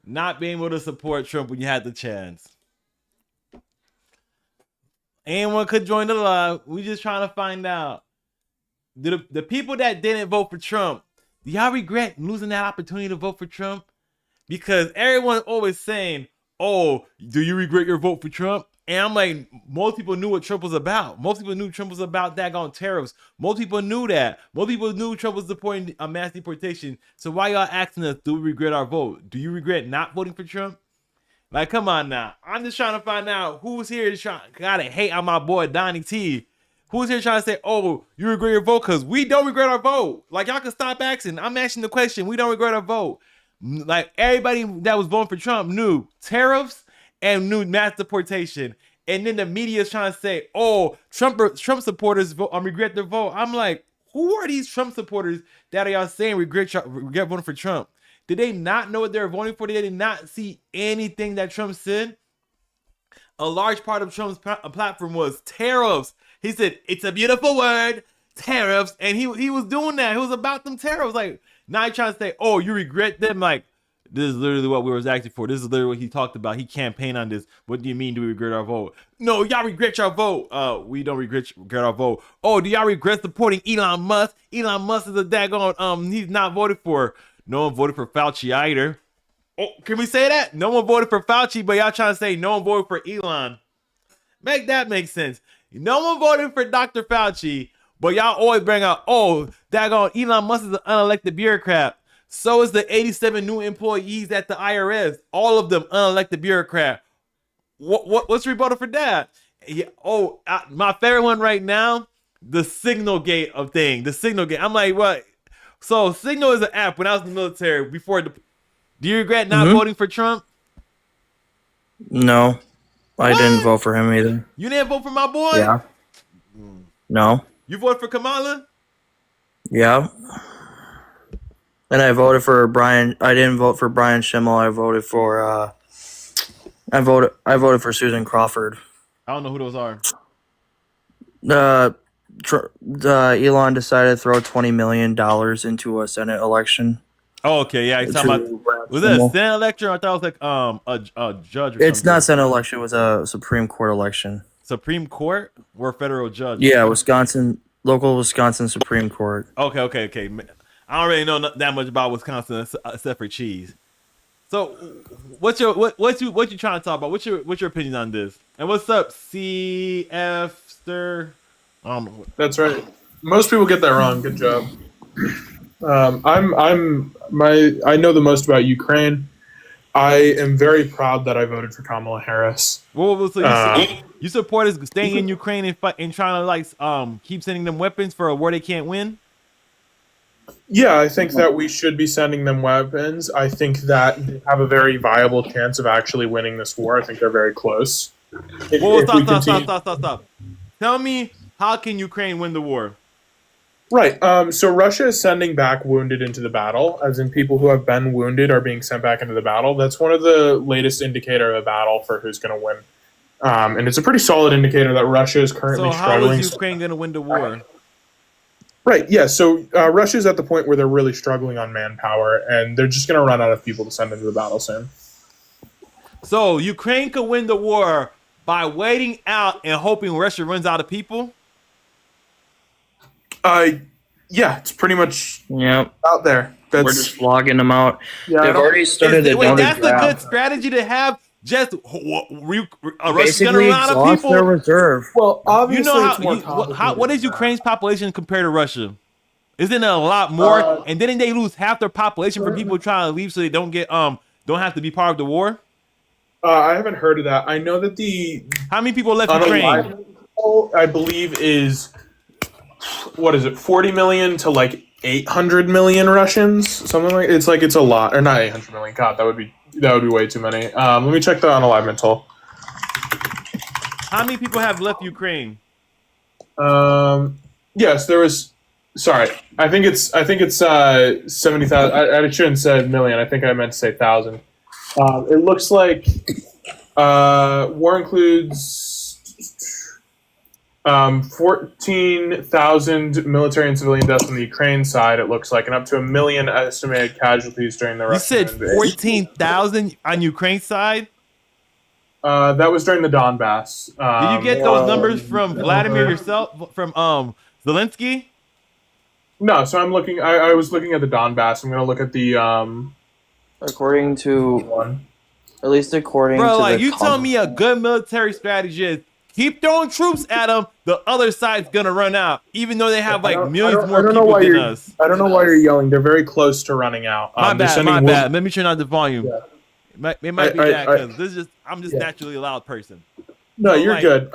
not being able to support Trump when you had the chance. Anyone could join the live. We just trying to find out. The people that didn't vote for Trump, do y'all regret losing that opportunity to vote for Trump? Because everyone's always saying, oh, do you regret your vote for Trump? And I'm like, most people knew what Trump was about. Most people knew Trump was about daggone tariffs. Most people knew that. Most people knew Trump was supporting a mass deportation. So why y'all asking us, do we regret our vote? Do you regret not voting for Trump? Like, come on now. I'm just trying to find out who's here gotta hate on my boy Donnie T. Who's here trying to say, oh, you regret your vote? Because we don't regret our vote. Like, y'all can stop asking. I'm asking the question. We don't regret our vote. Like, everybody that was voting for Trump knew tariffs and knew mass deportation. And then the media is trying to say, oh, Trump supporters regret their vote. I'm like, who are these Trump supporters that are y'all saying regret voting for Trump? Did they not know what they were voting for? Did they not see anything that Trump said? A large part of Trump's platform was tariffs. He said, it's a beautiful word, tariffs. And he was doing that. He was about them tariffs. Like, now he's trying to say, oh, you regret them? Like, this is literally what we were asking for. This is literally what he talked about. He campaigned on this. What do you mean, do we regret our vote? No, y'all regret your vote. We don't regret our vote. Oh, do y'all regret supporting Elon Musk? Elon Musk is a daggone, he's not voted for. No one voted for Fauci either. Oh, can we say that? No one voted for Fauci, but y'all trying to say no one voted for Elon. Make that make sense. No one voted for Dr. Fauci, but y'all always bring out, oh, daggone, Elon Musk is an unelected bureaucrat. So is the 87 new employees at the IRS. All of them unelected bureaucrat. What's rebuttal for that? Yeah, my favorite one right now, the Signal Gate of thing. The Signal Gate. I'm like, what? So Signal is an app when I was in the military before the. Do you regret not voting for Trump? No, I didn't vote for him either. You didn't vote for my boy? Yeah. No. You voted for Kamala? Yeah. And I voted for Brian. I didn't vote for Brian Schimmel. I voted for. I voted for Susan Crawford. I don't know who those are. Elon decided to throw $20 million into a Senate election. Oh, okay, yeah. He's talking about, was it a Senate election? Or I thought it was like a judge. Or it's not Senate election. It was a Supreme Court election. Supreme Court or federal judge? Yeah, local Wisconsin Supreme Court. Okay. I don't really know that much about Wisconsin except for cheese. So, what you trying to talk about? What's your opinion on this? And what's up, CF Stir? That's right. Most people get that wrong. Good job. I know the most about Ukraine. I am very proud that I voted for Kamala Harris. Well, so you support us staying in Ukraine and trying to like keep sending them weapons for a war they can't win? Yeah, I think that we should be sending them weapons. I think that they have a very viable chance of actually winning this war. I think they're very close. Stop. Tell me, how can Ukraine win the war? Right. So Russia is sending back wounded into the battle, as in people who have been wounded are being sent back into the battle. That's one of the latest indicator of a battle for who's going to win. And it's a pretty solid indicator that Russia is currently struggling. So how is Ukraine going to win the war? Right, yeah. So Russia's at the point where they're really struggling on manpower, and they're just going to run out of people to send into the battle soon. So Ukraine could win the war by waiting out and hoping Russia runs out of people? Yeah, it's pretty much out there. We're just logging them out. Yeah, they've already started the that's a good strategy to have. Just Russia's gonna run out of people. Their reserve. Well, obviously, what is Ukraine's population compared to Russia? Isn't it a lot more? And didn't they lose half their population for people trying to leave so they don't get don't have to be part of the war? I haven't heard of that. I know that how many people left Ukraine? I believe is 40 million to like 800 million Russians, something like it's a lot, or not 800 million. God, that would be way too many. Let me check the unalignment toll. How many people have left Ukraine? Yes, there was. Sorry, I think it's 70,000. I shouldn't have said million. I think I meant to say thousand. It looks like war includes 14,000 military and civilian deaths on the Ukraine side, it looks like, and up to 1 million estimated casualties during the You Russian said invasion. 14,000 on Ukraine side. That was during the Donbass. Did you get those numbers from Vladimir yourself? From Zelensky? No, so I'm looking. I was looking at the Donbass. I'm going to look at the According to, one. at least according Bro, to like the you tell me a good military strategy is keep throwing troops at them. The other side's gonna run out, even though they have like millions more people than us. I don't know why you're yelling. They're very close to running out. My they're bad, sending my wood- bad. Let me turn on the volume. Yeah. It might be that because this is just I'm just Yeah. naturally a loud person. No, So, you're like, good.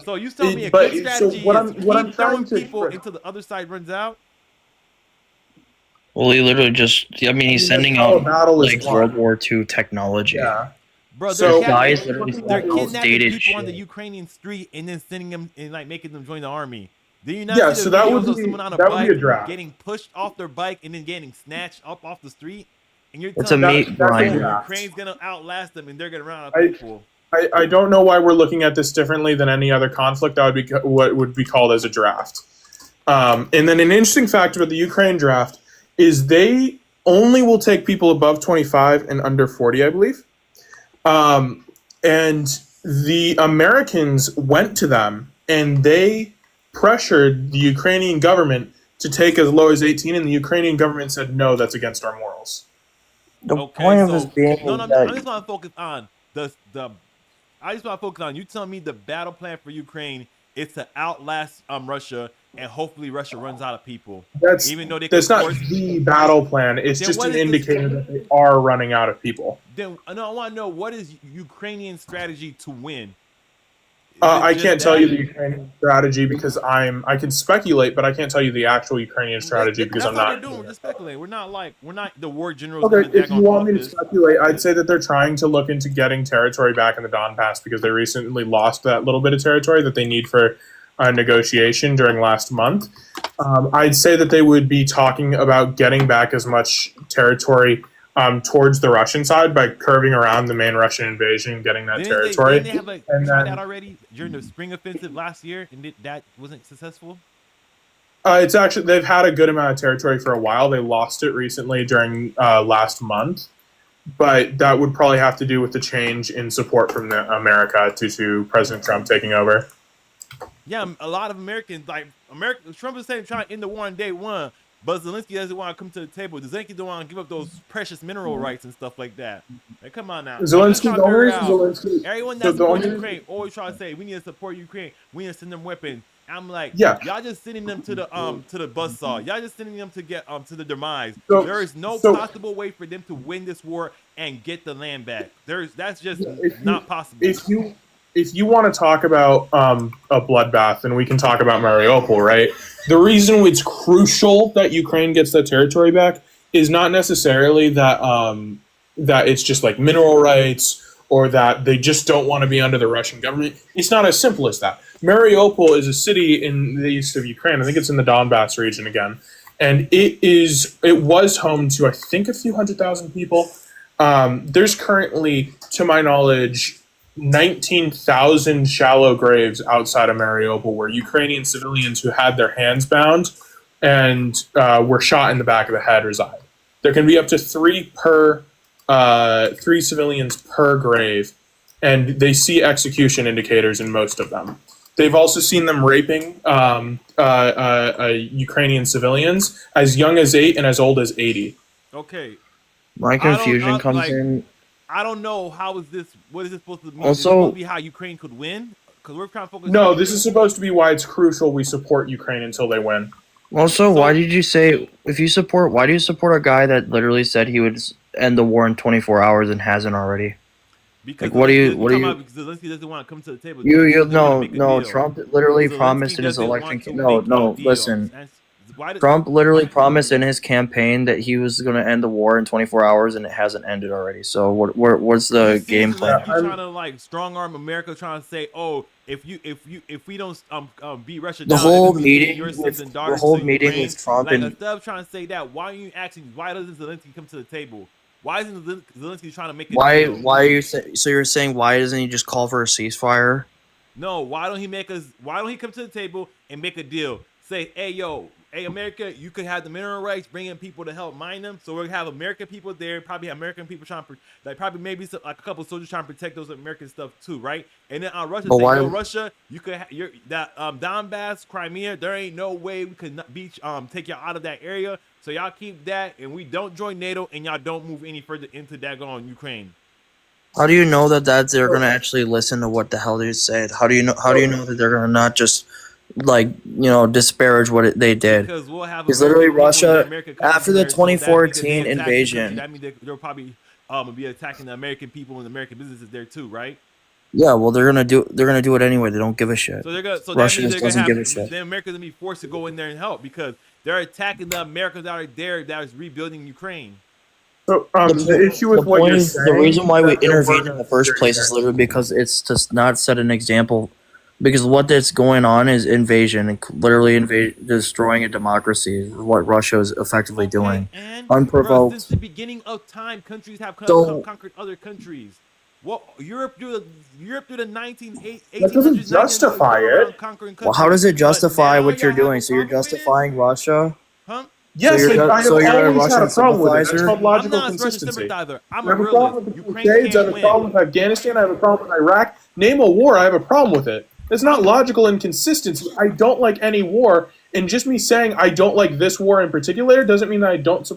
So you tell me a but- good so strategy what is I'm- what I'm keep trying throwing to people express- until the other side runs out. Well, he literally just, I mean, he's sending that's how a out battle is like won. World War II technology. Yeah. Bro, So- they're Guys kidnapping, literally they're sending kidnapping outdated people on the shit. Ukrainian street and then sending them and like making them join the army. Do you not Yeah, see so the that videos would of be- someone on a that would be a bike draft. getting pushed off their bike and then getting snatched up off the street? And you're It's a telling me meat that's a grinder. draft. Ukraine's gonna outlast them and they're gonna run out of I- people. I don't know why we're looking at this differently than any other conflict. That would be what would be called as a draft. And then an interesting fact about the Ukraine draft is they only will take people above 25 and under 40, I believe. And the Americans went to them and they pressured the Ukrainian government to take as low as 18, and the Ukrainian government said, no, that's against our morals. The Okay, point of so this being no, is I that just want to focus on the. I just want to focus on you telling me the battle plan for Ukraine is to outlast Russia and hopefully Russia runs out of people. That's Even though they that's could not force- the battle plan. It's Then just what an is this- indicator that they are running out of people. Then no, I want to know what is Ukrainian strategy to win. Is I it just can't tell that? you the Ukrainian strategy because I can speculate, but I can't tell you the actual Ukrainian strategy because I'm That's all not. we're doing. We're just speculating. We're not the war generals. Okay, coming if back you on want me to office. speculate, I'd say that they're trying to look into getting territory back in the Donbass because they recently lost that little bit of territory that they need for a negotiation during last month. I'd say that they would be talking about getting back as much territory towards the Russian side by curving around the main Russian invasion and getting that Didn't territory. They have like and tried then- that already during the spring offensive last year, and that wasn't successful. It's actually they've had a good amount of territory for a while. They lost it recently during last month, but that would probably have to do with the change in support from America to President Trump taking over. Yeah, a lot of Americans Trump is saying trying to end the war on day one, but Zelensky doesn't want to come to the table. Zelensky doesn't want to give up those precious mineral rights and stuff like that. Like, come on now. I'm just Zelensky, trying the to only figure reason out. Zelensky, Everyone so that the supports only- Ukraine always try to say we need to support Ukraine. We need to send them weapons. I'm like, Yeah. y'all just sending them to the buzzsaw. Y'all just sending them to get to the demise. So- There is no so- possible way for them to win this war and get the land back. That's just if you- not possible. if you want to talk about a bloodbath, then we can talk about Mariupol, right? The reason it's crucial that Ukraine gets that territory back is not necessarily that that it's just like mineral rights or that they just don't want to be under the Russian government. It's not as simple as that. Mariupol is a city in the east of Ukraine. I think it's in the Donbass region again, and it was home to I think a few 100,000 people. There's currently, to my knowledge, 19,000 shallow graves outside of Mariupol where Ukrainian civilians who had their hands bound and were shot in the back of the head reside. There can be up to three civilians per grave, and they see execution indicators in most of them. They've also seen them raping Ukrainian civilians as young as 8 and as old as 80. Okay. my confusion comes like- in. I don't know how is this. What is this supposed to mean? Also- is it supposed to be how Ukraine could win? Because we're trying to focus. No, this is supposed to be why it's crucial we support Ukraine until they win. Also, why did you say why do you support a guy that literally said he would end the war in 24 hours and hasn't already? because like, what do you- Zelensky- what do talking you- about Zelensky doesn't want to come to the table. You Zelensky doesn't wanna no make a no deal. Trump literally Zelensky promised in his doesn't election. want to No make no deals. listen. And why does- Trump literally promised in his campaign that he was going to end the war in 24 hours, and it hasn't ended already. So what's You the see game plan? Zelensky trying to like strong arm America, trying to say, "Oh, if we don't beat Russia The down, whole then we can send meeting your with- sons and the daughters whole to meeting Ukraine." with Trump like, and- instead of trying to say that, why are you asking? Why doesn't Zelensky come to the table? Why isn't Zelensky trying to make a Why deal? are you so you're saying why doesn't he just call for a ceasefire? No, why don't he make us? Why don't he come to the table and make a deal? Say, hey, yo, hey, America, you could have the mineral rights, bring in people to help mine them. So we'll have American people there, probably American people trying to, like, probably maybe some, like a couple of soldiers trying to protect those American stuff too, right? And then Russia But say, why- yo, Russia, you could that Donbass, Crimea. There ain't no way we could take y'all out of that area. So y'all keep that, and we don't join NATO, and y'all don't move any further into daggone Ukraine. How do you know that they're gonna actually listen to what the hell they said? How do you know that they're gonna not just like disparage what they did? Because we'll have Because literally American people Russia, and American countries after the there, so that means that they 2014 attack the invasion- country. That means they'll probably be attacking the American people and the American businesses there too, right? Yeah, well they're gonna do it anyway. They don't give a shit. So they're gonna. So Russia that means just they're doesn't gonna give a shit. The Americans gonna be forced to go in there and help because they're attacking the Americans that are there that is rebuilding Ukraine. So the issue with The what point you're is, saying, the reason why we that there intervened were in the first place is literally because it's to not set an example. Because what that's going on is invasion and literally destroying a democracy. Is what Russia is effectively doing. And Unprovoked. Since the beginning of time, countries have conquered other countries. What Europe through the 1800s. That doesn't justify it. Well, how does it justify what you're doing? So you're problem with it? justifying Russia? Huh? Yes, So you're I have so you're a always had a Russian problem with it. That's sympathizer? called I'm logical not a Russian consistency. sympathizer. I'm I a have a problem realist. with the Ukraine Crusades. I can't have a win. problem with Afghanistan. I have a problem with Iraq. Name a war. I have a problem with it. It's not logical inconsistency. I don't like any war, and just me saying I don't like this war in particular doesn't mean that I don't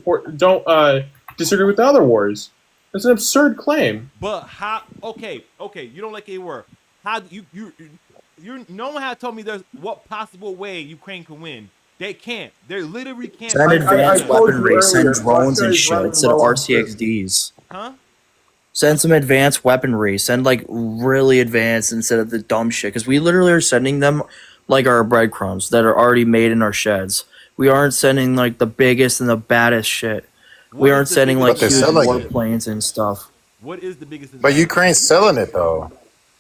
disagree with the other wars. That's an absurd claim. But how? Okay, you don't like a war. How you no one has told me there's what possible way Ukraine can win. They can't. They literally can't. Send advanced I told you weaponry, send earlier, drones Russia and is shit running instead of low on RCXDs. Huh? Send some advanced weaponry. Send like really advanced instead of the dumb shit. Because we literally are sending them like our breadcrumbs that are already made in our sheds. We aren't sending like the biggest and the baddest shit. We What aren't is the sending like biggest- But they're huge selling it. warplanes and stuff. What is the biggest? But Ukraine's selling it though.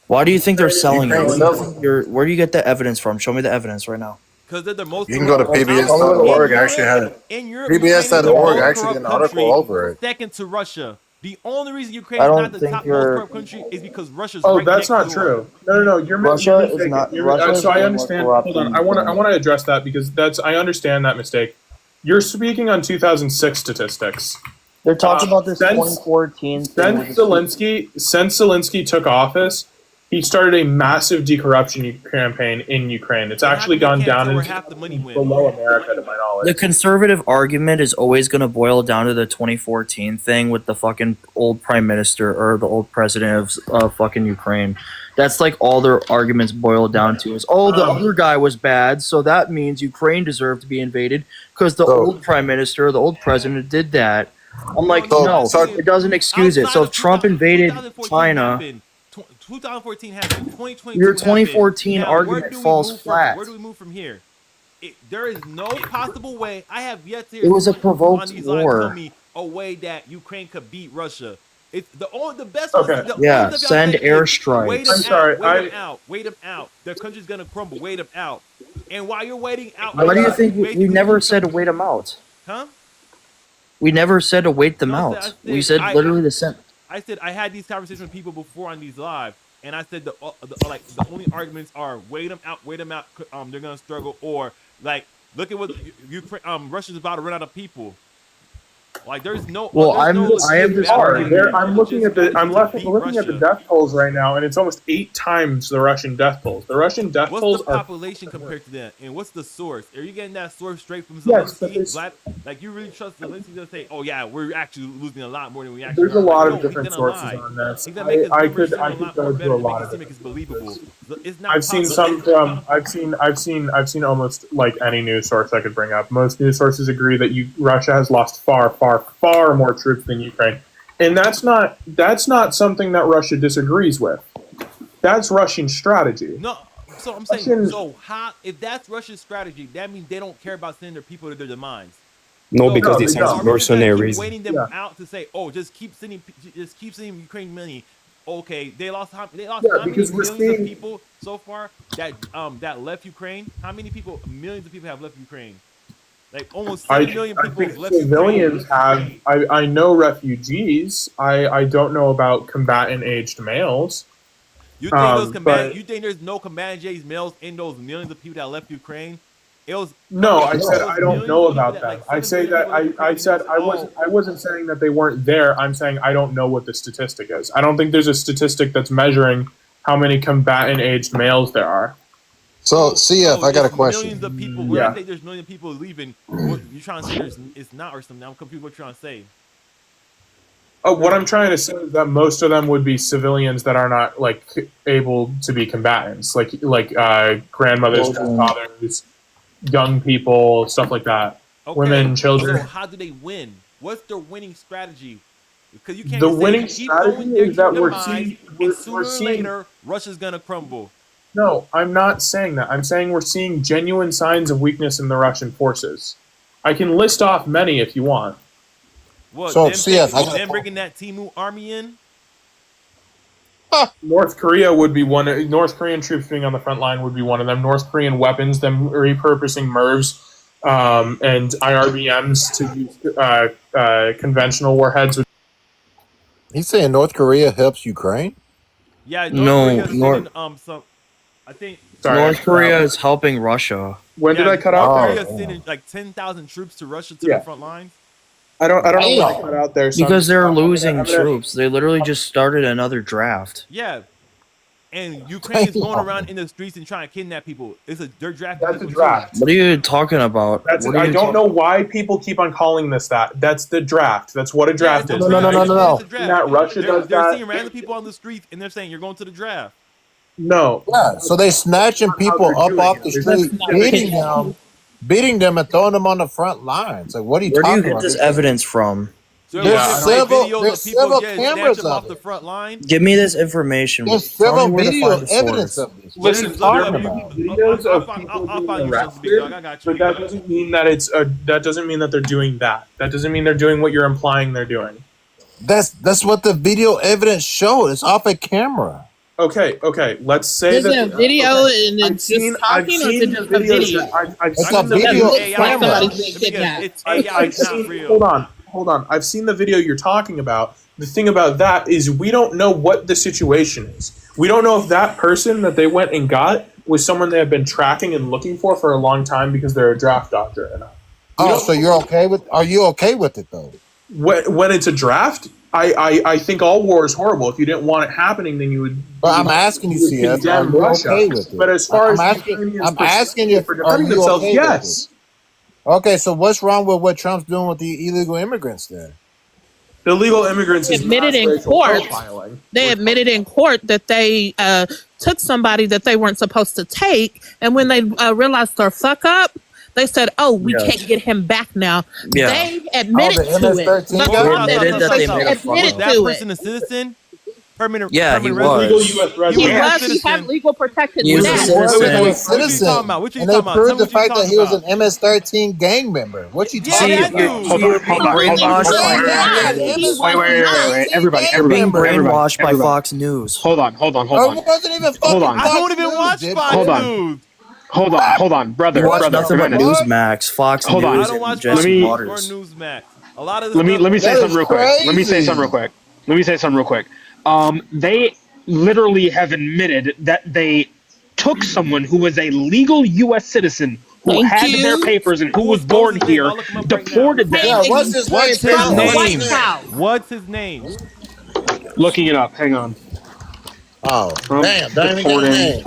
Why do you think they're selling it? Ukraine sells it. Where do you get the evidence from? Show me the evidence right now. Because they're the most. You can go to corrupt- PBS.org, In actually had Europe- in Europe, PBS.org Ukraine is the most actually corrupt did an article country, over it. Second to Russia. The only reason Ukraine I is don't not the think top most you're- corrupt country is because Russia's. Oh, right that's next not to true. No. You're Russia you're is mistaken. not- You're- Russia is so I more understand. corrupt Hold on. than I want Ukraine. to address that because I understand that mistake. You're speaking on 2006 statistics. They're talking about this since- 2014 thing. Since Zelensky took office, he started a massive decorruption campaign in Ukraine. It's actually gone down where into half the money went. below America, to my The knowledge. conservative argument is always going to boil down to the 2014 thing with the fucking old prime minister or the old president of fucking Ukraine. That's like all their arguments boil down to is, oh, the other guy was bad, so that means Ukraine deserved to be invaded because the So- old prime minister, the old president did that. I'm like, So- no, so- it doesn't excuse it. Outside So of if Trump invaded 2014 China, happened, 2014 happened. 2022 Your happened. 2014 Now, where argument do we falls move flat. Where do we move from here? There is no possible way. I have yet to. It was a someone provoked on these lines war. Tell me a way that Ukraine could beat Russia. It's the best. Okay. The Yeah, only stuff y'all send say is, airstrikes. Wait 'em I'm sorry, out, wait them out. Their country's gonna crumble. Wait them out. And while you're waiting out, why do you think we basically never you- said to wait them out? Huh? We never said to wait them No, I out. said- We said literally the same. I said I had these conversations with people before on these live, and I said the only arguments are wait them out. They're gonna struggle, or like look at what Ukraine, Russia's about to run out of people. Like there's no. Well, there's no I have this legitimate argument. I'm looking at the to looking at the beat death tolls right now, and it's almost 8 times the Russian death tolls. The Russian death What's tolls the are population compared to that, and what's the source? Are you getting that source straight from Yes, but Zelensky? there's- Like you really trust Zelensky to say, "Oh yeah, we're actually losing a lot more than we actually." there's a are." lot Like, of no, he's different gonna sources lie. on this. He's gonna make his I numbers could seem a lot go more into better a to lot make of it seem like it's different believable. sources. It's not I've seen possible. some. I've seen almost like any news source I could bring up. Most news sources agree that Russia has lost far more troops than Ukraine, and that's not something that Russia disagrees with. That's Russian strategy. No, so I'm saying, Russian- so how if that's Russia's strategy, that means they don't care about sending their people to their demise. No, So- because No, they they send don't. Are we just gonna keep mercenaries. waiting them Yeah. out to say, oh, just keep sending Ukraine money. Okay, they lost how Yeah, many because we're millions of seeing- people so far that left Ukraine? How many people? Millions of people have left Ukraine. Like almost 7 million I people think have left civilians Ukraine. have. I know refugees. I don't know about combatant aged males. You think those but You think there's no Command J's mails in those millions of people that left Ukraine? It was no, I it said was I don't millions know of people about that. like I 7 say million that people left I Ukraine. said I wasn't saying that they weren't there. I'm saying I don't know what the statistic is. I don't think there's a statistic that's measuring how many combatant aged males there are. So, CF, I got a there's question. Millions of people. When Yeah. I think there's millions of people leaving, what you trying to say it's not or something? I'm confused what you're trying to say. What I'm trying to say is that most of them would be civilians that are not like able to be combatants, like grandmothers, grandfathers, young people, stuff like that. Okay. Women, children. So how do they win? What's their winning strategy? Because you can't The just say, winning keep strategy going there is to that your we're demise, seeing. and We're sooner or seeing. later, Russia's gonna crumble. No, I'm not saying that. I'm saying we're seeing genuine signs of weakness in the Russian forces. I can list off many if you want. What? So, them CF, I got a them bringing that Timu army in? North Korea would be one. North Korean troops being on the front line would be one of them. North Korean weapons, them repurposing MIRVs and IRBMs to use conventional warheads. He's saying North Korea helps Ukraine? Yeah, No, North Korea's sending, some. I think. Sorry, North Korea is helping Russia. When did I cut out North there? Korea's sending like 10,000 troops to Russia to Yeah. the front lines. I don't know when I Damn. cut out there. So Because they're losing I'm gonna- troops. They literally just started another draft. Yeah. And Ukraine is going Damn. around in the streets and trying to kidnap people. They're drafting That's a people too. draft. What are you talking about? That's. What are I you don't talk- know why people keep on calling this that. That's the draft. That's what a draft Yeah, is. it's a No, no, draft. no, no, no. It's a draft. Not Russia They're does that. seeing random people on the streets and they're saying you're going to the draft. No. Yeah, so they snatching people they're up doing off it. the There's street, no- beating them and throwing them on the front lines. Like, what are you Where do you talking get about? this evidence from? So There's there's several- videos there's of people several getting cameras snatched up of off it. the front line. Give me this information. There's Tell several me where to video find the evidence source. of this. Listen, What are you there talking are about? videos of I'll people find being you something, arrested, big dog. I got you. but that doesn't mean that it's that doesn't mean that they're doing that. That doesn't mean they're doing what you're implying they're doing. That's what the video evidence showed. It's off a camera. Okay. Let's say Is it a that. video and I've it's seen. just I've talking, or is seen it the just a videos. video? I've It's seen a the video video. looks like camera. somebody's being kidnapped. It's AI. It's not seen, real. hold on. I've seen the video you're talking about. The thing about that is we don't know what the situation is. We don't know if that person that they went and got was someone they have been tracking and looking for a long time because they're a draft dodger or not. Oh, so you're okay with? Are you okay with it though? When it's a draft, I think all war is horrible. If you didn't want it happening, then you would. But I'm asking you, you would CF, are condemn you Russia. okay with it? But as far as I'm the asking, Ukrainians I'm asking you, for are defending you themselves, okay yes. with it? Okay, so what's wrong with what Trump's doing with the illegal immigrants then? Illegal immigrants is Admitted mass in racial court. profiling. They admitted in court that they took somebody that they weren't supposed to take, and when they realized their fuck up, they said, "Oh, we Yeah. can't get him back now." Yeah. They admitted the to it. MS-13 The guy? Trump They admitted that they administration made a fuck admitted up. That to person it. a citizen? Permanent. Yeah, he permanent was. resident? Legal U.S. He resident. Yeah. was. He had legal protection He was a status. citizen. Wait, what you Citizen. talking about? What you And they talking about? Tell proved me the what you fact that talking he was about. an MS-13 gang member. What you Yeah, talking that about? dude. Hold on, hold on. Wait, Everybody, You're being everybody. brainwashed by everybody. Fox News. Hold on. I wasn't even fucking Hold on. I don't even watch Fox Fox Hold on. News. Hold on, brother, You watch brother. nothing but Brandon. Newsmax, Fox Hold on. News, I don't watch and Fox Jesse me- News or Waters. Newsmax. A lot of the Let me stuff- say That something is real quick. Let me say crazy. something real quick. Let me say something real quick. They literally have admitted that they took someone who was a legal U.S. citizen who Thank had you. their papers and who Who was was born his name? here, I'll look him up right deported them. Yeah, what's his What's name? his From the name? White House. What's his name? Looking it up. Hang on. Oh, From damn, don't even get a deporting. name.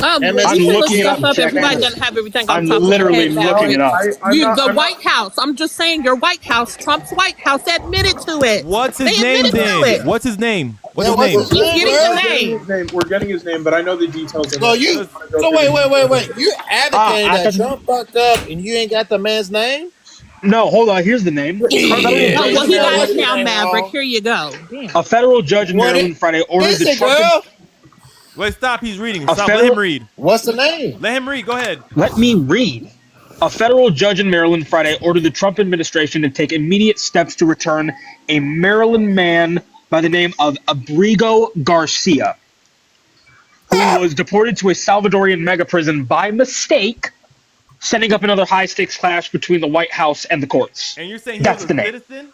You I'm can look looking it stuff up, up. check Everybody it. doesn't have everything I'm on top literally of their head. looking it up. The White House. I'm just saying, your White House, Trump's White House, admitted to it. What's his They name admitted to then? it. What's his name? What's Yeah, his name? what's his He's getting bro? the name. We're getting his name, but I know the details. of So it. you, I'm gonna go so through the wait. You advocating I that can- Trump fucked up and you ain't got the man's name? No, hold on. Here's the name. Yeah. Oh, well, he got Yeah. it now, Maverick. Here you go. Damn. A federal judge in What Maryland is- Friday ordered the Listen, Trump. girl. Wait, stop. He's reading. A Stop. Let federal- him read. What's the name? Let him read. Go ahead. Let me read. A federal judge in Maryland Friday ordered the Trump administration to take immediate steps to return a Maryland man by the name of Abrigo Garcia, who was deported to a Salvadorian mega prison by mistake, setting up another high-stakes clash between the White House and the courts. And you're saying he That's was the a name. citizen?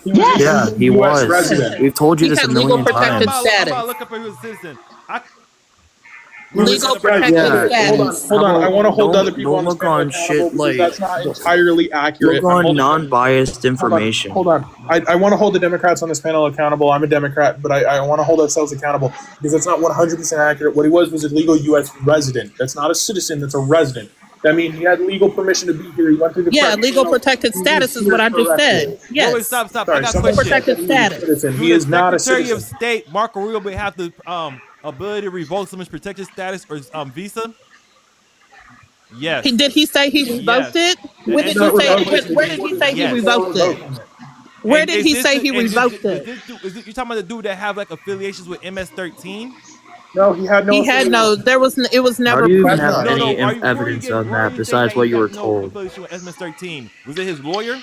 He was a Yeah, he US was. resident. We've told you He this a had legal million protected times. status. I'm about to look up if he was a citizen. He was- Legal guys, protected yeah, status. Hold on. I want to hold Don't- other people don't on this look panel on accountable shit because like- that's not entirely accurate. Look I'm on holding- non-biased information. Hold on. I want to hold the Democrats on this panel accountable. I'm a Democrat, but I want to hold ourselves accountable because that's not 100% accurate. What he was a legal U.S. resident. That's not a citizen. That's a resident. That means he had legal permission to be here. He went through the Yeah, correct legal channels. protected He was status is here what I just correctly. said. Wait, Yes. stop. I Sorry, got a someone question. said Protected he was a status. citizen. Do He the is not a Secretary citizen. of State Marco Rubio have the ability to revoke someone's protected status or visa? Yes. Did he say he revoked it? Where did No, he say? no, Where did he say he yes. revoked it? Where And did is he this say the- he and is revoked this- it? You're talking about the dude that have like affiliations with MS-13? No, he had no. He had no. There was. It was How never. do you even That's have not- any why you evidence getting- on why are that you besides saying what he you were got no told? affiliation with MS-13? Was it his lawyer?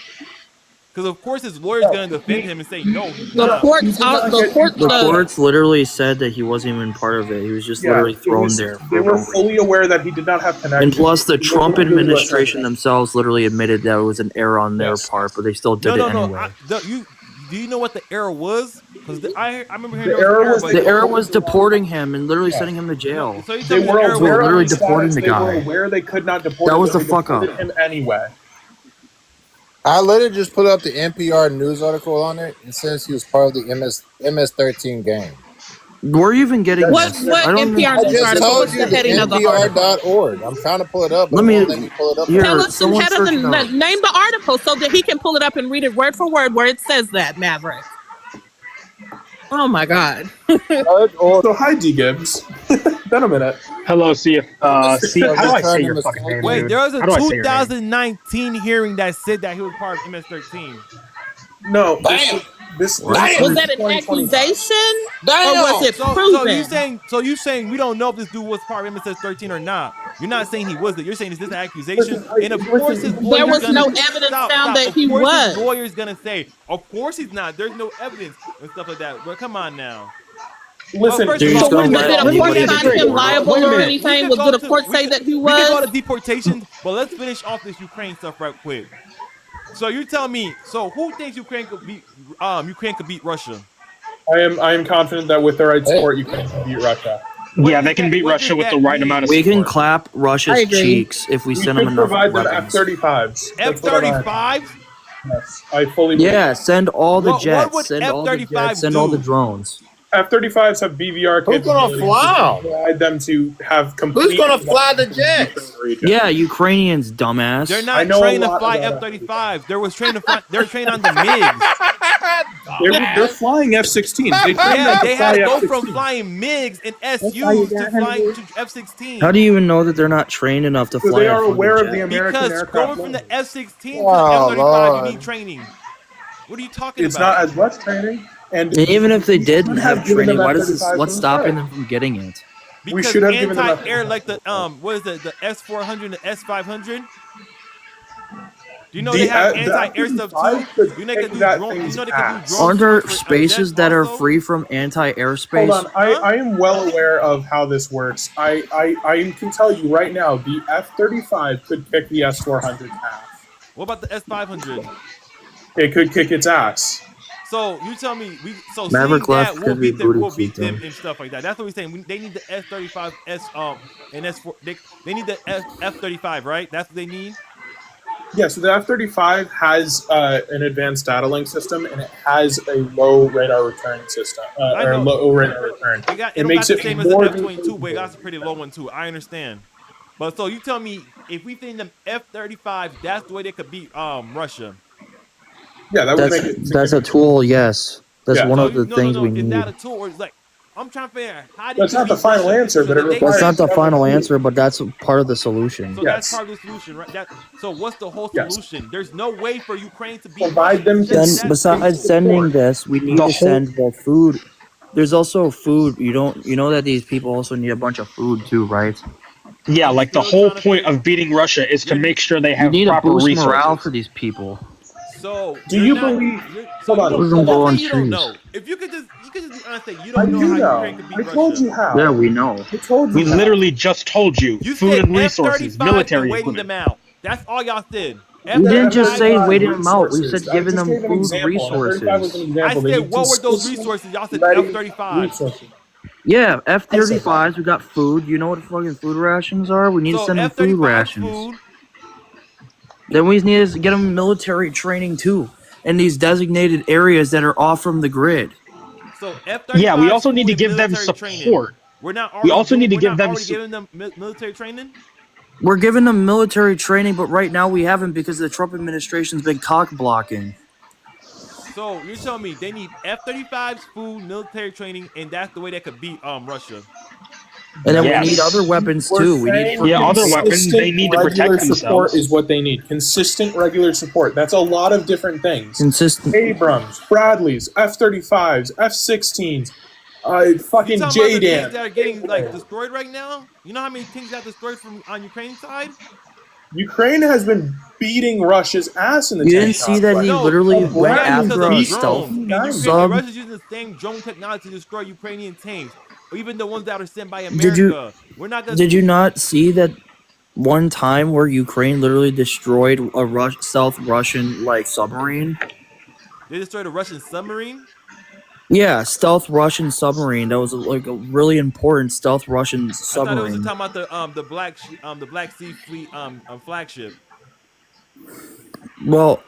Because of course his lawyer's gonna defend him and say no. he's The not. court. The court. The courts literally said that he wasn't even part of it. He was just literally it thrown was- there. They were fully aware that he did not have connections. And plus, the He Trump wasn't a US administration citizen. themselves literally admitted that it was an error on their Yes. part, but they still did No. it anyway. Do you know what the error was? Because I remember hearing The there error was was an the- The error was deporting him and literally sending him to jail. So you They tell me were the error aware literally of his deporting status. the They were guy. aware they could not deport That him, was but the they fuck deported up. him anyway. I literally just put up the NPR news article on it. It says he was part of the MS-13 gang. Where are you even getting What? this? What I don't NPR I know. news just article? told What's you the the heading of the article? NPR.org. I'm trying to pull it up. But Let me- it won't let me pull it up. Here, Tell us the someone head of the search it up. name the article so that he can pull it up and read it word for word where it says that, Maverick. Oh my God. So hi, D Gibbs. Been a minute. Hello, see if how do I say your fucking name? Wait, dude? there was a How do I say your name? 2019 hearing that said that he was part of MS-13. No. Damn. This Was that an 2020. accusation? Or Damn. was it proven? So you saying we don't know if this dude was part of MS-13 or not? You're not saying he was. You're saying is this an accusation? Listen, And of course his There lawyer's was gonna, no evidence found that Of he course was. his lawyer's gonna say, of course he's not. There's no evidence and stuff like that. But come on now. Listen, first They're of just all, gonna Did let a court anybody find deport him him. liable Wait a or minute. anything? We could Did a court say that he We can go was? to deportations, but let's finish off this Ukraine stuff right quick. So you tell me. So who thinks Ukraine could beat Russia? I am confident that with the right support, you can beat Russia. Yeah, they can beat What Russia does with that the right mean? amount of We can support. clap I Russia's agree. cheeks if we We send them should enough provide them weapons. F-35s. That's what I'm at. F-35s. Yes, I fully believe. Yeah, send all the What jets. would Send all the F-35 jets. Send all do? the drones. F-35s have BVR Who's gonna capabilities. fly 'em? Provide them to have complete. Who's gonna fly the jets? Yeah, Ukrainians, dumbass. They're I not know a trained to lot fly about F-35s. They were trained to fly. They're trained on the MiGs. They're flying F-16s. They trained Yeah, them to they had to fly go from F-16s. flying MiGs and SUs to flying to F-16. How do you even know that they're not trained enough to So fly they a are fucking aware of jet? the American Because aircraft. going from laws. the F-16 to Oh, the F-35, Lord. you need training. What are you talking It's about? not as much training, and And even if they didn't have given them training, why does this? F-35s What's from the stopping start. them from getting it? we Because should have given them anti-air, F-35s. like the what is it, the S-400 and the S-500? Do you know The they have the anti-air stuff F-35 too? could You know they kick can do that drones. You thing's know they can do ass. drones. Aren't there for, spaces jets that are also? free from anti-airspace? Hold on, I am well aware of how this works. I can tell you right now, the F-35 could kick the S-400 ass. What about the S-500? It could kick its ass. So you tell me, Maverick seeing left that we'll because we beat them, booty we'll beat kicked him. them and stuff like that. That's what we're saying. They need the S-35 and S4. They need the F-35, right? That's what they need. Yeah, so the F-35 has an advanced data link system, and it has a low radar return system, I or know. low radar return. It It don't makes got the it same as the more F-22, but it got a pretty low one too. I understand. But so you tell me, if we think them F-35, that's the way they could beat Russia. Yeah, that would make it. That's a tool, yes. That's Yeah. one So of the things we Is need. that a tool or is like I'm trying to figure out how do That's you not the beat final Russia? answer, but it So they- requires- That's not the final answer, but that's part of the solution. So Yes. that's part of the solution, right? So what's the whole Yes. solution? There's no way for Ukraine to beat Provide Russia. them It's to just Then that besides simple. sending this, we need The to send the food. There's also food. You know that these people also need a bunch of food too, right? Yeah, like the Still whole trying to point figure- of beating Russia is to make sure they You have need to proper boost resources. morale for these people. So Do you're you not- believe- you're- hold on. you Those don't, don't grow let's on say you don't trees. know. If you could just be honest, say you I don't know do how know. Ukraine could beat I Russia. told you how. Yeah, we know. I told you We how. literally just told you You food said and resources, F-35 military and waiting equipment. them out. That's all y'all said. We didn't just say F-35 waiting them out. We resources. said I giving just them gave an food example. resources. F-35 was an I example. They said, need what were those consistent, resources? Y'all said ready F-35. resources. Yeah, F-35s. We got food. You know what fucking food rations are? We need to So send them food F-35 rations. food. Then we need to get them military training too, in these designated areas that are off from the grid. So F-35. Yeah, we also need to and give them military support. training. We're not already also need to we're give not them already su- giving them military training. We're giving them military training, but right now we haven't because the Trump administration's been cock blocking. So you're telling me they need F-35s, food, military training, and that's the way they could beat Russia. And then Yes. we need other weapons We're too. We need saying Yeah, other weapons, consistent they need to protect regular themselves. support is what they need. Consistent regular support. That's a lot of different things. consistent. Abrams, Bradleys, F-35s, F-16s, fucking You talking about the JDAM. things that are getting like destroyed right now? You know how many things got destroyed from on Ukraine side? Ukraine has been beating Russia's ass in the You tank didn't see that he No, literally oh, went right, after because a of stealth drones. And sub. Russia's using the same drone technology to destroy Ukrainian tanks, or even the ones that are sent by America. We're not gonna. Did you not see that one time where Ukraine literally destroyed a South Russian like submarine? They destroyed a Russian submarine. Yeah, stealth Russian submarine. That was like a really important stealth Russian I thought it was submarine. talking about the Black Sea Fleet flagship. Well,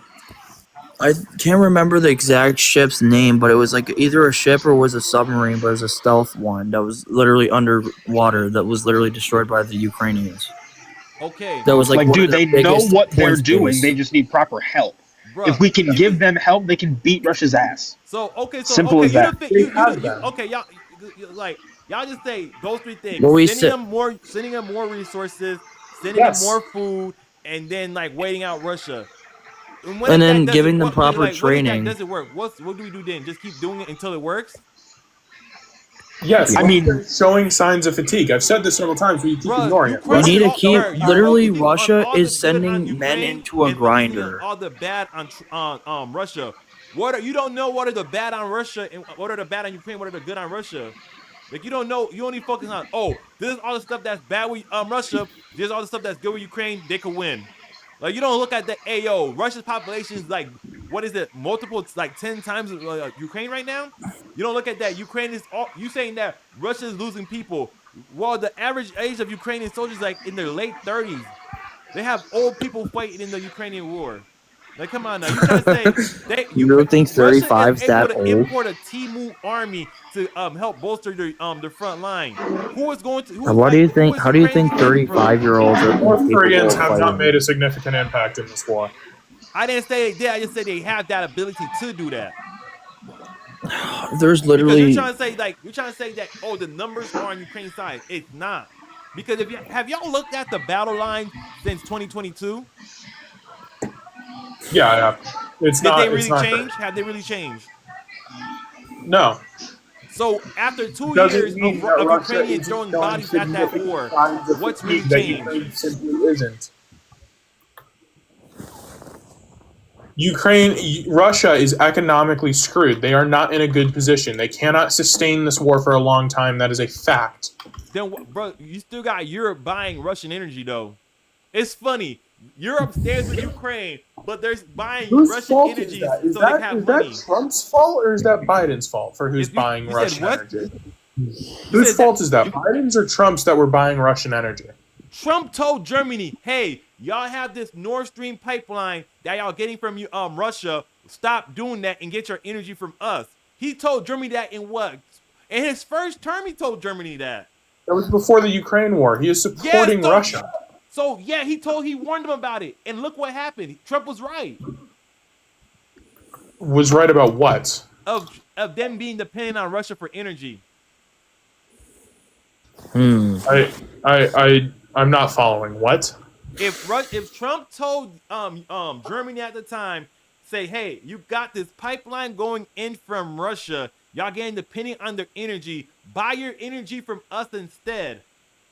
I can't remember the exact ship's name, but it was like either a ship or was a submarine, but it was a stealth one that was literally underwater that was literally destroyed by the Ukrainians. Okay, That was like, Like, one dude, of their they know biggest what they're points doing. base. They just need proper help. bro. If we can give them help, they can beat Russia's ass. So okay, so Simple okay, as that. Okay, y'all just say those three things. Well, we sending them more resources, sending Yes. them more food, and then like waiting out Russia. And And then that giving them doesn't- proper when that training. doesn't work. What do we do then? Just keep doing it until it works? Yes, I mean- they're showing signs of fatigue. I've said this several times, but you keep Bruh, ignoring it. Ukraine We need to is all- keep- bruh, you're literally, focusing on Russia all the is good sending on men Ukraine into a and focusing grinder. on all the bad on Russia. You don't know what are the bad on Russia and what are the bad on Ukraine, what are the good on Russia. Like you don't know, you only focus on this is all the stuff that's bad with Russia, there's all the stuff that's good with Ukraine, they could win. Like you don't look at the Russia's population is like what is it? Multiple, it's like 10 times Ukraine right now. You don't look at that. Ukraine is all you saying that Russia is losing people. Well, the average age of Ukrainian soldiers is like in their late 30s. They have old people fighting in the Ukrainian war. Like, come on now. You trying to say You really think Russia is 35's that able old? to import a Timu army to help bolster their front line? Who is going to? Who is What do you like- think? who is How do you Ukraine think fighting from? 35-year-olds are North capable Koreans of have not fighting? made a significant impact in this war. I didn't say they did. I just said they have that ability to do that. There's Because literally you're trying to say that the numbers are on Ukraine's side. It's not. Because have y'all looked at the battle line since 2022? Yeah. It's Did not. they it's really not change? Have they really changed? No. So after 2 Doesn't years mean of that Russia Ukrainians isn't throwing showing bodies at that significant war, signs of what's fatigue really that changed? Ukraine simply isn't. Russia is economically screwed. They are not in a good position. They cannot sustain this war for a long time. That is a fact. Then, bro, you still got Europe buying Russian energy, though. It's funny. Europe stands with Ukraine, but they're buying Whose Russian fault energy is that? Is so they that, have is money. that Trump's fault or is that Biden's fault for who's You buying said Russian what? energy? Whose said fault that- is that? Biden's or Trump's that were buying Russian energy? Trump told Germany, "Hey, y'all have this Nord Stream pipeline that y'all getting from Russia. Stop doing that and get your energy from us." He told Germany that in his first term. He told Germany that. That was before the Ukraine war. He is supporting so- Russia. So yeah, he warned them about it, and look what happened. Trump was right Was right about what? of them being dependent on Russia for energy. Hmm. I'm not following. What? If Trump told Germany at the time, say, hey, you got this pipeline going in from Russia, y'all getting dependent on their energy, buy your energy from us instead.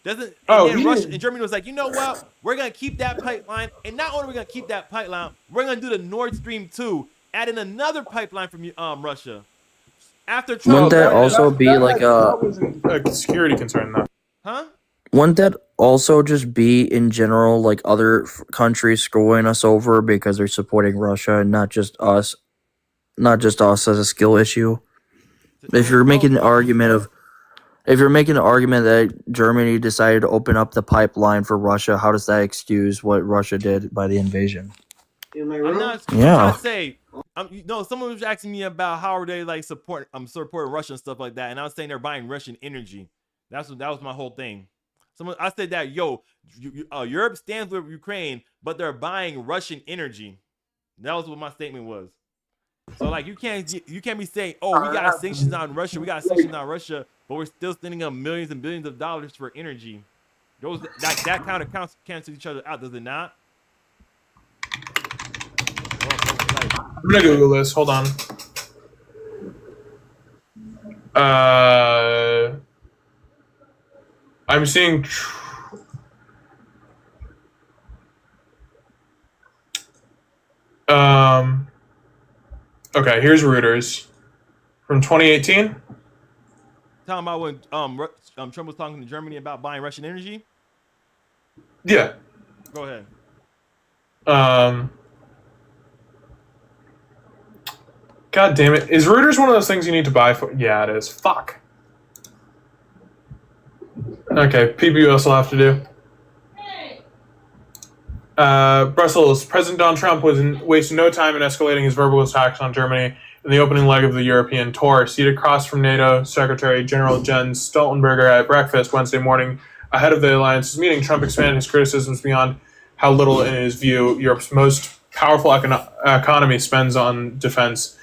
Then Russia and Germany was like, you know what? We're gonna keep that pipeline, and not only are we gonna keep that pipeline, we're gonna do the Nord Stream 2, add in another pipeline from Russia. After Trump, Wouldn't that also be like a? That wasn't a security concern, though. huh? Wouldn't that also just be in general like other countries screwing us over because they're supporting Russia and not just us as a skill issue? If you're making an argument that Germany decided to open up the pipeline for Russia, how does that excuse what Russia did by the invasion? I'm not Yeah. trying to say. Someone was asking me about how are they like supporting Russia and stuff like that, and I was saying they're buying Russian energy. That was my whole thing. I said that Europe stands with Ukraine, but they're buying Russian energy. That was what my statement was. So like you can't be saying, oh, we got sanctions on Russia, but we're still spending up millions and billions of dollars for energy. That kind of cancels each other out, does it not? I'm gonna Google this. Hold on. I'm seeing. Okay, here's Reuters from 2018. Talking about when Trump was talking to Germany about buying Russian energy. Yeah. Go ahead. God damn it! Is Reuters one of those things you need to buy for? Yeah, it is. Fuck. Okay, PBUS will have to do. Brussels. President Donald Trump was wasting no time in escalating his verbal attacks on Germany in the opening leg of the European tour. Seated across from NATO Secretary General Jens Stoltenberg at breakfast Wednesday morning ahead of the alliance's meeting, Trump expanded his criticisms beyond how little, in his view, Europe's most powerful economy spends on defense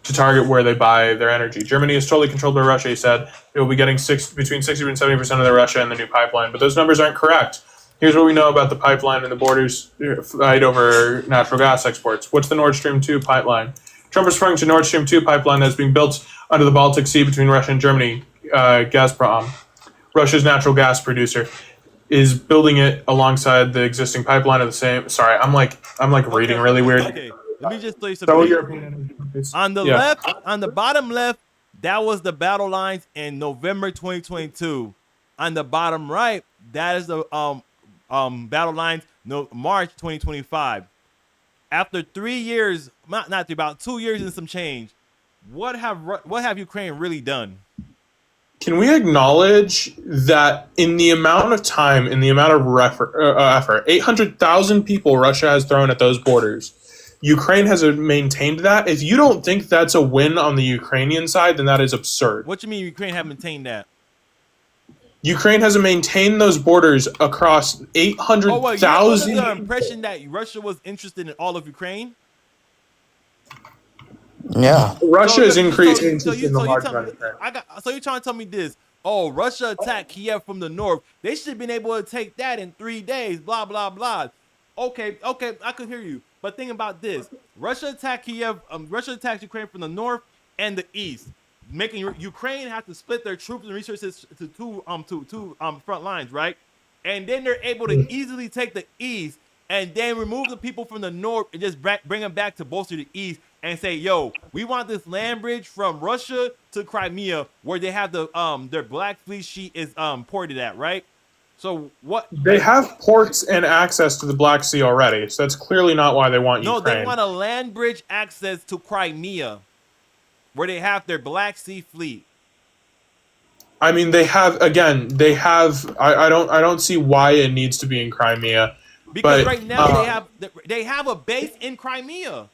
to target where they buy their energy. Germany is totally controlled by Russia, he said. It will be getting between 60 and 70% of their Russia in the new pipeline. But those numbers aren't correct. Here's what we know about the pipeline and the borders fight over natural gas exports. What's the Nord Stream 2 pipeline? Trump is referring to Nord Stream 2 pipeline that's being built under the Baltic Sea between Russia and Germany. Gazprom, Russia's natural gas producer, is building it alongside the existing pipeline of the same. Sorry, I'm like reading really weird. Okay, let me just tell you something. On the left, on the bottom left, that was the battle lines in November 2022. On the bottom right, that is the battle lines March 2025. After 3 years, about 2 years and some change, what have Ukraine really done? Can we acknowledge that in the amount of time, in the amount of effort, 800,000 people Russia has thrown at those borders, Ukraine has maintained that? If you don't think that's a win on the Ukrainian side, then that is absurd. What you mean Ukraine have maintained that? Ukraine has maintained those borders across 800,000. Oh, well, you was the impression that Russia was interested in all of Ukraine? Yeah. Russia is increasing so in the large So you're trying to tell me this? Oh, Russia attacked Kiev from the north. They should have been able to take that in 3 days. Blah blah blah. Okay, I could hear you. But think about this: Russia attacked Kiev. Russia attacked Ukraine from the north and the east, making Ukraine have to split their troops and resources to two front lines, right? And then they're able to easily take the east and then remove the people from the north and just bring them back to bolster the east and say, yo, we want this land bridge from Russia to Crimea where they have the their Black Fleet sheet is ported at, right? So what they have ports and access to the Black Sea already, so that's clearly not why they want Ukraine. No, they want a land bridge access to Crimea where they have their Black Sea fleet. I mean, I don't see why it needs to be in Crimea. Because right now they have a base in Crimea.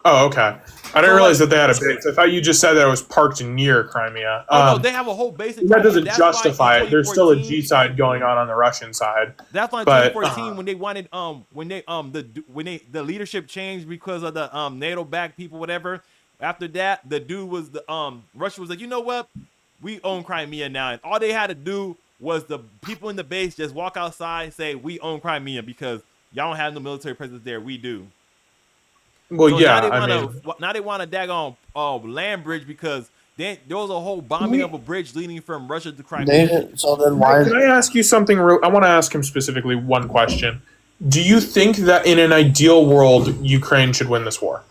Oh, okay. I didn't realize that they had a base. I thought you just said that it was parked near Crimea. No, they have a whole base in Crimea. That Crimea. doesn't justify it. There's still a G side going on the Russian side. That's why in 2014 when they wanted when the leadership changed because of the NATO backed people, whatever. After that, the dude was Russia was like, you know what? We own Crimea now, and all they had to do was the people in the base just walk outside and say, we own Crimea because y'all don't have no military presence there. We do. Well, so yeah, now they want a daggone land bridge because there was a whole bombing of a bridge leading from Russia to Crimea. Why? Can I ask you something? I want to ask him specifically one question. Do you think that in an ideal world, Ukraine should win this war?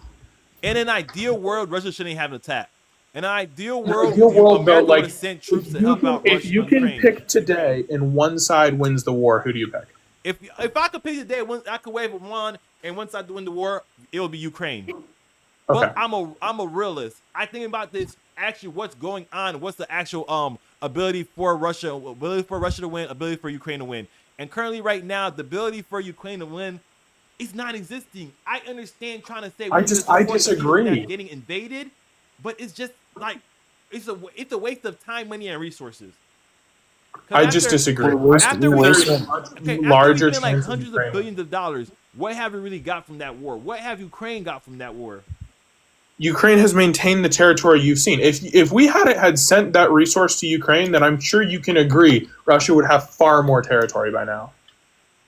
In an ideal world, Russia shouldn't have an attack. In an ideal In an world, ideal world, though, America would like have sent troops to help out if Russia you and can Ukraine. pick today and one side wins the war, who do you pick? If I could pick today, I could wave a wand and one side to win the war, it would be Ukraine. Okay. But I'm a realist. I think about this actually what's going on, what's the actual ability for Russia to win, ability for Ukraine to win. And currently right now, the ability for Ukraine to win is non-existing. I understand trying to say I we need to disagree. support the people that's getting invaded, but it's just like it's a waste of time, money, and resources. 'Cause I just disagree. after we- There's Okay, much after we larger spend like chance of hundreds of Ukraine. billions of dollars, what have we really got from that war? What have Ukraine got from that war? Ukraine has maintained the territory you've seen. If we had sent that resource to Ukraine, then I'm sure you can agree Russia would have far more territory by now.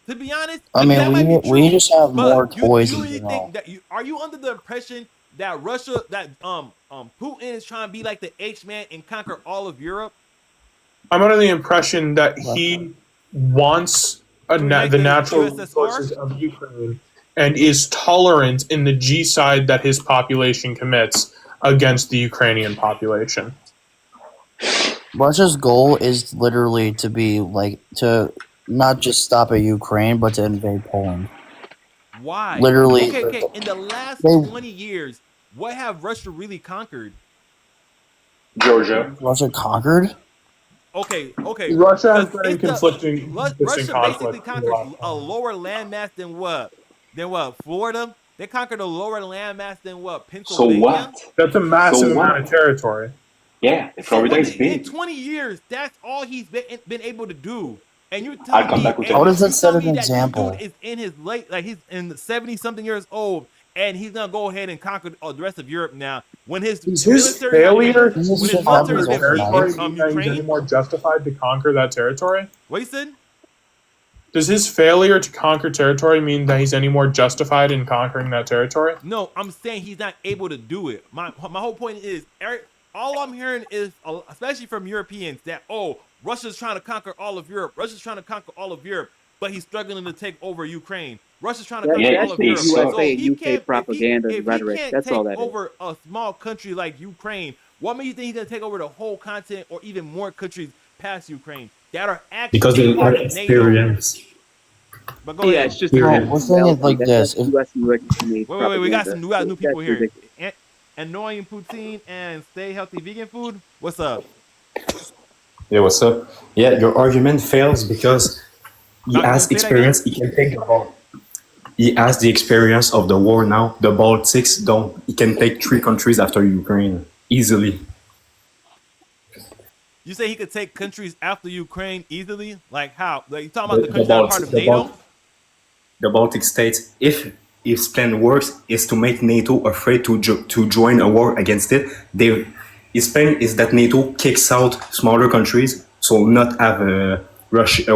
To be honest, I that might mean, be we true, just have but more toys you in really general. think that are you under the impression that Putin is trying to be like the H-man and conquer all of Europe? I'm under the impression that he wants To make the the natural USSR? resources of Ukraine and is tolerant in the genocide that his population commits against the Ukrainian population. Russia's goal is literally to be like to not just stop at Ukraine, but to invade Poland. Why? Literally, Okay. In the last they- 20 years, what have Russia really conquered? Georgia. Russia conquered. Okay. Russia has Because been in it's the- conflicting Russia basically conflict. conquered a lower landmass than what? Florida? They conquered a lower landmass than what? So Pennsylvania? what? That's a massive So what? amount of territory. Yeah, So Florida is in big. 20 years, that's all he's been able to do. And you're I'll telling come me, back with and you. How does that you're set telling an me that this example? dude is in his late, like he's in the 70-something years old, and he's gonna go ahead and conquer the rest of Europe now. When his Is his military, failure This to is when his shit conquer military happens has overnight. territory defeated mean that he's any Ukraine. more justified to conquer that territory? What you said? Does his failure to conquer territory mean that he's any more justified in conquering that territory? No, I'm saying he's not able to do it. My whole point is, Eric, all I'm hearing is, especially from Europeans, that Russia's trying to conquer all of Europe. Russia's trying to conquer all of Europe, but he's struggling to take over Ukraine. Russia's trying to That- conquer Yeah, all that's of the Europe. USA So and he UK can't- propaganda if and he rhetoric. can't That's take all that is. over a small country like Ukraine, what makes you think he's gonna take over the whole continent or even more countries past Ukraine that are actually Because they part have of NATO? experience. But go ahead. Yeah, it's just Bro, we're saying it like this. That's US and UK Wait. We got propaganda. new people That's here. ridiculous. Annoying poutine and stay healthy vegan food. What's up? Yeah, what's up? Yeah, your argument fails because he Not- has say that experience. He can take the ball. He has the experience of the war now. The Baltics don't. He can take 3 countries after Ukraine easily. You say he could take countries after Ukraine easily? Like how? Like you talking about the The countries that are part of NATO? The Baltic states, if his plan works, is to make NATO afraid to join a war against it. His plan is that NATO kicks out smaller countries, so not have a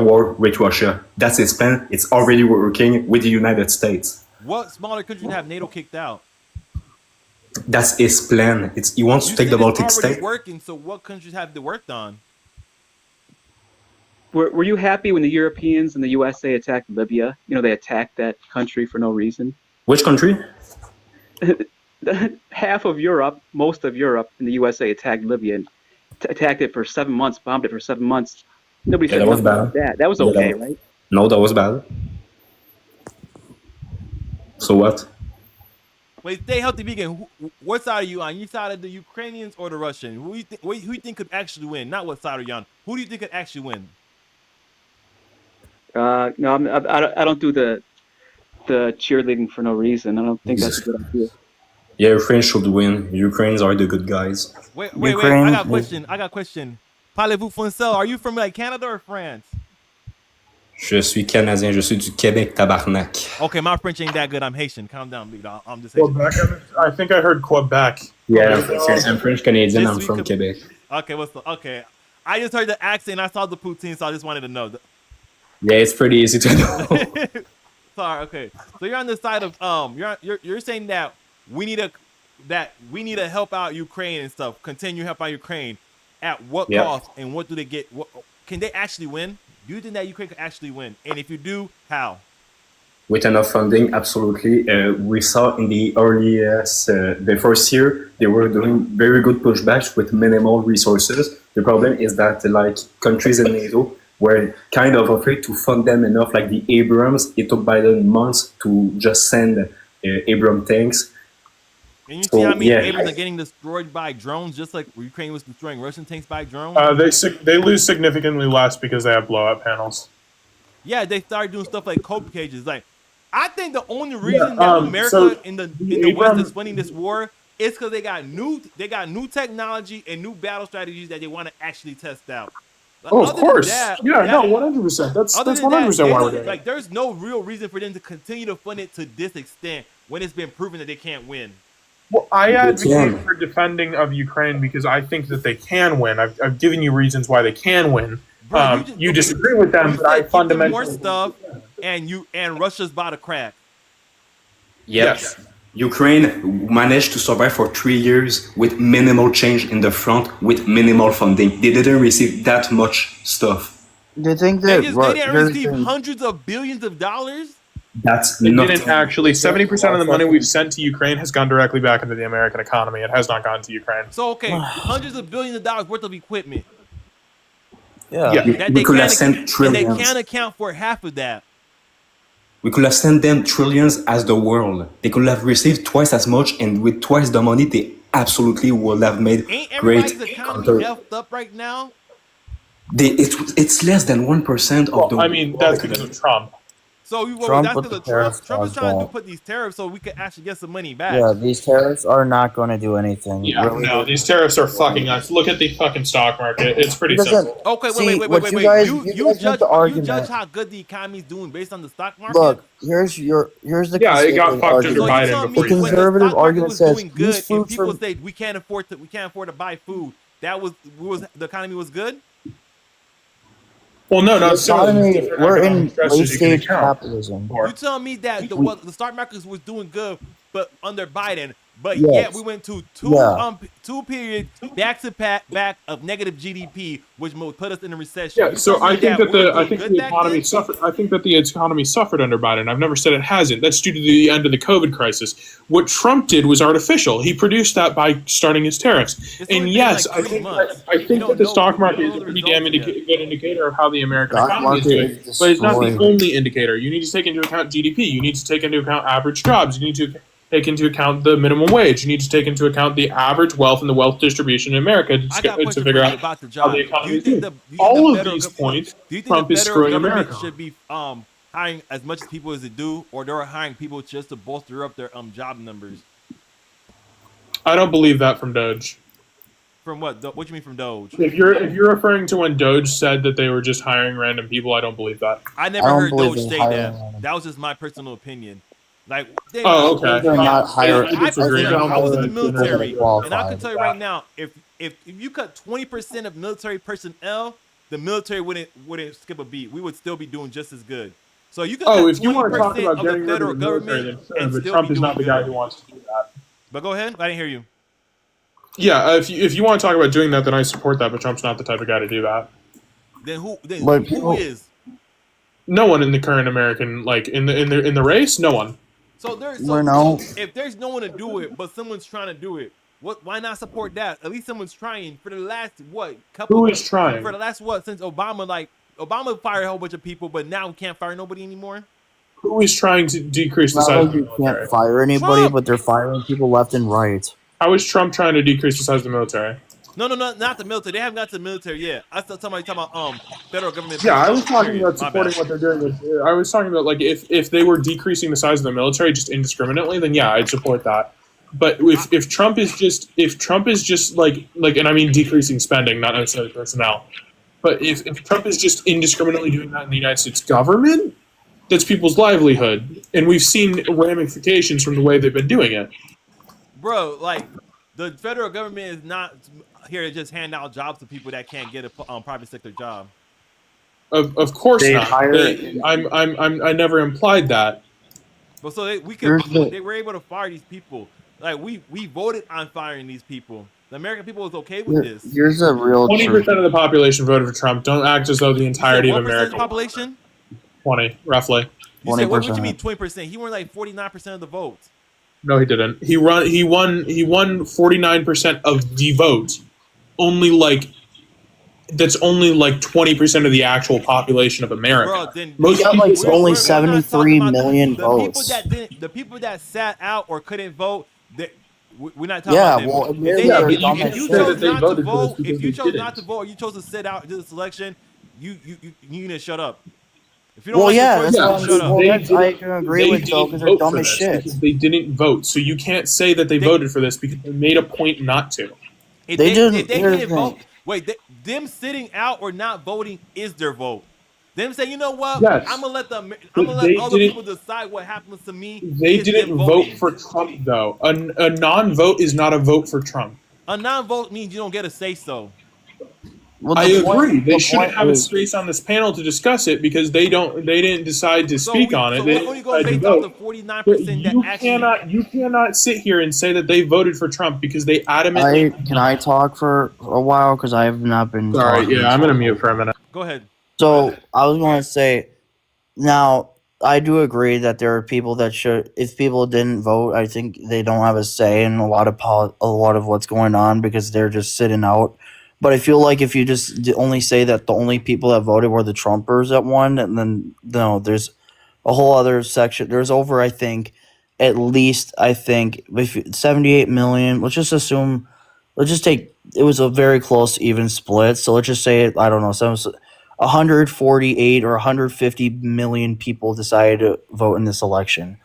war with Russia. That's his plan. It's already working with the United States. What smaller countries have NATO kicked out? That's his plan. He wants to You take said the Baltic it's already state. working. So what countries have they worked on? Were you happy when the Europeans and the USA attacked Libya? You know, they attacked that country for no reason. Which country? Half of Europe, most of Europe, and the USA attacked Libya and attacked it for 7 months, bombed it for 7 months. Nobody Yeah, said that was nothing bad. about that. That was Yeah, that okay, was- right? No, that was bad. So what? Wait, stay healthy vegan. What side are you on? You side of the Ukrainians or the Russian? Who you think could actually win? Not what side are you on. Who do you think could actually win? No, I don't do the cheerleading for no reason. I don't think that's a good idea. Yeah, Ukraine should win. Ukrainians are the good guys. Wait. Ukraine I got a is- question. Parlez-vous français? Are you from like Canada or France? Je suis Canadien. Je suis du Québec, tabarnak. Okay, my French ain't that good. I'm Haitian. Calm down, big dog. I'm just Haitian. Quebec. I think I heard Quebec. Yeah, I'm French Canadian. This I'm week from of- Quebec. Okay, okay. I just heard the accent. I saw the poutine, so I just wanted to know. Yeah, it's pretty easy to know. Sorry. Okay. So you're on the side of you're saying that we need to help out Ukraine and stuff. Continue to help out Ukraine. At what Yeah. cost and what do they get? Can they actually win? Do you think that Ukraine can actually win? And if you do, how? with enough funding, absolutely. We saw in the first year, they were doing very good pushbacks with minimal resources. The problem is that like countries in NATO were kind of afraid to fund them enough, like the Abrams. It took Biden months to just send Abram tanks. And you see So, how many yeah. Abrams are getting destroyed by drones, just like Ukraine was destroying Russian tanks by drones? They lose significantly less because they have blowout panels. Yeah, they started doing stuff like cope cages. Like, I think the only reason that America so in the the West Abram- is winning this war is because they got new technology and new battle strategies that they want to actually test out. Like, Oh, of other than course. that- Yeah, no, 100%. That's Other than 100% that, why they we're don't- doing like, it. there's no real reason for them to continue to fund it to this extent when it's been proven that they can't win. Well, I advocate Yeah. for defending of Ukraine because I think that they can win. I've given you reasons why they can win. Bro, You disagree with them, You but I said give them more fundamentally stuff, and Russia's about to crack. Yes. Ukraine managed to survive for 3 years with minimal change in the front, with minimal funding. They didn't receive that much stuff. Do you think They that didn't receive hundreds of billions of dollars. That's They not. didn't actually. 70% of the money we've sent to Ukraine has gone directly back into the American economy. It has not gone to Ukraine. So okay, hundreds of billions of dollars worth of equipment Yeah. Yeah. that We they could have can't, sent and they trillions. can't account for half of that. We could have sent them trillions as the world. They could have received twice as much, and with twice the money, they absolutely would have made Ain't great everybody's economy counter. effed up right now? It's less than 1% of the. Well, I mean, that's because of Trump. So Trump that's with because the Trump. tariffs Trump is caused trying to that. put these tariffs so we could actually get some money back. Yeah, these tariffs are not going to do anything. Yeah, Really, no, these tariffs are fucking us. Look at the fucking stock market. It's pretty Listen, simple. Okay, See, wait. what you guys- you guys judge make the argument. how good the economy is doing based on the stock market. look, here's the Yeah, it got conservative fucked argument. under So you Biden telling before me The he when quit. conservative stock market argument was says doing these good and foods people from- say we can't afford to buy food, the economy was good? Well, no, The economy, different we're economic in stresses late you can stage account capitalism. for. You telling me that the stock market was doing good, but under Biden, but Yes. yet we went to two periods back to back of negative GDP, which put us in a recession. Yeah, You so telling me I think that we were the doing good back then? suffered. I think that the economy suffered under Biden. I've never said it hasn't. That's due to the end of the COVID crisis. What Trump did was artificial. He produced that by starting his tariffs. It's only And been yes, like I 3 think months. I We think don't that the know- stock we market don't is know a the pretty results damn yet. good indicator of how the American Stock economy is market doing. is But it's not the destroyed. only indicator. You need to take into account GDP. You need to take into account average jobs. You need to take into account the minimum wage. You need to take into account the average wealth and the wealth distribution in America I got a to question figure for you out about the how job. the Do economy you is think doing. the All of federal these points, do you think Trump the is federal screwing government America. should be hiring as much people as they do, or they're hiring people just to bolster up their job numbers? I don't believe that from Doge. From what? What you mean from Doge? If you're referring to when Doge said that they were just hiring random people, I don't believe that. I never I don't heard believe Doge they say hire that. them. That was just my personal opinion. Like, they, Oh, okay. They're not hiring. I disagree. personally, I was in the I don't military, qualify and I can tell you for right that. now, if you cut 20% of military personnel, the military wouldn't skip a beat. We would still be doing just as good. So you could Oh, cut if you want to talk 20% about of getting the rid of federal the military, government then sure, and but still Trump be is not doing the guy good. who wants to do that. But go ahead. I didn't hear you. Yeah, if you want to talk about doing that, then I support that. But Trump's not the type of guy to do that. Then who? Then But who people- is? No one in the current American in the race. No one. So there's We're no- if there's no one to do it, but someone's trying to do it. Why not support that? At least someone's trying. For the last Who is trying? For the last since Obama fired a whole bunch of people, but now we can't fire nobody anymore. Who is trying to decrease the Not size like of the you military? can't fire anybody, Trump! but they're firing people left and right. How is Trump trying to decrease the size of the military? No, not the military. They haven't got to the military yet. I still talking about federal government. Yeah, I was talking period. about My supporting bad. what they're doing. I was talking about like if they were decreasing the size of the military just indiscriminately, then yeah, I'd support that. But if Trump is just like and I mean decreasing spending, not necessarily personnel, but if Trump is just indiscriminately doing that in the United States government, that's people's livelihood, and we've seen ramifications from the way they've been doing it. Bro, like the federal government is not here to just hand out jobs to people that can't get a private sector job. Of course They not. hire- I never implied that. But so they Here's the- were able to fire these people. Like we voted on firing these people. The American people was okay with this. Here's a real 20% truth. of the population voted for Trump. Don't act as though the entirety of What percent America. of the population? 20, roughly. You said what you 20%. mean 20%? He won like 49% of the votes. No, he didn't. He won 49% of the vote. That's only like 20% of the actual population of America. Bro, then Most He got people like don't only vote. 73 million the people votes. the people that sat out or couldn't vote. We're not talking Yeah, about them. well, If admittedly, Yeah, they're but dumb you as if you shit. said chose that they not to voted for this vote, because if you they chose didn't. not to vote, or you chose to sit out this election, you need to shut up. If you don't Well, like yeah, your that's choice, what then I'm shut up. well, They that's, I didn't- can agree with Joe because they're vote dumb for as this shit. because they didn't vote. So you can't say that they voted for this because they made a point not to. If They didn't- if they here's didn't the vote, thing. wait, them sitting out or not voting is their vote. Them say, you know what? Yes. I'm gonna let But other they people decide what happens to me. They is them didn't voting. vote for Trump, though. A non-vote is not a vote for Trump. A non-vote means you don't get a say so. Well, I the point- agree. They the shouldn't point have a is- space on this panel to discuss it because they didn't decide to speak on it. So They we're didn't only going decide to based off the vote. 49% that You actually. you cannot sit here and say that they voted for Trump because they adamantly. Can I talk for a while because I have not been. Sorry, talking. yeah, I'm gonna mute for a minute. Go ahead. So I was going to say, now I do agree that there are people that should. If people didn't vote, I think they don't have a say in a lot of what's going on because they're just sitting out. But I feel like if you just only say that the only people that voted were the Trumpers that won, and then no, there's a whole other section. There's over, I think, at least 78 million. Let's just assume. Let's just take. It was a very close, even split. So let's just say I don't know. 148 or 150 million people decided to vote in this election.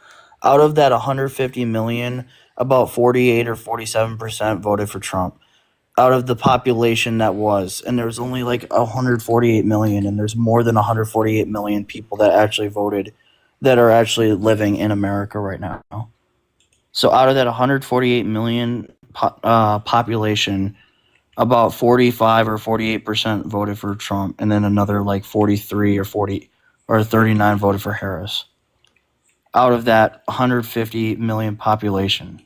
Out of that 150 million, about 48 or 47% voted for Trump. Out of the population that was, and there was only like 148 million, and there's more than 148 million people that actually voted that are actually living in America right now. So out of that 148 million population, about 45 or 48% voted for Trump, and then another like 43 or 40 or 39 voted for Harris. Out of that 150 million population.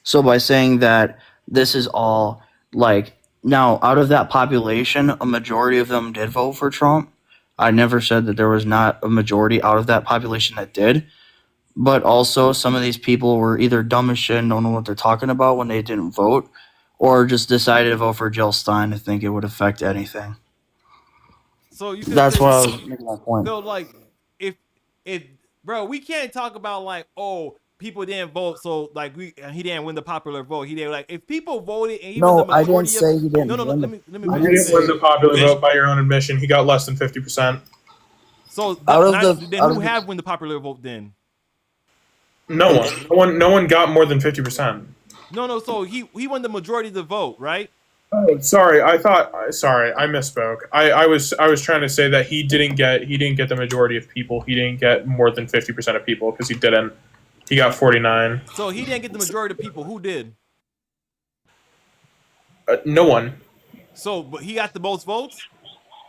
So by saying that this is all like now out of that population, a majority of them did vote for Trump. I never said that there was not a majority out of that population that did. But also some of these people were either dumb as shit and don't know what they're talking about when they didn't vote, or just decided to vote for Jill Stein to think it would affect anything. So you can That's say, what I was making my point. So like if bro, we can't talk about like, oh, people didn't vote, so like he didn't win the popular vote. He didn't like if people voted and he was the No, I didn't majority say he didn't. No, win let me He finish didn't this. win the popular vote by your own admission. He got less than 50%. So Out of then out who of the- have win the popular vote then? No one got more than 50%. No. So he won the majority of the vote, right? Oh, sorry. I misspoke. I was trying to say that he didn't get the majority of people. He didn't get more than 50% of people because he didn't. He got 49. So he didn't get the majority of people. Who did? No one. So, but he got the most votes.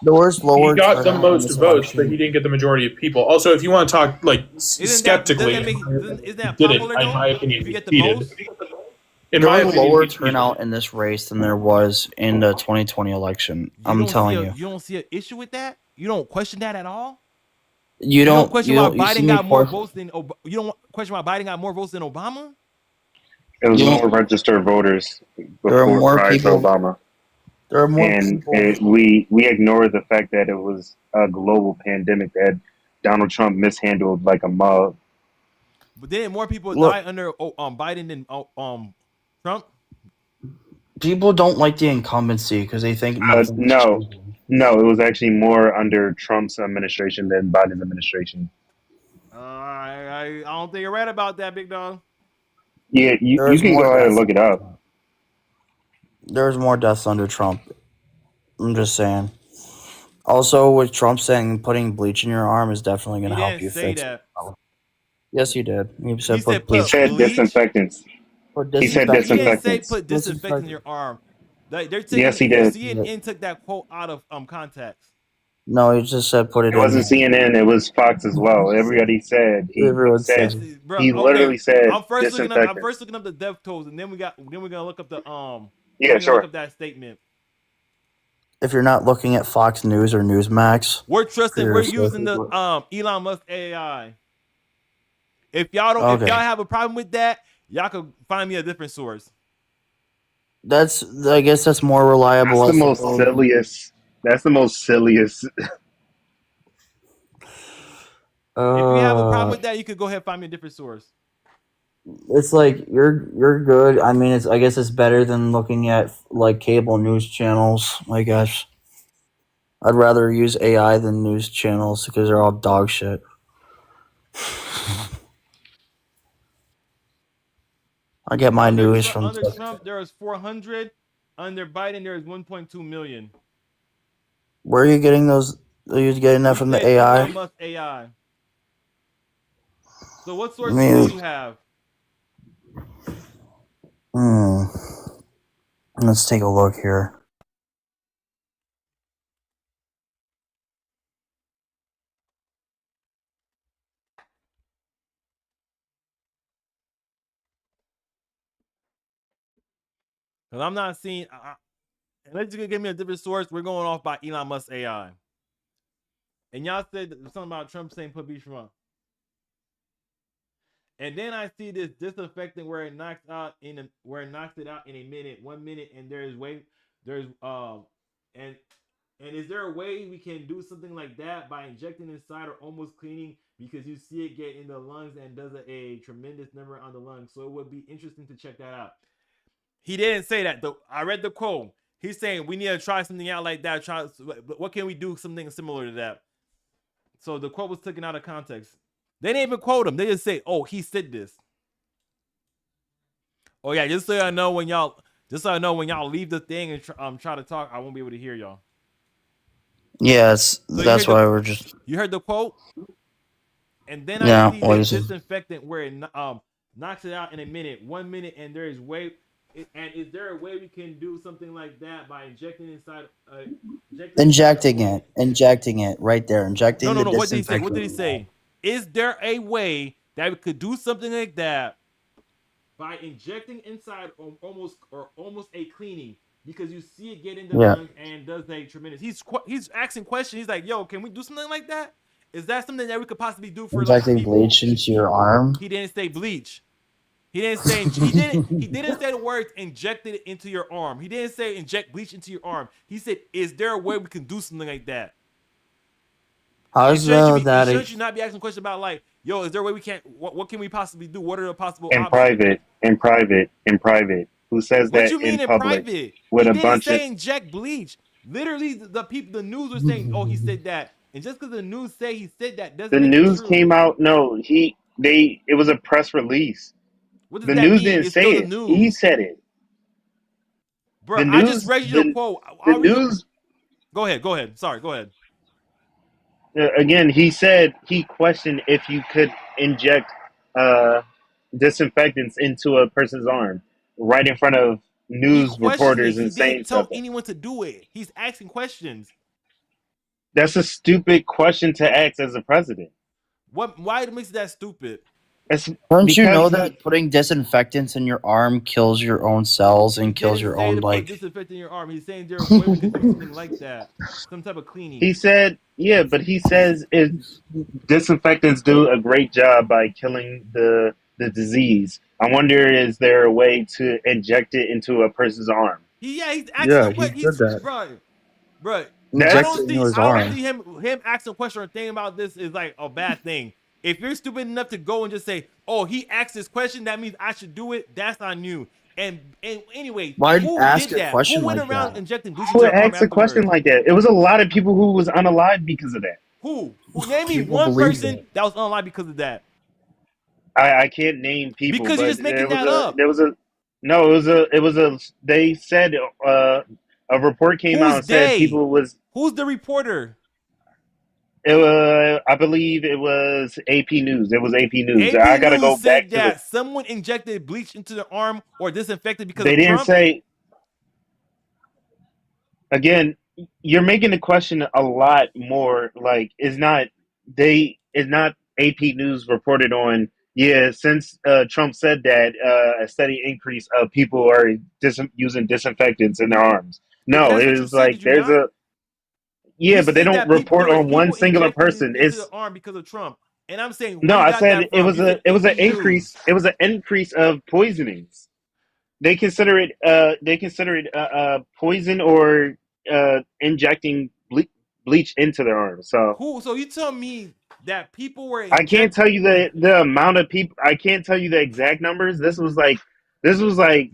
The worst He lower got the turnout in most this votes, election. but he didn't get the majority of people. Also, if you want to talk like skeptically, Isn't that didn't. popular In though? my opinion, If you he get the cheated. most? In There my was opinion, lower he cheated. turnout in this race than there was in the 2020 election. I'm don't telling see you. You don't see an issue with that? You don't question that at all? You don't question you why don't- you see Biden me got more question- votes than you don't question why Biden got more votes than Obama? It was You more registered voters There are before more prior people- to Obama. There are more And people. we ignore the fact that it was a global pandemic that Donald Trump mishandled like a mug. But then more people Look- die under Biden than Trump. People don't like the incumbency because they think nothing's No, changing. no, it was actually more under Trump's administration than Biden's administration. I don't think you're right about that, big dog. Yeah, you There's can more go ahead and deaths. look it up. There's more deaths under Trump. I'm just saying. Also, with Trump saying putting bleach in your arm is definitely going He to help didn't you say fix that. it. Yes, he did. He said He put said He bleach. said bleach? disinfectants. Put He said He didn't say disinfectants. put disinfectant in your arm. They're taking, Yes, he did. CNN took that quote out of context. No, he just said put it It wasn't in. CNN. It was Fox as well. Everybody said. Everyone said. said. Bro, He literally said I'm first disinfectant. looking up the death tolls, and then we're gonna look up the Yeah, Look sure. up that statement. if you're not looking at Fox News or Newsmax. We're trusting. We're Seriously. using the Elon Musk AI. If y'all don't, Okay. if y'all have a problem with that, y'all can find me a different source. I guess that's more reliable. That's the I most suppose. silliest. That's the most silliest. If you have a problem with that, you could go ahead and find me a different source. It's like you're good. I mean, I guess it's better than looking at like cable news channels. I guess I'd rather use AI than news channels because they're all dog shit. I get my news from. Under Trump, there is 400. Under Biden, there is 1.2 million. Where are you getting those? Are you getting that from the Elon AI? Musk AI. So what sources do you have? Let's take a look here. Because I'm not seeing. Unless you can give me a different source, we're going off by Elon Musk AI. And y'all said something about Trump saying put beach Trump. And then I see this disinfectant where it knocks it out in a minute, 1 minute, and and is there a way we can do something like that by injecting inside or almost cleaning, because you see it get in the lungs and does a tremendous number on the lungs. So it would be interesting to check that out. He didn't say that though. I read the quote. He's saying we need to try something out like that. What can we do something similar to that? So the quote was taken out of context. They didn't even quote him. They just say, "Oh, he said this." Oh yeah, just so I know when y'all leave the thing and try to talk, I won't be able to hear y'all. Yes, that's why we're just. You heard the quote, and then Yeah, I see this disinfectant where it knocks it out in a minute, 1 minute, and there is and is there a way we can do something like that by injecting inside? Injecting it right there. Injecting. No. What did he say? What did he say? Is there a way that we could do something like that by injecting inside almost a cleaning, because you see it get in the lungs and does a tremendous. He's asking questions. He's like, "Yo, can we do something like that? Is that something that we could possibly do for injecting bleach into your arm?" He didn't say bleach. He didn't say he didn't say the words injected it into your arm. He didn't say inject bleach into your arm. He said, "Is there a way we can do something like that?" How's that? Should you not be asking questions about like, "Yo, is there a way we can't? What can we possibly do? What are the possible in options?" In private. Who says What that you mean in public? private? With He a didn't bunch say of inject bleach. Literally, the news were saying, "Oh, he said that," and just because the news say he said that doesn't the make news it true. came out. No, it was a press release. What does The that news mean? didn't It's say still it. the news. He said it. Bro, I just read you the quote. The news. Go ahead. Sorry, go ahead. Again, he said he questioned if you could inject disinfectants into a person's arm right in front of news reporters and saying didn't tell something. anyone to do it. He's asking questions. That's a stupid question to ask as a president. Why makes that stupid? Don't you know that putting disinfectants in your arm kills your own cells and kills your own like? Disinfecting your arm. He's saying there's a way we could do something like that, some type of cleaning. He said, yeah, but he says disinfectants do a great job by killing the disease. I wonder, is there a way to inject it into a person's arm? He's asking he said that. Bro. That's I don't see him asking a question or thinking about this is like a bad thing. If you're stupid enough to go and just say, "Oh, he asked this question, that means I should do it," that's on you. And anyway, why who ask did a that? question Who went like around that? injecting bleach Who into your arm asked a question afterwards? like that? It was a lot of people who was unalive because of that. Who name me one person that was unalive because of that? I can't name people because you're just making that up. They said a report came out and said people was. Who's the reporter? I believe it was AP News. It was AP News. I gotta go back to that someone injected bleach into their arm or disinfected because they didn't Trump? say. Again, you're making the question a lot more like it's not AP News reported on. Yeah, since Trump said that, a steady increase of people are using disinfectants in their arms. But No, that's it what you was said, like did you there's not? a yeah, You but they said don't that people report there was on one people singular injecting person. into It's the arm because of Trump. And I'm saying, no, where you I got said that from? You said it was an AP increase. News. It was an increase of poisonings. They consider it poison or injecting bleach into their arms. So Who? So you tell me that people were I can't tell you injecting. the amount of people. I can't tell you the exact numbers. This was like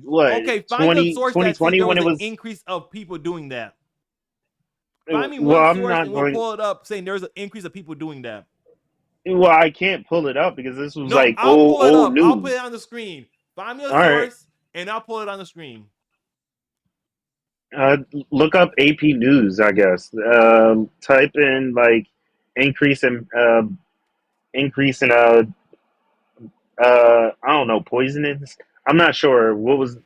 what Okay, find a source that says 2020 there when was it an was. increase of people doing that. Find me Well, one I'm source not and we'll going. pull it up saying there's an increase of people doing that. Well, I can't pull it up because this was No, like I'll pull it old up. I'll put it news. on the screen. Find me a All right, source and I'll pull it on the screen. look up AP News. I guess type in like increase in increase in I don't know, poisonings. I'm not sure what was.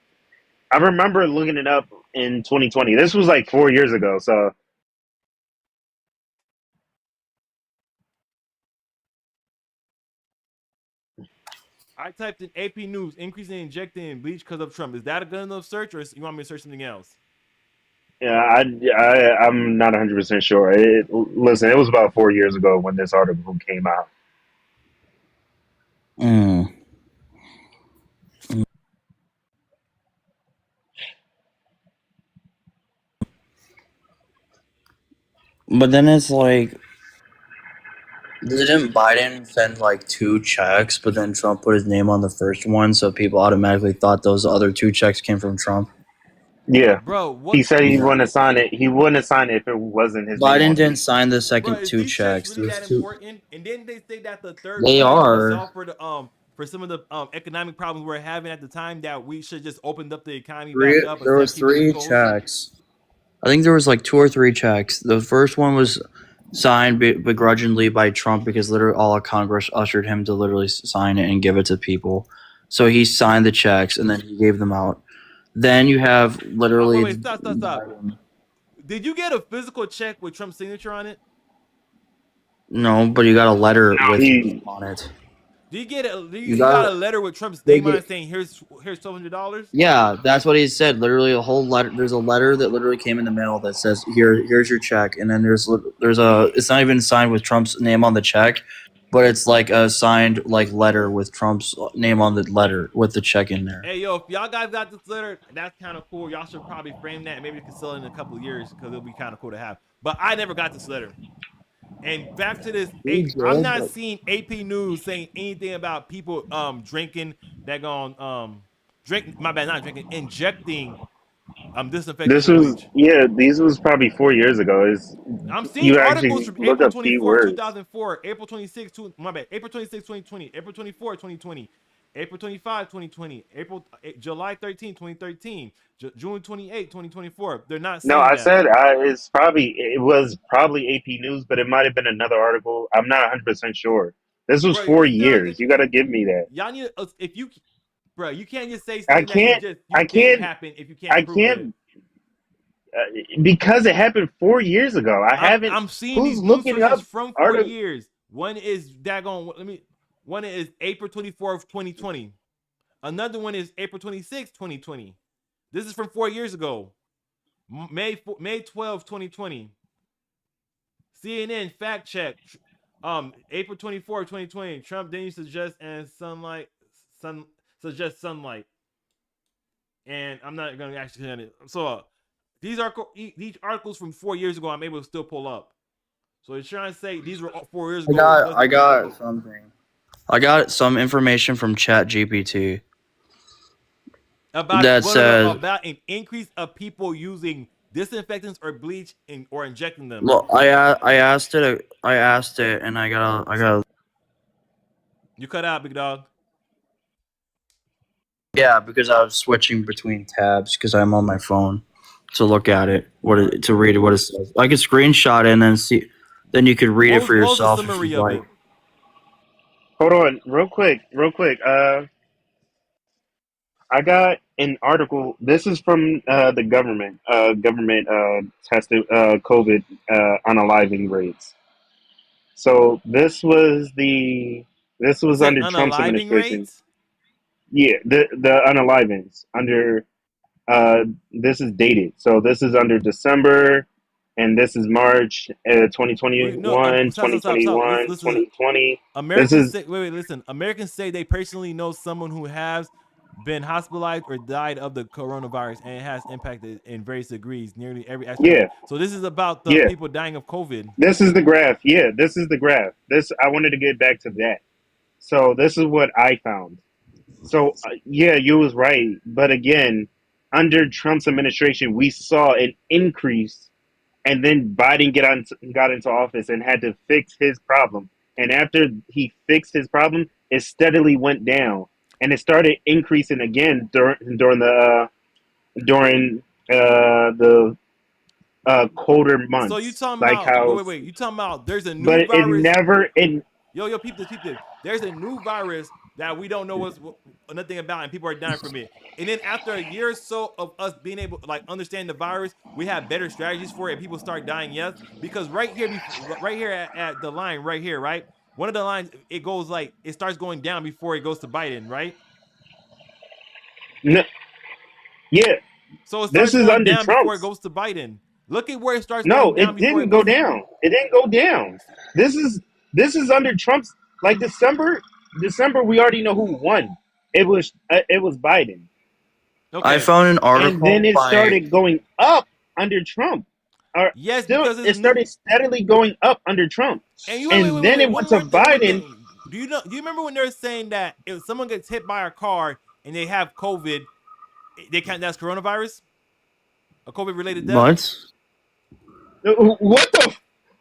I remember looking it up in 2020. This was like 4 years ago. So I typed in AP News, increase in injecting bleach because of Trump. Is that a good enough search, or you want me to search something else? yeah, I'm not 100% sure. Listen, it was about 4 years ago when this article came out. Mm. But then it's like, didn't Biden send like 2 checks, but then Trump put his name on the first one, so people automatically thought those other 2 checks came from Trump? Yeah, Bro, he what said I'm he Yeah. wouldn't saying have signed is, it. He wouldn't have signed it if it wasn't his name Biden on it. didn't sign the bro, second is 2 these checks checks. really that There's 2. important? And then they say that the third They trillion was are. all for some of the economic problems we're having at the time, that we should just opened up the economy back up and There send was people to the 3 coast. checks. I think there was like 2 or 3 checks. The first one was signed begrudgingly by Trump because literally all of Congress ushered him to literally sign it and give it to people. So he signed the checks and then he gave them out. Then you have literally. Wait, stop. Did you get a physical check with Trump's signature on it? No, but you got a letter No, with he on it. Do you get a You you got a got. letter with Trump's They name on get. it saying here's $1,200? Yeah, that's what he said. Literally, a whole letter. There's a letter that literally came in the mail that says, "Here's your check." And then there's a. It's not even signed with Trump's name on the check, but it's like a signed like letter with Trump's name on the letter with the check in there. Hey, yo, if y'all guys got this letter, that's kind of cool. Y'all should probably frame that and maybe you can sell it in a couple of years because it'll be kind of cool to have. But I never got this letter. And back to this, I'm not seeing AP News saying anything about people drinking injecting disinfectant this with was bleach. these was probably 4 years ago. I'm seeing You articles actually from look April up 24, keywords. 2004, April 26, April 26, 2020, April 24, 2020, April 25, 2020, July 13, 2013, June 28, 2024. They're not No, saying I that. said it was probably AP News, but it might have been another article. I'm not 100% sure. This was Bro, four you sound years. like You got to give me that. y'all need if you, bro, you can't just say I something that can't. you I think can't. happened if you I can't prove it. can't because it happened 4 years ago. I haven't. I'm seeing Who's these news looking sources up from 4 articles? years. One is one is April 24th, 2020. Another one is April 26th, 2020. This is from 4 years ago. May 12th, 2020. CNN fact check. April 24th, 2020. Trump didn't suggest sunlight. And I'm not going to actually send it. So these articles from 4 years ago, I'm able to still pull up. So it's trying to say these were 4 years ago. I got something. I got some information from ChatGPT about that says. about an increase of people using disinfectants or bleach or injecting them. Well, I asked it, and I got. You cut out, big dog. Yeah, because I was switching between tabs because I'm on my phone to look at it, to read it, what it says. I could screenshot it and then see. Then you could read it for yourself. What was the summary if of you'd it? like. Hold on, real quick. I got an article. This is from the government. Government tested COVID unaliving rates. So this was You said under Trump's unaliving administration. rates? Yeah, the unalivings under This is dated. So this is under December, and this is March 2021, Wait, no, stop. 2021, Listen, 2020. This Americans is say, listen. Americans say they personally know someone who has been hospitalized or died of the coronavirus, and it has impacted in various degrees nearly every aspect of yeah, it. So this is about the yeah. people dying of COVID. This is the graph. Yeah, this is the graph. This I wanted to get back to that. So this is what I found. So yeah, you was right, but again, under Trump's administration, we saw an increase, and then Biden got into office and had to fix his problem. And after he fixed his problem, it steadily went down, and it started increasing again during the colder months, So you talking like about how. wait. You talking about there's a new But it virus. never. It Yo, peep this. There's a new virus that we don't know nothing about, and people are dying from it. And then after a year or so of us being able to understand the virus, we have better strategies for it, and people start dying. Yes, because right here at the line right here, right. One of the lines, it goes it starts going down before it goes to Biden, right? no, yeah. So it This starts is going under down before it Trump's. goes to Biden. Look at where it starts No, going down it before didn't it go goes. down. It didn't go down. This is under Trump's. Like December, we already know who won. It was Biden, Okay. I found an and article then it by started going up under Trump. Or Yes, still, because it started steadily going up under Trump, And then it went to Biden. Do you remember when they're saying that if someone gets hit by a car and they have COVID, they count that's coronavirus? A COVID related death? what? What the?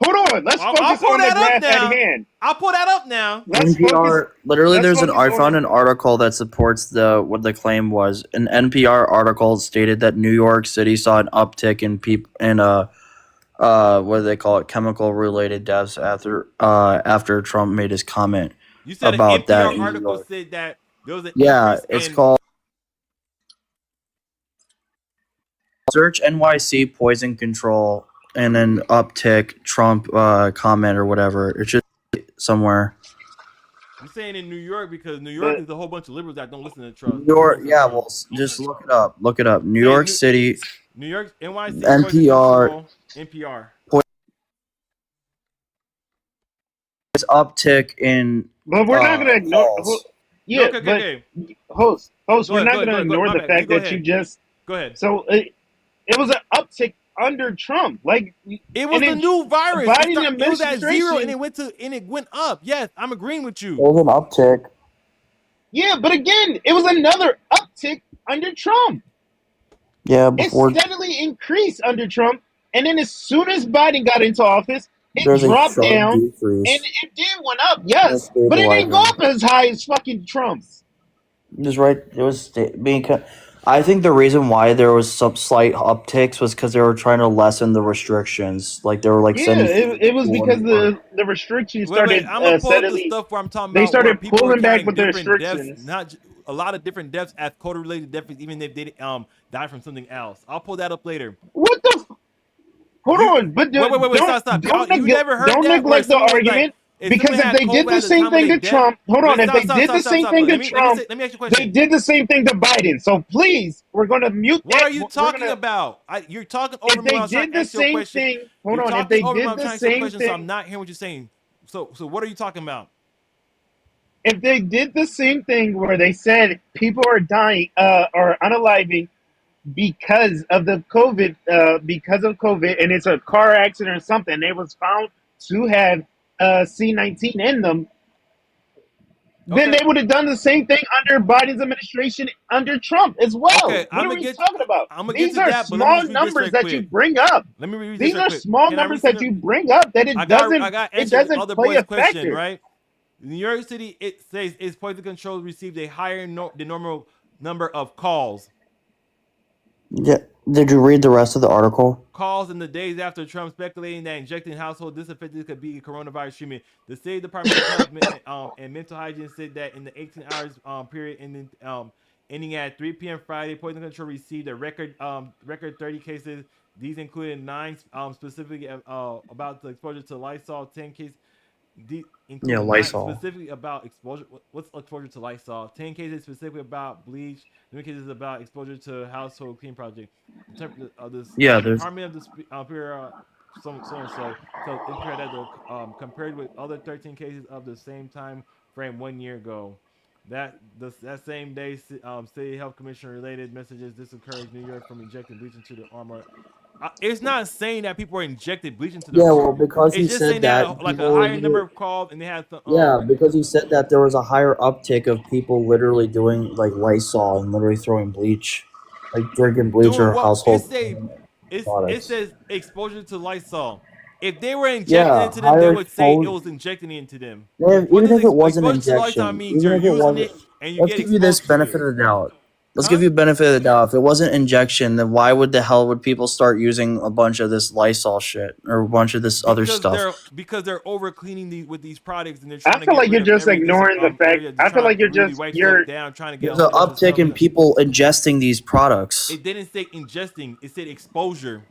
Hold on. Let's I'll focus pull on the that up graph at now. hand. I'll pull that up now. Let's NPR. focus. Literally, let's I focus on found the- an article that supports what the claim was. An NPR article stated that New York City saw an uptick in what do they call it, chemical related deaths after Trump made his comment You said about an that. NPR in New article York. said that there was an Yeah, increase it's in, called Search NYC Poison Control and then uptick Trump comment or whatever. It's just somewhere. I'm saying in New York because New York is a whole bunch of liberals that don't listen to Trump. New York, yeah, well, just look it up. Look it up. New York City. New York, NYC, NPR. NPR. It's uptick in. But we're not going to ignore. calls. Yeah, Okay. host, Go we're not ahead, going to ignore the fact Go that ahead. you just. Go ahead. So it was an uptick under Trump. Like It was and a new virus. Biden It was at zero administration- and it went up. Yes, I'm agreeing with you. It was an uptick. Yeah, but again, it was another uptick under Trump. Yeah, It before steadily increased under Trump, and then as soon as Biden got into office, it there's a dropped sharp down, decrease. and it did went up, yes, That's but it didn't go stabilizing. up as high as fucking Trump's. Just right. It was being. I think the reason why there was some slight upticks was because they were trying to lessen the restrictions. Like they were like Yeah, sending. it was people because in. the restrictions Wait, started I'm gonna pull up the steadily. stuff where I'm talking They about. started where people pulling were back counting with the different restrictions. Deaths, not a lot of different deaths as COVID related deaths, even if they died from something else. I'll pull that up later. What the? Hold on, but Wait, stop. Don't You never heard don't that? Where neglect the someone was like, argument. if Because someone if had they did COVID the at the same time of thing their to death- Trump, hold on. Wait, If they did the same thing to Trump, let me ask you a they question. did the same thing to Biden. So please, we're going to mute What that. are you We're talking gonna- about? You're talking over If me when they I'm trying did to the ask you a same question. thing, hold You're on. If talking they over me did when I'm the trying to ask you a same question, so I'm thing, not hearing what you're saying. So what are you talking about? if they did the same thing where they said people are dying or unaliving because of the COVID, and it's a car accident or something, they was found to have C-19 in them, then Okay. they would have done the same thing under Biden's administration under Trump as well. Okay, What are we talking about? I'm gonna get These to are that, but let me small just read this numbers right that quick. you bring up. Let me read this These real are quick. small Can I numbers read that you bring up that it I doesn't got it answers to doesn't other play boys' a question, factor. right? New York City, it says its poison control received a higher than normal number of calls. Yeah. Did you read the rest of the article? Calls in the days after Trump speculating that injecting household disinfectants could be coronavirus treatment. The State Department of Health and Mental Hygiene said that in the 18 hours period ending at 3 p.m. Friday, poison control received a record 30 cases. These included 9 specifically about the exposure to Lysol, 10 cases include Yeah, 9 Lysol. specifically about exposure. What's exposure to Lysol? 10 cases specifically about bleach. 9 cases about exposure to household clean project. In terms of this, Yeah, there's Army of the Imperial, so and so tells NPR that compared with other 13 cases of the same time frame 1 year ago. That same day, State Health Commissioner related messages discouraged New York from injecting bleach into the armor. It's not saying that people are injected bleach into the yeah. arm. Well, because he It's just saying said they had that like people a were higher number of calls, and they had the yeah, because he said that there was a higher uptick of people literally doing like Lysol and literally throwing bleach, like drinking bleach doing or what household it products. says exposure to Lysol. If they were injecting Yeah, into them, they higher would say it exposure. was injecting into them. Yeah, What even does if it wasn't exposure to Lysol injection, means? even You're if it using wasn't, it and you let's get give you this exposed to benefit it. of the doubt. Let's Huh? give you benefit of the doubt. If it wasn't injection, then why would the hell would people start using a bunch of this Lysol shit or a bunch of this other stuff? Because they're over cleaning with these products, and they're I trying to feel get like rid you're of just every ignoring the fact. area. I feel Trying like to you're really just wipe you're. stuff down, trying to get a There's whole an bunch of uptick stuff. in people ingesting these products. It didn't say ingesting; it said exposure.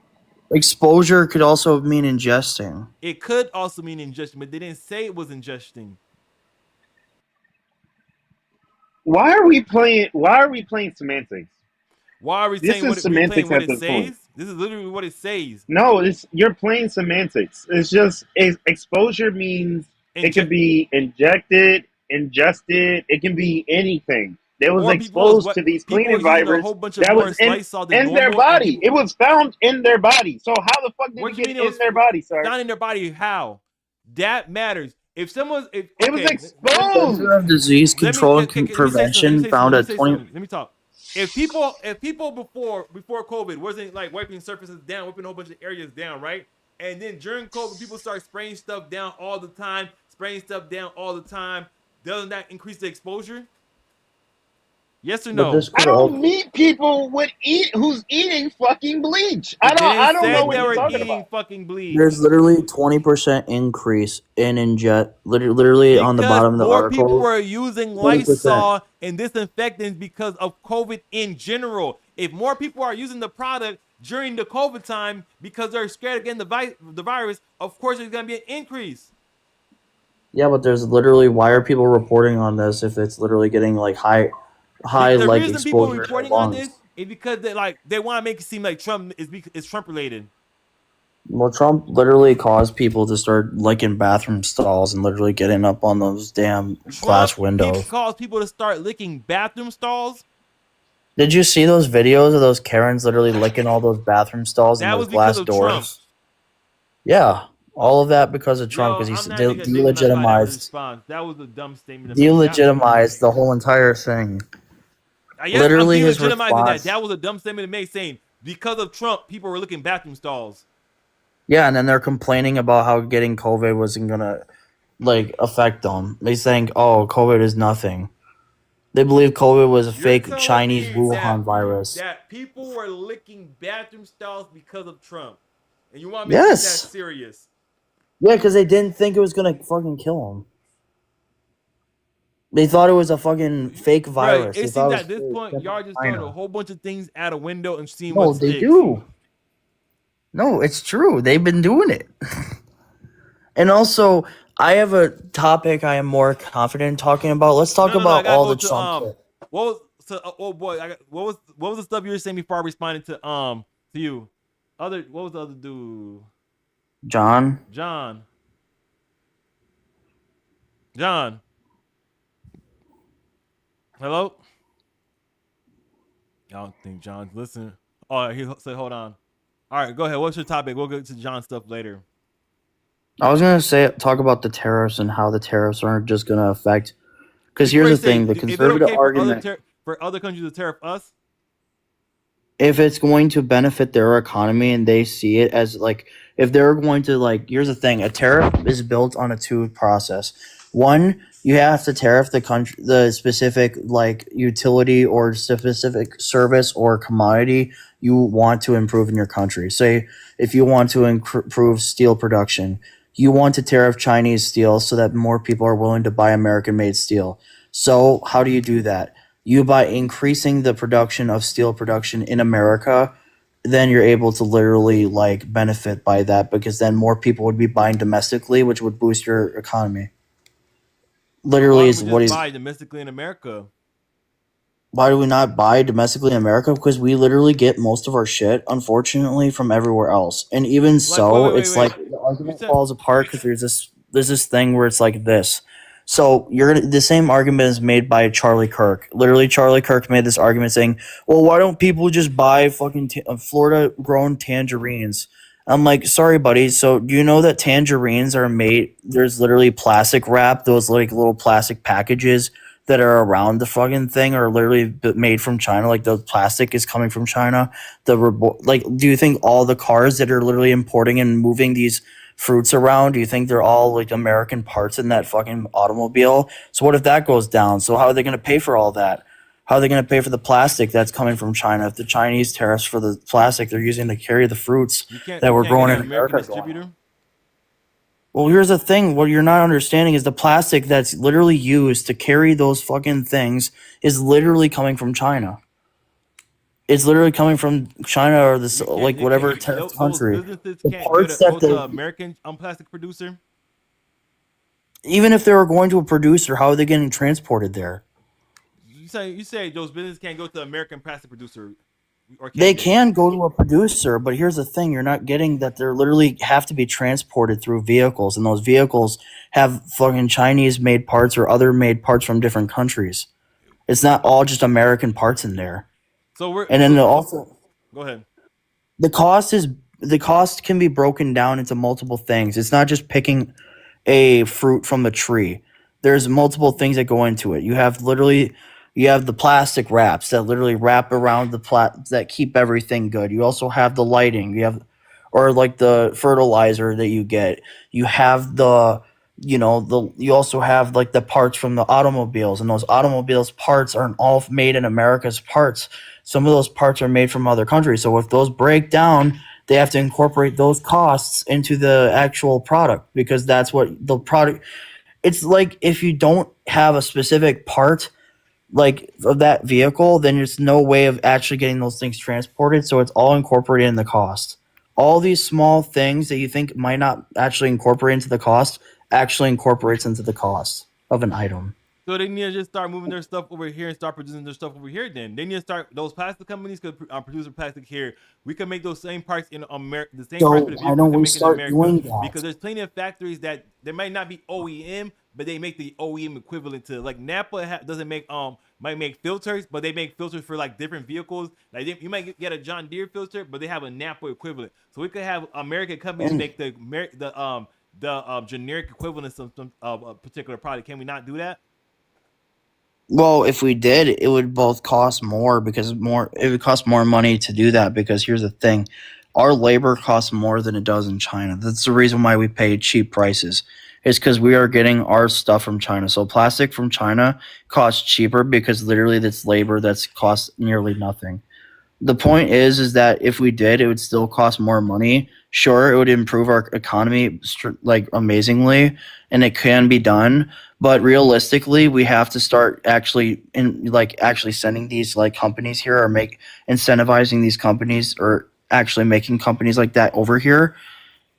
Exposure could also mean ingesting. It could also mean ingestion, but they didn't say it was ingesting. Why are we playing? Why are we playing semantics? Why are we This saying is what it, we semantics playing what at it this point. says? This is literally what it says. No, you're playing semantics. It's just exposure means it Inje- could be injected, ingested. It can be anything. They was Or exposed to these people were cleaning using a virus whole bunch of that more was in Lysol than their normal. body. It was found in their body. So how the fuck did What it you get mean it was in their body, sir? found in their body? How? That matters. If someone's if It was okay, exposed. Center of Disease Control and Prevention found a 20. Let me talk. If people before COVID wasn't like wiping surfaces down, wiping a whole bunch of areas down, right? And then during COVID, people start spraying stuff down all the time, doesn't that increase the exposure? Yes or But no? this I could don't also, meet people who's eating fucking bleach. I It didn't don't say know what they you're were talking eating about. fucking bleach. there's literally 20% increase in literally on the Because bottom of the more people article. were using 20%. Lysol and disinfectants because of COVID in general. If more people are using the product during the COVID time because they're scared of getting the virus, of course there's going to be an increase. Yeah, but there's literally, why are people reporting on this if it's literally getting like high The like reason people exposure to reporting on lungs? this is because they want to make it seem like Trump is Trump related. Well, Trump literally caused people to start licking bathroom stalls and literally getting up on those damn glass windows. Cause people to start licking bathroom stalls. Did you see those videos of those Karens literally licking all those bathroom stalls That and was those glass because of doors? Trump. Yeah, all of that because of Trump, because I'm he not even gonna dignify that delegitimized response. That was a dumb statement. To make. delegitimized the whole entire thing. Yes, Literally, I'm his delegitimizing response. that was a dumb statement to make, saying because of Trump, people were licking bathroom stalls. Yeah, and then they're complaining about how getting COVID wasn't gonna like affect them. They think, oh, COVID is nothing. They believe COVID was a fake telling Chinese me Wuhan virus. That people were licking bathroom stalls because of Trump, and you want me to take that Yes. serious? Yeah, because they didn't think it was gonna fucking kill them. They thought it was a fucking fake virus. Right. They It thought seems it at this was point, fake y'all just China. throwing a whole bunch of things out a window and seeing No, what they sticks. do. No, it's true. They've been doing it. And also, I have a topic I am more confident in talking about. Let's talk No, I about gotta all go the to, Trump shit. what was oh boy, what was the stuff you were saying before I responded to you? What was the other dude? John. John. Hello? I don't think John's listening. Oh, he said, hold on. All right, go ahead. What's your topic? We'll get to John stuff later. I was gonna talk about the tariffs and how the tariffs aren't just gonna affect. Because here's the thing: the Is it conservative okay argument, for other countries to tariff us? if it's going to benefit their economy and they see it as like, if they're going to like, here's the thing: a tariff is built on a two process. One, you have to tariff the specific like utility or specific service or commodity you want to improve in your country. Say, if you want to improve steel production, you want to tariff Chinese steel so that more people are willing to buy American-made steel. So how do you do that? You by increasing the production of steel production in America then you're able to literally like benefit by that because then more people would be buying domestically, which would boost your economy. Why Literally don't is we what just he's. buy domestically in America? Why do we not buy domestically in America? Because we literally get most of our shit, unfortunately, from everywhere else. And even Like, so, wait, it's wait. like the You argument said falls apart because there's this thing where it's like this. So you're gonna the same argument is made by Charlie Kirk. Literally, Charlie Kirk made this argument saying, "Well, why don't people just buy fucking Florida grown tangerines?" I'm like, sorry, buddy. So do you know that tangerines are made? There's literally plastic wrap, those like little plastic packages that are around the fucking thing are literally made from China. Like the plastic is coming from China. Like, do you think all the cars that are literally importing and moving these fruits around, do you think they're all like American parts in that fucking automobile? So what if that goes down? So how are they going to pay for all that? How are they going to pay for the plastic that's coming from China? If the Chinese tariffs for the plastic they're using to carry the fruits that we're growing get in an American America. distributor. Well, here's the thing. What you're not understanding is the plastic that's literally used to carry those fucking things is literally coming from China. It's literally coming from China or this like whatever tariff country. Those businesses The can't parts go that to they, an American plastic producer. even if they were going to a producer, how are they getting transported there? You say those businesses can't go to an American plastic producer, or can They can go to a producer, but here's the thing: you're not getting that. They're literally have to be transported through vehicles, and those vehicles have fucking Chinese made parts or other made parts from different countries. It's not all just American parts in there. So we're And then also go ahead. the cost can be broken down into multiple things. It's not just picking a fruit from a tree. There's multiple things that go into it. You have the plastic wraps that literally wrap around that keep everything good. You also have the lighting. Or like the fertilizer that you get. You have you also have like the parts from the automobiles, and those automobiles parts aren't all made in America's parts. Some of those parts are made from other countries. So if those break down, they have to incorporate those costs into the actual product because that's what the product. It's like if you don't have a specific part like of that vehicle, then there's no way of actually getting those things transported. So it's all incorporated in the cost. All these small things that you think might not actually incorporate into the cost actually incorporates into the cost of an item. So they need to just start moving their stuff over here and start producing their stuff over here. Then they need to start. Those plastic companies could produce plastic here. We can make those same parts in America. The same parts for the So vehicle why don't we can we make start in doing America. that? Because there's plenty of factories that they might not be OEM, but they make the OEM equivalent to, like Napa doesn't make might make filters, but they make filters for like different vehicles. Like you might get a John Deere filter, but they have a Napa equivalent. So we could have American companies make the generic equivalent of a particular product. Can we not do that? Well, if we did, it would both cost more because it would cost more money to do that because here's the thing. Our labor costs more than it does in China. That's the reason why we pay cheap prices. It's because we are getting our stuff from China. So plastic from China costs cheaper because literally that's labor that's costs nearly nothing. The point is that if we did, it would still cost more money. Sure, it would improve our economy like amazingly, and it can be done. But realistically, we have to start actually sending these like companies here or incentivizing these companies or actually making companies like that over here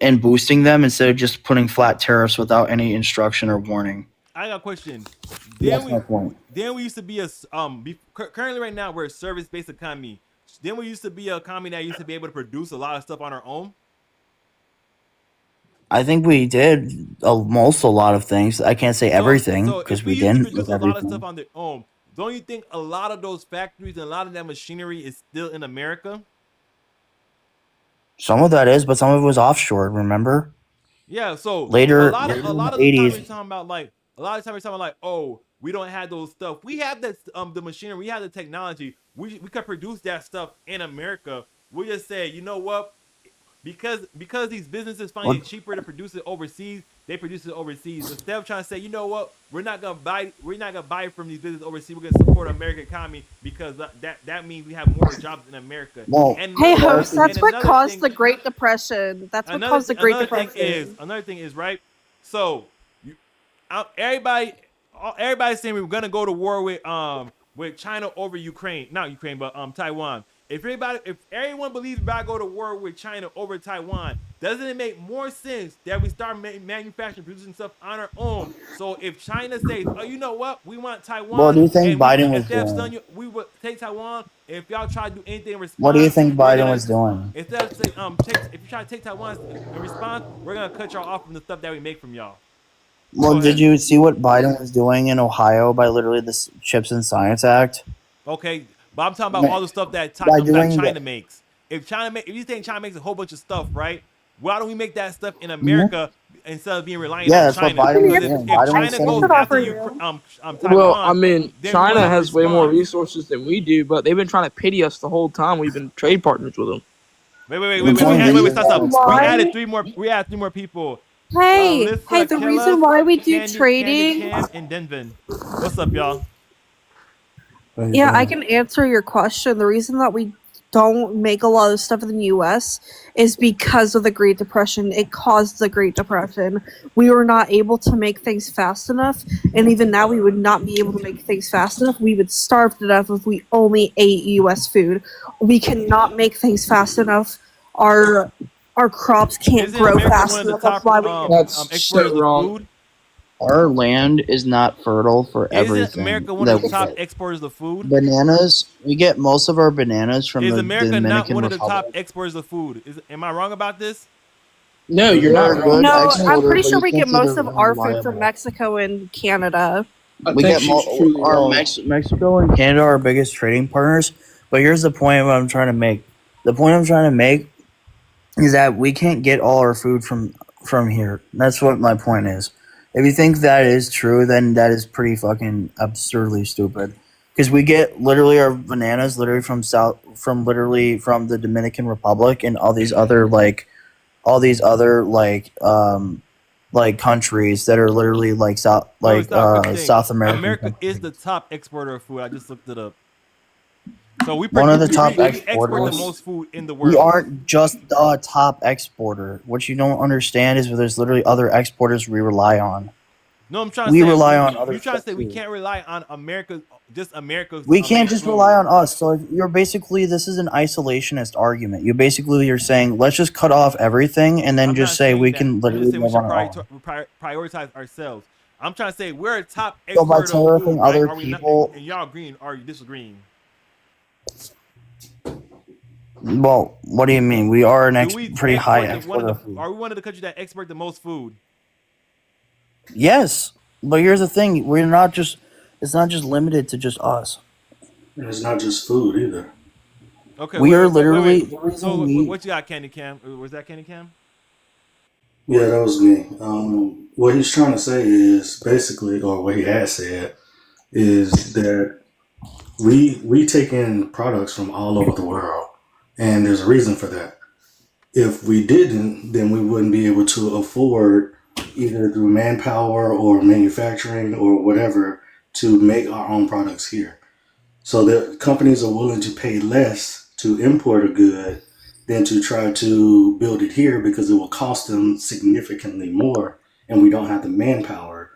and boosting them instead of just putting flat tariffs without any instruction or warning. I got a question. That's my point. Then we used to be currently right now we're a service-based economy. Then we used to be a economy that used to be able to produce a lot of stuff on our own. I think we did a lot of things. I can't say everything because we didn't produce with a lot of everything. stuff on their own. Don't you think a lot of those factories and a lot of that machinery is still in America? Some of that is, but some of it was offshore. Remember? Yeah. So Later a lot in of the the time 80s. we're talking about like oh, we don't have those stuff. We have that the machinery. We have the technology. We could produce that stuff in America. We just say, you know what? Because these businesses find it cheaper to produce it overseas, they produce it overseas. Instead of trying to say, you know what, we're not gonna buy from these businesses overseas. We're gonna support the American economy because that means we have more jobs in America. Well, Hey, host, that's what caused the Great Depression. That's what caused the Great Depression. Another thing is right. So, everybody's saying we're gonna go to war with China over Ukraine, not Ukraine, but Taiwan. if everyone believes we're about to go to war with China over Taiwan, doesn't it make more sense that we start manufacturing, producing stuff on our own? So if China says, "Oh, you know what? We want Taiwan," What do you think and Biden was instead of doing? stunning you, we would take Taiwan. If y'all try to do anything in response, What do you think we're Biden gonna, was doing? instead of say, if you try to take Taiwan in response, we're gonna cut y'all off from the stuff that we make from y'all. Well, did you see what Biden was doing in Ohio by literally this Chips and Science Act? Okay, but I'm talking about all the stuff that By doing China that- makes. If you think China makes a whole bunch of stuff, right? Why don't we make that stuff in America instead of being reliant Yeah, on that's what China? Biden was Because doing. if Biden was China saying- goes after Taiwan, Well, I mean, then China we won't has way more respond. resources than we do, but they've been trying to pity us the whole time. We've been trade partners with them. Wait, stop. Why? We added three more people. Hey, Alyssa, hey, the Killa, reason why we do Candy trading. Cam, and Denvin. What's up, y'all? Yeah, I can answer your question. The reason that we don't make a lot of stuff in the US is because of the Great Depression. It caused the Great Depression. We were not able to make things fast enough, and even now we would not be able to make things fast enough. We would starve to death if we only ate US food. We cannot make things fast enough. Our crops can't Isn't grow America fast one of the enough. That's top why we exporters of food? Our land is not fertile for everything. Isn't America one of that the we top get. exporters of food? Bananas. We get most of our bananas from Is the America not Dominican one of the Republic. top exporters of food? Am I wrong about this? No, you're We're not a good No, I'm exporter, pretty but sure you we can't get say most they're of our food reliable. from Mexico and Canada. We get Mexico and Canada are our biggest trading partners. But here's the point what I'm trying to make. The point I'm trying to make is that we can't get all our food from here. That's what my point is. If you think that is true, then that is pretty fucking absurdly stupid. Because we get literally our bananas literally from the Dominican Republic and all these other countries that are literally like South American. America is the top exporter of food. I just looked it up. So we One of the top export the exporters. most food in the world. We aren't just the top exporter. What you don't understand is there's literally other exporters we rely on. No, I'm trying to We say rely on other You're trying to stuff say we too. can't rely on America, just America. We can't just rely on us. So you're basically, this is an isolationist argument. You're saying let's just cut off everything and then just say we can I'm literally just saying we live on our own. should prioritize ourselves. I'm trying to say we're a top So by exporter of food, tariffing right? other Are we not- people- and y'all agreeing? Or are you disagreeing? Well, what do you mean? We are an Do we pretty high export exporter of food. Are we one of the countries that export the most food? Yes, but here's the thing: we're not just. It's not just limited to just us. And it's not just food either. Okay, We are wait. literally- So we- what you got, Candy Cam? Was that Candy Cam? Yeah, that was me. What he's trying to say is basically, or what he has said, is that we take in products from all over the world, and there's a reason for that. If we didn't, then we wouldn't be able to afford either through manpower or manufacturing or whatever to make our own products here. So the companies are willing to pay less to import a good than to try to build it here because it will cost them significantly more, and we don't have the manpower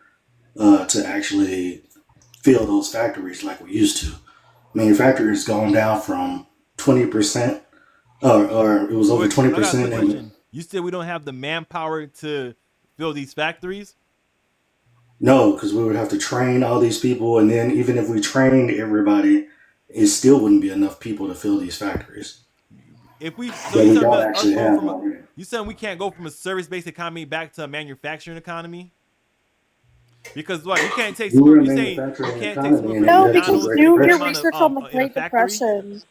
to actually fill those factories like we used to. Manufacturing has gone down from 20%, or it was over Wait, I got a 20%. quick question. You said we don't have the manpower to fill these factories? No, because we would have to train all these people, and then even if we trained everybody, it still wouldn't be enough people to fill these factories. If we, so That you we said don't about us actually going have from already. you said we can't go from a service-based economy back to a manufacturing economy? Because what you can't take We were a you saying you manufacturing can't take economy, someone and from No, then because that's McDonald's the and Great do put your them Depression. research on the in a Great factory. Depression.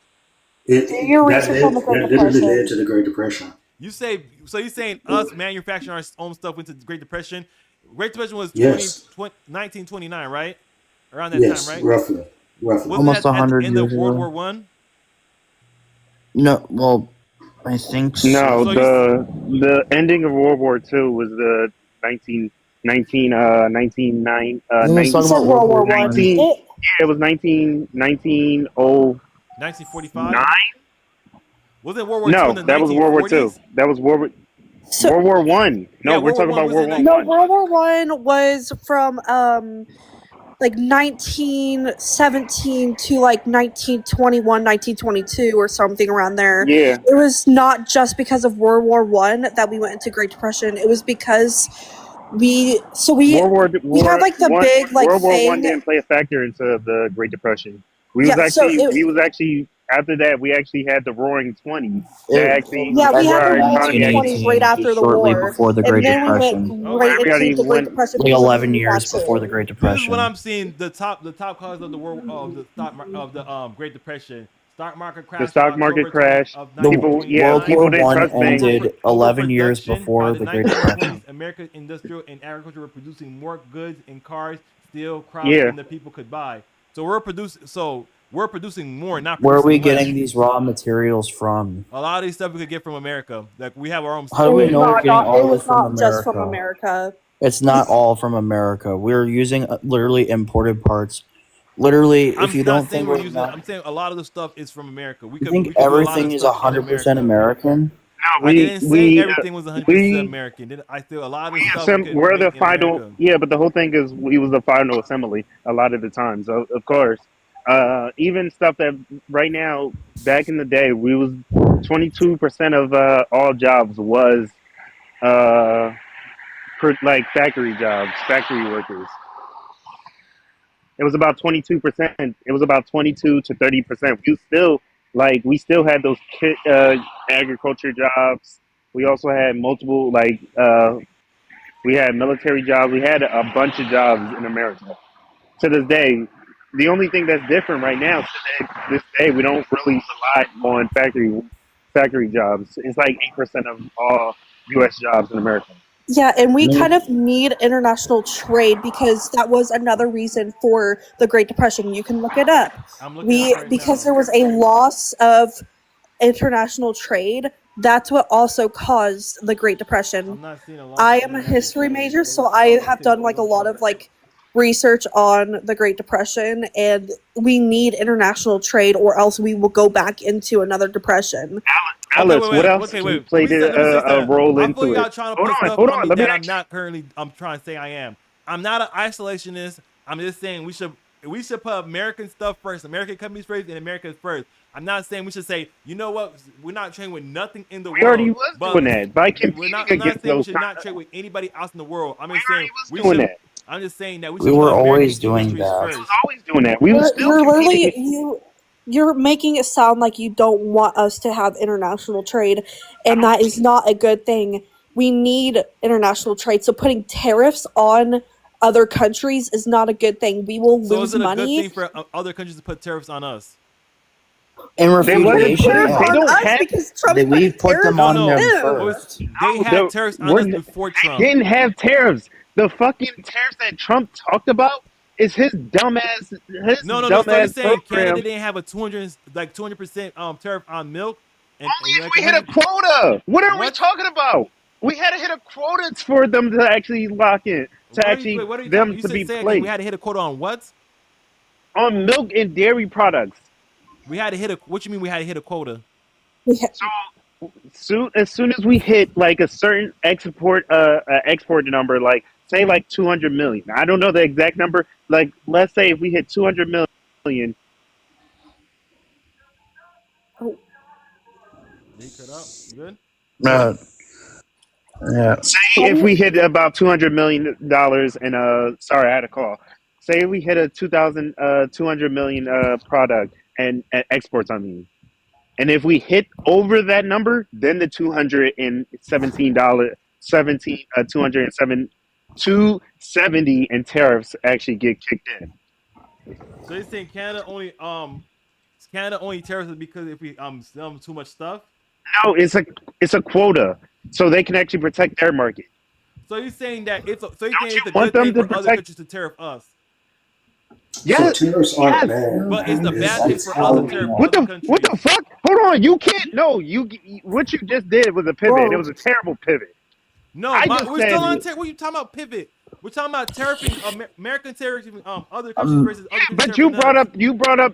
It, Do your that research on the Great literally led Depression. to the Great Depression. You say so? You saying us manufacturing our own stuff into the Great Depression? Great Depression was Yes. 1929, right? Around that Yes, time, right? roughly. Wasn't Almost that at 100 the end of years World ago. War One? No, well, I think so. No, So the ending of World War II was the 19, Let's talk You said about World War One. 19 It, yeah, it was 1909. 1945. Wasn't World War II No, in the that was World War II. 1940s? That was World so War One. No, Yeah, we're World talking War I about was World in War no, One. World War One was from like 1917 to like 1921, 1922 or something around there. Yeah. It was not just because of World War One that we went into Great Depression. It was because we had like the big like World War One thing. didn't play a factor into the Great Depression. We Yeah, was so actually after that we actually had the Roaring '20s. Yeah, we had the Roaring '20s right after the shortly war, before the Great and then we Depression. went right into the Great Depression. Like because of 11 World War years II. before the Great This is Depression. what I'm seeing. The top cause of the world of the Great Depression. Stock market crash. The stock market crash. World War One ended 11 years before the Great Depression. American industrial and agriculture were producing more goods and cars, steel, crops Yeah. than the people could buy. So we're producing more, not Where are we producing less. getting these raw materials from? A lot of these stuff we could get from America. Like we have our own. How do we know we're getting all It this was from not just from America? America. It's not all from America. We're using literally imported parts. Literally, if you don't think we're not, I'm saying a lot of the stuff is from America. We you could, think we could do a lot of everything is stuff in 100% American? No, I didn't say everything was 100% American. I feel a lot of stuff. We're the in final. America. Yeah, but the whole thing is we was the final assembly a lot of the times. Of course, even stuff that right now, back in the day, we was 22% of all jobs was like factory jobs, factory workers. It was about 22%. It was about 22 to 30%. We still had those agriculture jobs. We also had multiple we had military jobs. We had a bunch of jobs in America. To this day, the only thing that's different right now, this day, we don't really rely on factory jobs. It's like 8% of all U.S. jobs in America. Yeah, and we kind of need international trade because that was another reason for the Great Depression. You can look it up. Because there was a loss of international trade. That's what also caused the Great Depression. I am a history major, so I have done like a lot of like research on the Great Depression, and we need international trade, or else we will go back into another depression. Alex, what else played a role into it? Y'all trying to put stuff on me that I'm not currently. I'm trying to say I am. I'm not an isolationist. I'm just saying we should put American stuff first, American companies first, and America first. I'm not saying we should say, you know what, we're not trading with nothing in the world. We already was doing that by competing I'm not against saying we those. should not trade with anybody else in the world. I'm just saying we doing should. that. I'm just saying that We should were put always American doing industries that. first. We was always doing that. We was still You're competing. literally you're making it sound like you don't want us to have international trade, and that is not a good thing. We need international trade. So putting tariffs on other countries is not a good thing. We will So lose is it a good money. thing for other countries to put tariffs on us? In They wasn't refutation, tariffs. They on don't us have. because Trump we put put them tariffs on No, them them. first. They had tariffs on us before Trump. Didn't have tariffs. The fucking tariffs that Trump talked about is his dumbass. No. So you're dumbass saying program. Canada didn't have a 200% tariff on milk? And Only like if we hit a 100 quota. What are we What? talking about? We had to hit a quota for them to actually lock in, What are you them you to said be say again, placed we had to hit a quota on what? on milk and dairy products. We had to hit a. What you mean we had to hit a quota? As soon as we hit like a certain export number, like say like 200 million. I don't know the exact number. Like let's say if we hit 200 million. Did he cut out? You good? Yeah. Say if we hit about $200 million and sorry, I had a call. Say we hit a 200 million product and exports, I mean. And if we hit over that number, then the $270 in tariffs actually get kicked in. So you're saying Canada only tariffs us because if we sell them too much stuff? No, it's a quota, so they can actually protect their market. So you're saying that it's a want good them thing to for other protect- countries to tariff us? Yes, tariffs aren't bad. But it's the man. bad thing It's for how us to we tariff want other it. countries. What the fuck? Hold on, you can't. No, what you just did was a pivot. And it was a terrible pivot. No, I just we're said still on it. tariff. What are you talking about? Pivot. We're talking about tariffing American tariffing other countries versus other countries. But you tariffing brought us.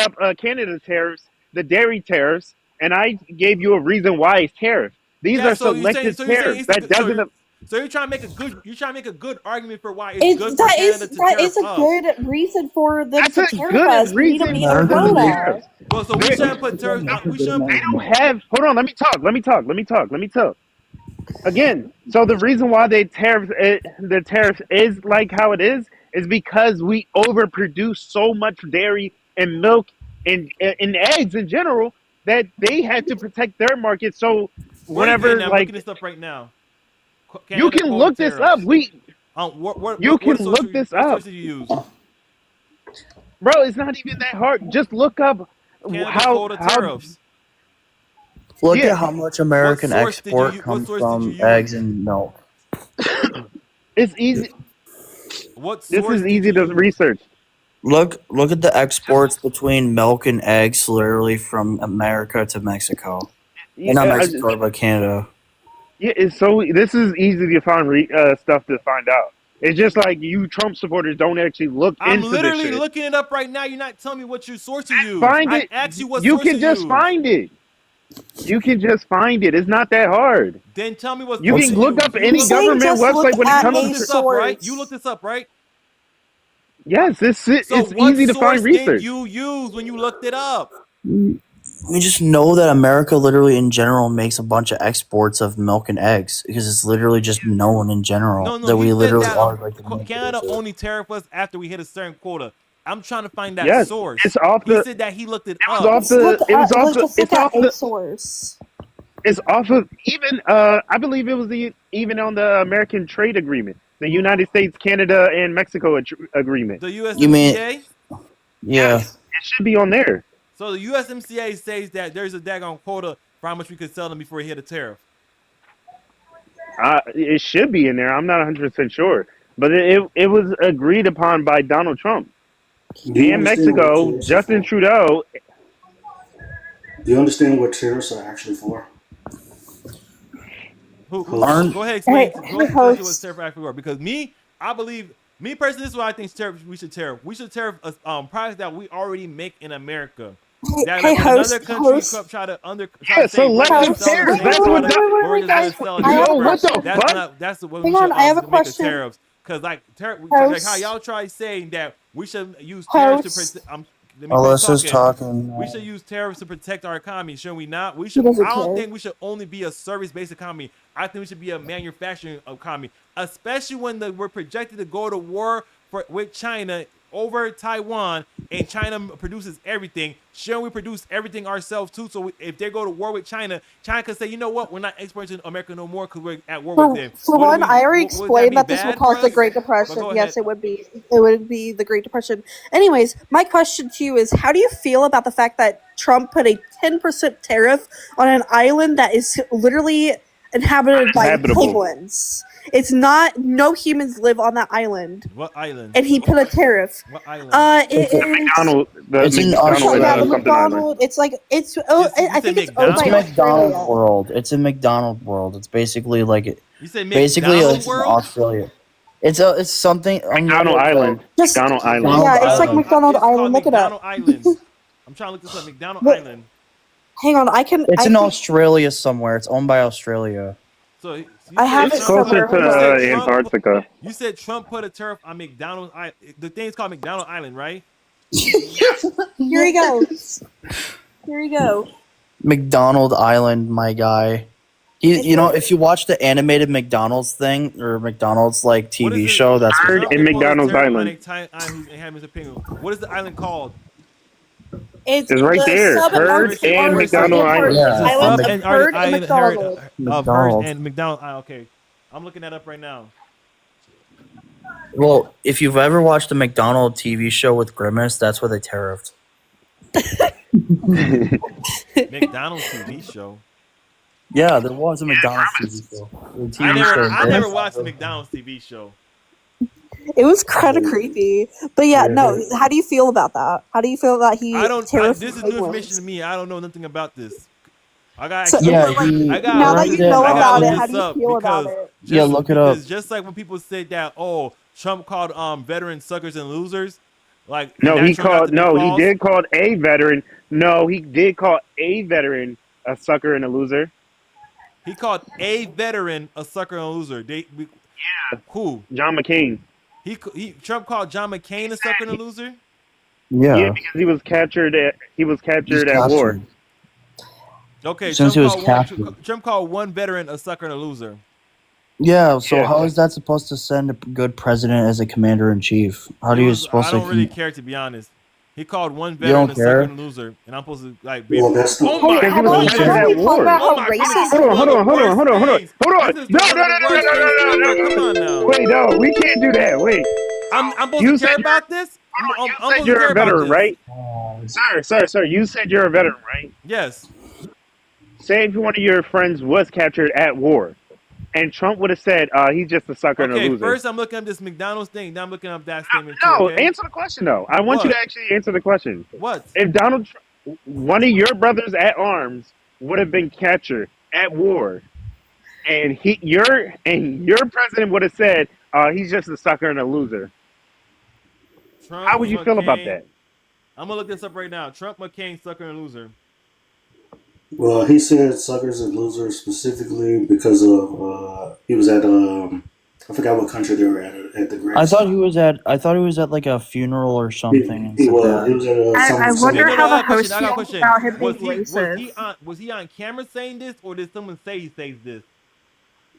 up Canada tariffs, the dairy tariffs, and I gave you a reason why it's tariff. These Yeah, are so you're selective saying tariffs. it's That doesn't. So you're trying to make a good argument for why it's good for That Canada is to that tariff is a us. good reason for them That's to a tariff good us. We need to reason meet for our them to quota. tariff. Well, so we shouldn't put tariffs. We shouldn't. They don't have. Hold on. Let me talk. Again, so the reason why the tariff is like how it is because we overproduce so much dairy and milk and eggs in general that they had to protect their market. So Where you whenever getting? I'm like looking this up right now. you Canada can quota look this up. tariffs. What source did you use? Bro. It's not even that hard. Just look up Canada how quota tariffs. Look Yeah. at how much American source did you export u- what comes source did you from use? eggs and milk. it's easy. What This source is did easy you to use? research. Look at the exports between milk and eggs, literally from America to Mexico. And not Yeah, Mexico, but Canada. Yeah, it's so this is easy to find stuff to find out. It's just like you Trump supporters don't actually look I'm into this literally shit. looking it up right now. You're not telling me what your source you use. Find I it. asked you what You source can you just use. find it. You can just find it. It's not that hard. Then tell me what You source can you look use. up any government website when it You comes looked to. this up, right? You looked this up, right? Yes, So it's what easy to source find did research. you use when you looked it up? We just know that America literally in general makes a bunch of exports of milk and eggs because it's literally just known in general No, that we you said literally that are like the main Canada producer. only tariff us after we hit a certain quota. I'm trying to find that Yes, source. it's off He the. said that he looked it It was up. off the. It was off the. Let's It's look off at a the. source. It's off of even. I believe it was even on the American Trade Agreement, the United States, Canada, and Mexico agreement. The You mean USMCA? yeah. It should be on there. So the USMCA says that there's a daggone quota for how much we could sell them before we hit a tariff. It should be in there. I'm not 100% sure, but it was agreed upon by Donald Trump Do you and understand what Mexico. tariffs are Justin for? Trudeau. Do you understand what tariffs are actually for? Go ahead, explain. Go ahead, explain to what host. tariff actually are. Because I believe, me personally, this is what I think we should tariff. We should tariff products that we already make in America. That Hey, like when host, another country host. try to Yeah, so let them tariff. That's what. we're just gonna sell it. I have a Yo, what the question. fuck? That's what Hang we should on, I have a make the question. tariffs. Cause like like how Host. y'all try saying that we should use tariffs to Host. protect. Let me Alyssa's finish talking. We should use tariffs to protect our economy, should we not? We He should. doesn't I don't care. think we should only be a service-based economy. I think we should be a manufacturing economy, especially when we're projected to go to war with China over Taiwan, and China produces everything. Shouldn't we produce everything ourselves too? So if they go to war with China, China can say, you know what, we're not exporting to America no more because we're at war with them. For one, I already would explained that be this would bad cause for the us? Great But Depression. go Yes, ahead. it would be. It would be the Great Depression. Anyways, my question to you is: how do you feel about the fact that Trump put a 10% tariff on an island that is literally inhabited by Habitable. penguins? It's not. No humans live on that island, What island? and he put a tariff. What island? It is. McDonald. It's in McDonald, Australia. Yeah, the something island. McDonald. It's like it's. You I said think it's owned It's by McDonald's? McDonald's Australia. World. It's in McDonald World. It's basically like You said basically McDonald it's in World? Australia. It's something. McDonald Island. Just McDonald Island. McDonald yeah, it's like Island. McDonald It's called Island. Look it McDonald up. Island. I'm trying to look this up. McDonald Look- Island. Hang on, I can. It's I in can- Australia somewhere. It's owned by Australia. So you I have said It's it Trump closer put- somewhere. to Hold on. Antarctica. You said Trump put a tariff on McDonald's. The thing's called McDonald Island, right? Here he goes. Here we go. McDonald Island, my guy. You know, if you watch the animated McDonald's thing or McDonald's like What is TV it? show, that's Bird Trump in put a McDonald's tariff on Island. a whose inhabitants are penguin. What is the island called? It's right the there. sub-Antarctic Bird and or McDonald sub-Antarctic Island. Yeah. islands of And Bird and McDonald. McDonald. and McDonald. Okay, I'm looking that up right now. Well, if you've ever watched the McDonald TV show with Grimace, that's where they tariffed. McDonald's TV show. Yeah, there was a McDonald's TV show. The TV I show. never watched the McDonald's TV show. It was kind of creepy, but yeah, no. How do you feel about that? How do you feel that he tariffed This is penguins? new information to me. I don't know nothing about this. I got. So, Yeah, but, like, he- I got. now that you know I gotta about look it, how this do you up feel about because it? Yeah, look it up. because just like when people say that, oh, Trump called veterans suckers and losers. Like No, that he turned out called. to be No, he false. did call a veteran. No, he did call a veteran a sucker and a loser. He called a veteran a sucker and a loser. Who? John McCain. Trump called John McCain a sucker and a loser. Yeah, because he was captured at war. Okay, Since he was captured. Trump called one veteran a sucker and a loser. Yeah, so how is that supposed to send a good president as a commander in chief? How do you supposed I to? don't really care, to be honest. He called one You veteran don't a care? sucker and a loser, and I'm supposed to like. Well, that's not- oh my Hey, God! hold on, hold on. No. Wait, no, we can't do that. Wait. I'm supposed to care about this. I'm You supposed said to you're care a about veteran, this. right? Sir, you said you're a veteran, right? Yes. Say if one of your friends was captured at war, and Trump would have said, he's just a sucker and a Okay, loser. first I'm looking up this McDonald's thing. Now I'm looking up that statement. No, too, okay? answer the question, though. I want you to actually answer the question. What? If Donald Trump, one of your brothers at arms, would have been captured at war, and your president would have said, he's just a sucker and a loser, Trump, how would you feel about McCain- that? I'm gonna look this up right now. Trump, McCain, sucker and loser. Well, he said suckers and losers specifically because of he was at I forgot what country they were at the Grammys. I thought he was at like a funeral or something. and He said was. that. He was at I wonder how the host I got a feels question. about him Was being he racist. was he on camera saying this, or did someone say he says this?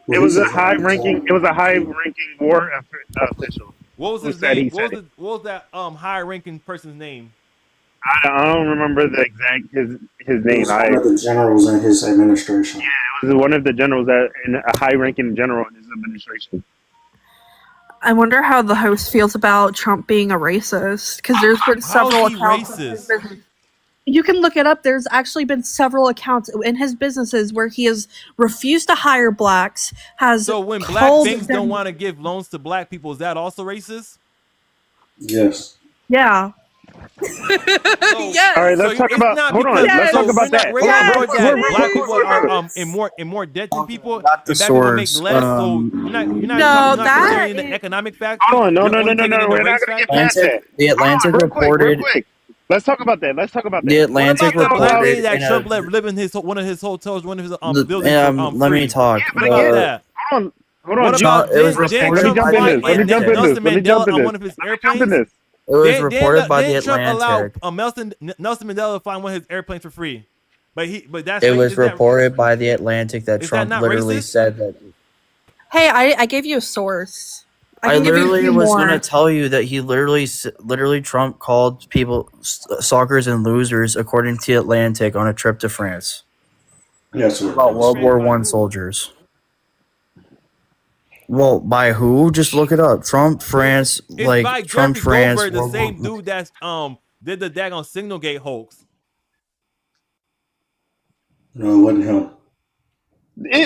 It was a high-ranking war official. What was who his said name? he said it. What was that high-ranking person's name? I don't remember the exact his He name. was one of the generals in his administration. It was one of the generals in a high-ranking general in his administration. I wonder how the host feels about Trump being a racist, because there's been several How's he accounts. of his racist? business. You can look it up. There's actually been several accounts in his businesses where he has refused to hire blacks. So when black told banks don't them- want to give loans to black people, is that also racist? Yes. Yeah. All right, let's talk about. Hold on, let's talk about that. We're not worried that black people are in more debt than people, and black people make source, less. So you're not No, that considering the economic factor. Hold on, no. You're only taking in the We're not race gonna get factor. past that. The Atlantic Hold on, reported. real quick. Let's talk about that. The Atlantic What about the black lady reported. that in a- Trump let live in one of his hotels, one of his buildings? let me talk. What about that? Hold on. What about it was did reported Trump by fly the Let me jump in this. Nelson Let me jump Mandela in on this. one of his Let me jump in airplanes? this. It was reported by the Did Trump allow Atlantic. Nelson Mandela to fly one of his airplanes for free? But that's It was is that- reported by the Atlantic that Is that Trump not literally racist? said that. Hey, I gave you a source. I can give you a literally few was more. going to tell you that he literally Trump called people suckers and losers according to the Atlantic on a trip to France. Yes, sir. About World War I soldiers. Well, by who? Just look it up. Trump, France, It's like by Trump, Jeffrey France. Goldberg, the World same War- dude that's did the daggone Signalgate hoax. No, it wasn't him.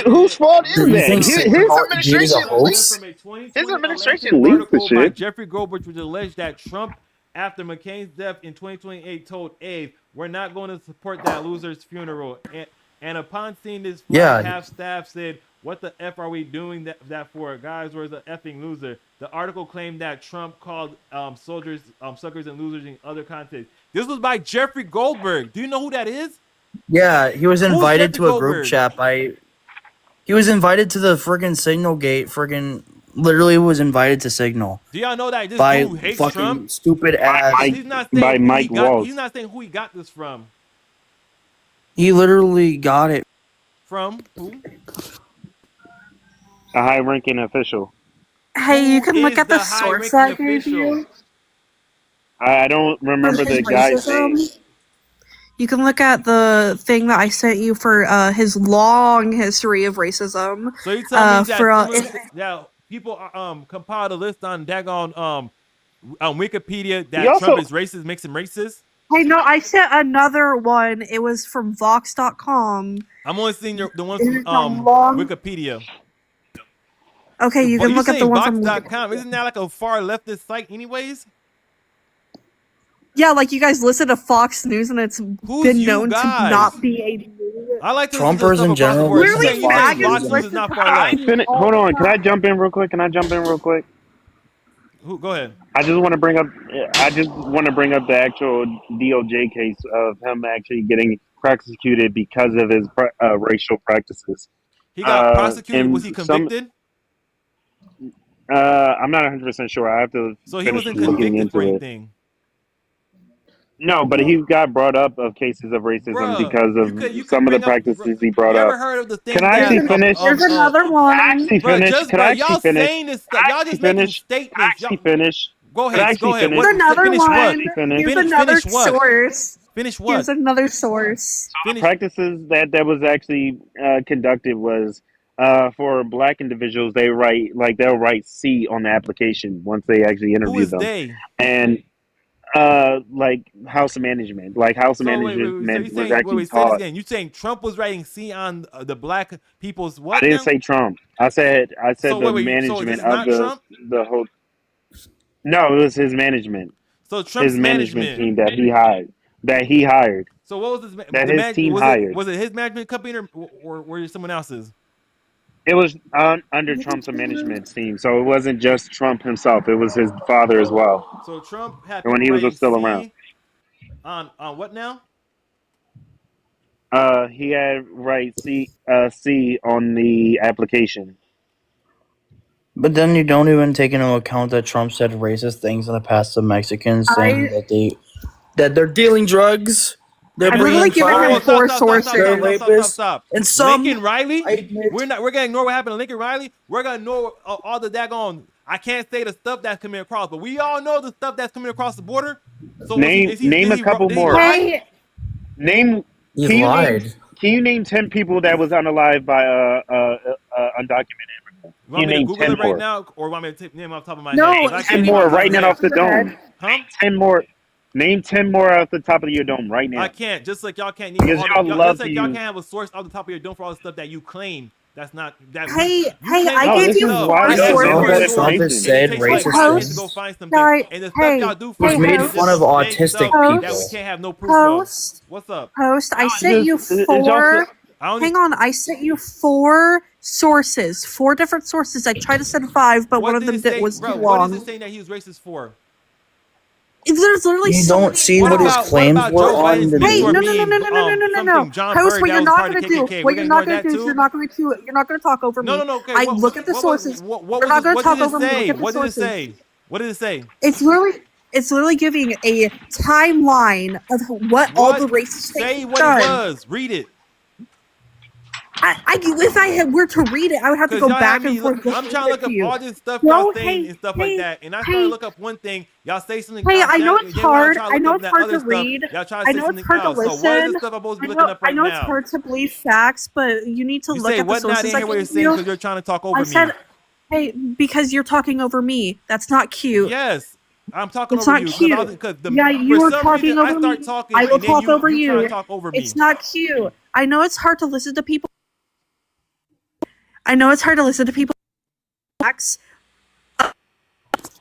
Whose fault is Do you that? think His Signal gave administration the hoax? From a 2020 His administration Atlantic leaked the article by shit. Jeffrey Goldberg, which alleged that Trump, after McCain's death in 2028, told Abe, "We're not going to support that loser's funeral." And upon seeing this, Yeah. half staff said, "What the f are we doing that for, guys? Where's the effing loser?" The article claimed that Trump called soldiers suckers and losers in other contexts. This was by Jeffrey Goldberg. Do you know who that is? Yeah, he was Who's invited Jeffrey to a group Goldberg? chat by. He was invited to the friggin' Signal Gate. Friggin' literally was invited to Signal Do y'all know that this by dude hates fucking Trump? stupid ass. He's not saying by who Mike he got, Waltz. He's not saying who he got this from. He literally got it. From who? A high-ranking official. Hey, you can Who look is at the the source high-ranking I gave you. official? I don't remember For his the guy's name. racism. You can look at the thing that I sent you for his long history of racism. So you tell me that, for, that people compiled a list on daggone on Wikipedia that He also- Trump is racist, makes him racist. Hey, no, I sent another one. It was from Vox.com. I'm only seeing the ones It's from a long- Wikipedia. Okay, you But can look at say the one from. Vox.com. Isn't that like a far leftist site, anyways? Yeah, like you guys listen to Fox News, and it's been you known guys? to not be a. I like to Trumpers in general. Literally, You saying faggots Fox News is listen not to far Fox left. News all Hold the on, can I time. jump in real quick? Go ahead. I just want to bring up the actual DOJ case of him actually getting prosecuted because of his racial practices. He got prosecuted. and Was he convicted? I'm not 100% sure. I have to So he finish wasn't looking convicted for into it. anything. No, but he got brought up of cases of racism Bruh, because of you could some of the bring up. practices he brought You ever up. heard of the thing Can I that? actually finish? Here's another one. Actually Bro, finish. just Can bro, I y'all actually finish? saying this stuff. Can I Y'all actually just making finish? statements. Actually finish. Go Can I ahead. actually Go ahead. finish? Here's another Finish one. what? Finish. Here's Finish another what? source. Finish what? Here's another source. The practices that was actually conducted was for black individuals. They'll write C on the application once they actually Who interview is them, they? and like house management, So management So you was saying actually say this taught. again? You saying Trump was writing C on the black people's I what didn't now? say Trump. I said So the So this management is of not Trump. the whole. No, it was his management. So Trump's His management team management. that he hired. That he hired. So what was his That his team hired. was it his management company or were it someone else's? It was under Trump's management team, so it wasn't just Trump himself. It was his father as well. So Trump had when people he was writing still C around. on what now? He had C on the application. But then you don't even take into account that Trump said racist things in the past to Mexicans, saying that they're dealing drugs. They're I'm bringing literally giving him crime. four sources. They're rapists. And some Lincoln Riley. We're gonna ignore what happened to Lincoln Riley. We're gonna ignore all the daggone. I can't say the stuff that's coming across, but we all know the stuff that's coming across the border. So Name a couple more. Hey, Name. He Can lied. you name 10 people that was unalive by undocumented immigrants? You want me to name Google 10 it right more. now, or want me to name off the top of my No, head? 'Cause I 10 can't name more off the top right of now my off the head. dome. Huh? 10 more. Name 10 more off the top of your dome right now. I can't. Just like y'all can't. Because y'all love just like to y'all use- can't have a source off the top of your dome for all the stuff that you claim. That's not that. Hey, you hey, claim I all gave this you stuff. four And You it's know sources. different that sources. Trump has It said takes like 5 racist minutes to go things? find something. Guy, And the stuff hey, y'all do He's find made is fun of just vague autistic stuff people. that we can't have no proof Post. of. What's up? Post. I No, sent you it's also- four. I only, Hang on. I sent you four sources. Four different sources. I tried to send five, but what one of did them it say, was bro? too What long. is it saying that he was racist for? There's literally You so don't many. see What what his about claims were Joe on Biden's the Hey, mentor no, news. no, no, no, being no, no, no, no, no, no. something John Post Bird what that you're was not part of gonna the do. KKK? What We're you're gonna not ignore gonna that do is too. you're not gonna talk over me. No. Okay. I look at the sources. What You're not gonna what talk did it over me. Look say? at the What did it sources. say? What did it say? It's literally giving a timeline of what all the racist Say things what done. it was. Read it. If I were to read it, I would have to Because go y'all back have me. and forth. I'm trying to look up you. all this stuff No, y'all saying and stuff like hey, that, and I hey. started to look up one thing. Y'all say something. Hey, else, I know then it's when y'all hard. try to I look know up it's that hard other to stuff, read. Y'all try to I say know it's something hard to else. So what is listen. the stuff I'm supposed to I be looking know, up right I know it's now? hard to believe facts, but you need to You look say at the what now? I sources didn't I hear what you're gave saying you. because you're trying to talk over I me. said, hey, because you're talking over me. That's not cute. Yes, I'm talking It's over not you cute. because Yeah, you for are some talking reason I over start me. talking I will and then talk over you try you. to talk over me. It's not cute. I know it's hard to listen to people. Facts.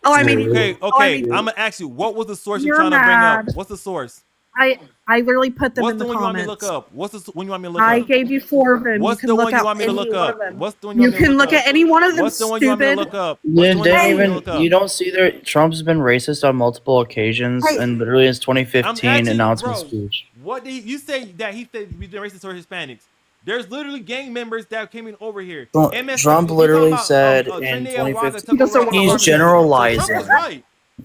I mean, Okay. I'm gonna ask you, what was the source you're You're trying to bring mad. up? What's the source? I literally put them What's in the the one you want me to comments. look up? What's the one you want me to look I up? gave you four of them. What's you the can one look you at want me to any look one up? of them. What's the one you You want me to can look look up? at any one of them. What's the one you want me to Stupid. look up? You What's the one you want me to didn't look even. up? You don't see there. Trump's been racist on multiple occasions, Hey. and literally his I'm 2015 asking, announcement bro. speech. What did you say that he said we did racist or Hispanics? There's literally gang members that came in over here. Trump MS Trump you literally talking about, said in Trinidad Waga 2015. took over all the He's apartments. So generalizing. Trump was right.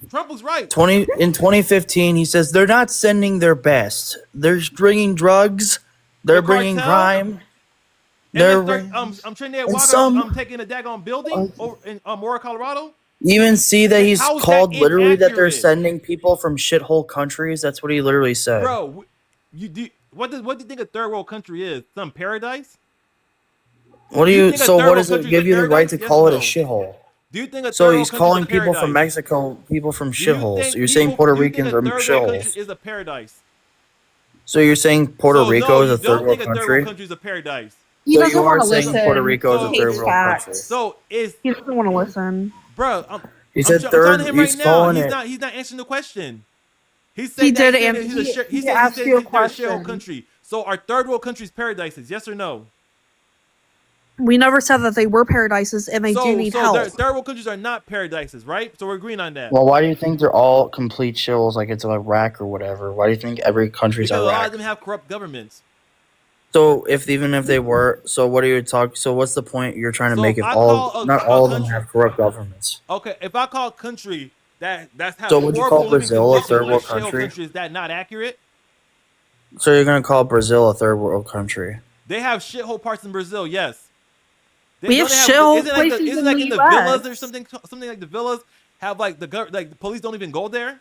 Trump was right. 2015, he says they're not sending their best. They're bringing drugs. They're The bringing cartel? crime. They're Trinidad and Waga some taking a daggone building over in Aurora, Colorado. even see that he's How is called that literally that they're inaccurate? sending people from shithole countries. That's what he literally said. Bro, what do you think a third world country is? Some paradise? What do Do you you? think a So third what world does it country is give a you the right paradise? to Yes call or it a no? shithole? Do you think a So third he's world country calling is a people from paradise? Mexico people from Do you shitholes. think So you're saying people? Puerto Do you think a Ricans are third world country shitholes. is a paradise? So you're saying Puerto So Rico no, is you a third don't world think a third world country? country is a paradise. He So doesn't you are want to saying listen. Puerto Rico is a He third hates world facts. country? So is He doesn't want to listen. bro? He I'm said talking to third. him He's right now. calling He's it. not. He's not answering the question. He said He that did, he said and he's a shit. he asked you a they're a shithole question. country. So are third world countries paradises? Yes or no? We never said that they were paradises, and they do need help. Third world countries are not paradises, right? So we're agreeing on that. Well, why do you think they're all complete shills like it's Iraq or whatever? Why do you think every country's Because a lot Iraq? of them have corrupt governments. So even if they were, so what are you talking? So what's the point you're trying to So make if I all call not a all of them country. have corrupt governments? Okay, if I call a country that's have So would you horrible call living Brazil a conditions third a world shithole country? country, is that not accurate? So you're gonna call Brazil a third world country? They have shithole parts in Brazil, yes. We have shithole places Isn't in like the in the villas or US. something like the villas have like like the police don't even go there?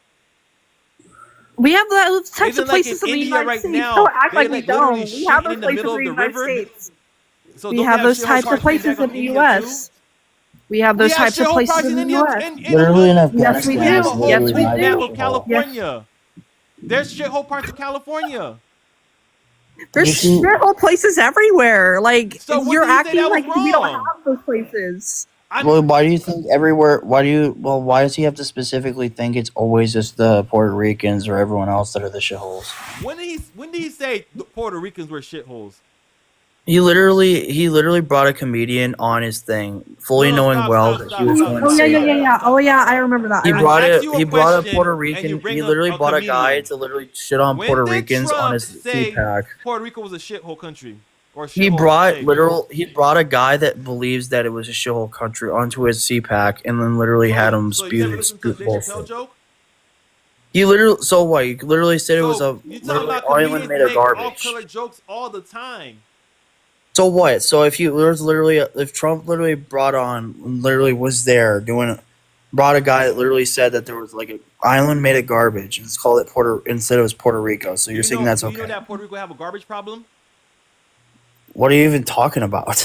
We have those types Isn't of like places in in the India United right States. now, Don't act they like we like literally don't. We have shitting those in the places middle in of the the United river? States. So We don't have they those shithole types of parts places back in on the India U.S. We have We those have types of shithole places parts in in the India U.S. and Literally in Yes, we we have a do. whole Yes, we big map do. of California. There's shithole parts of California. There's shithole places everywhere. Like So when you're did he say acting that was like we don't wrong? have those places. Well, why do you think everywhere? Why does he have to specifically think it's always just the Puerto Ricans or everyone else that are the shitholes? When did he say the Puerto Ricans were shitholes? He literally brought a comedian on his thing, fully knowing that he was going to Oh yeah, say yeah, that. yeah, yeah. Oh yeah, I remember that. I He remember brought that. it. He brought a Puerto and you Rican. bring He up literally a brought a guy comedian. to literally shit on When Puerto did Ricans on Trump his say CPAC. Puerto Rico was a shithole country or a He shithole brought state? He brought a guy that believes that it was a shithole country onto his CPAC, and then literally had him So you never spew listened to a Dave Chappelle bullshit. joke? He literally so what? He literally said it was a You talking literally about island comedians made of make off garbage. color jokes all the time. So what? So if if Trump literally was there brought a guy that literally said that there was like an island made of garbage and it's called it instead it was Puerto Rico. So you're saying that's Do you okay? know that Puerto Rico have a garbage problem? What are you even talking about?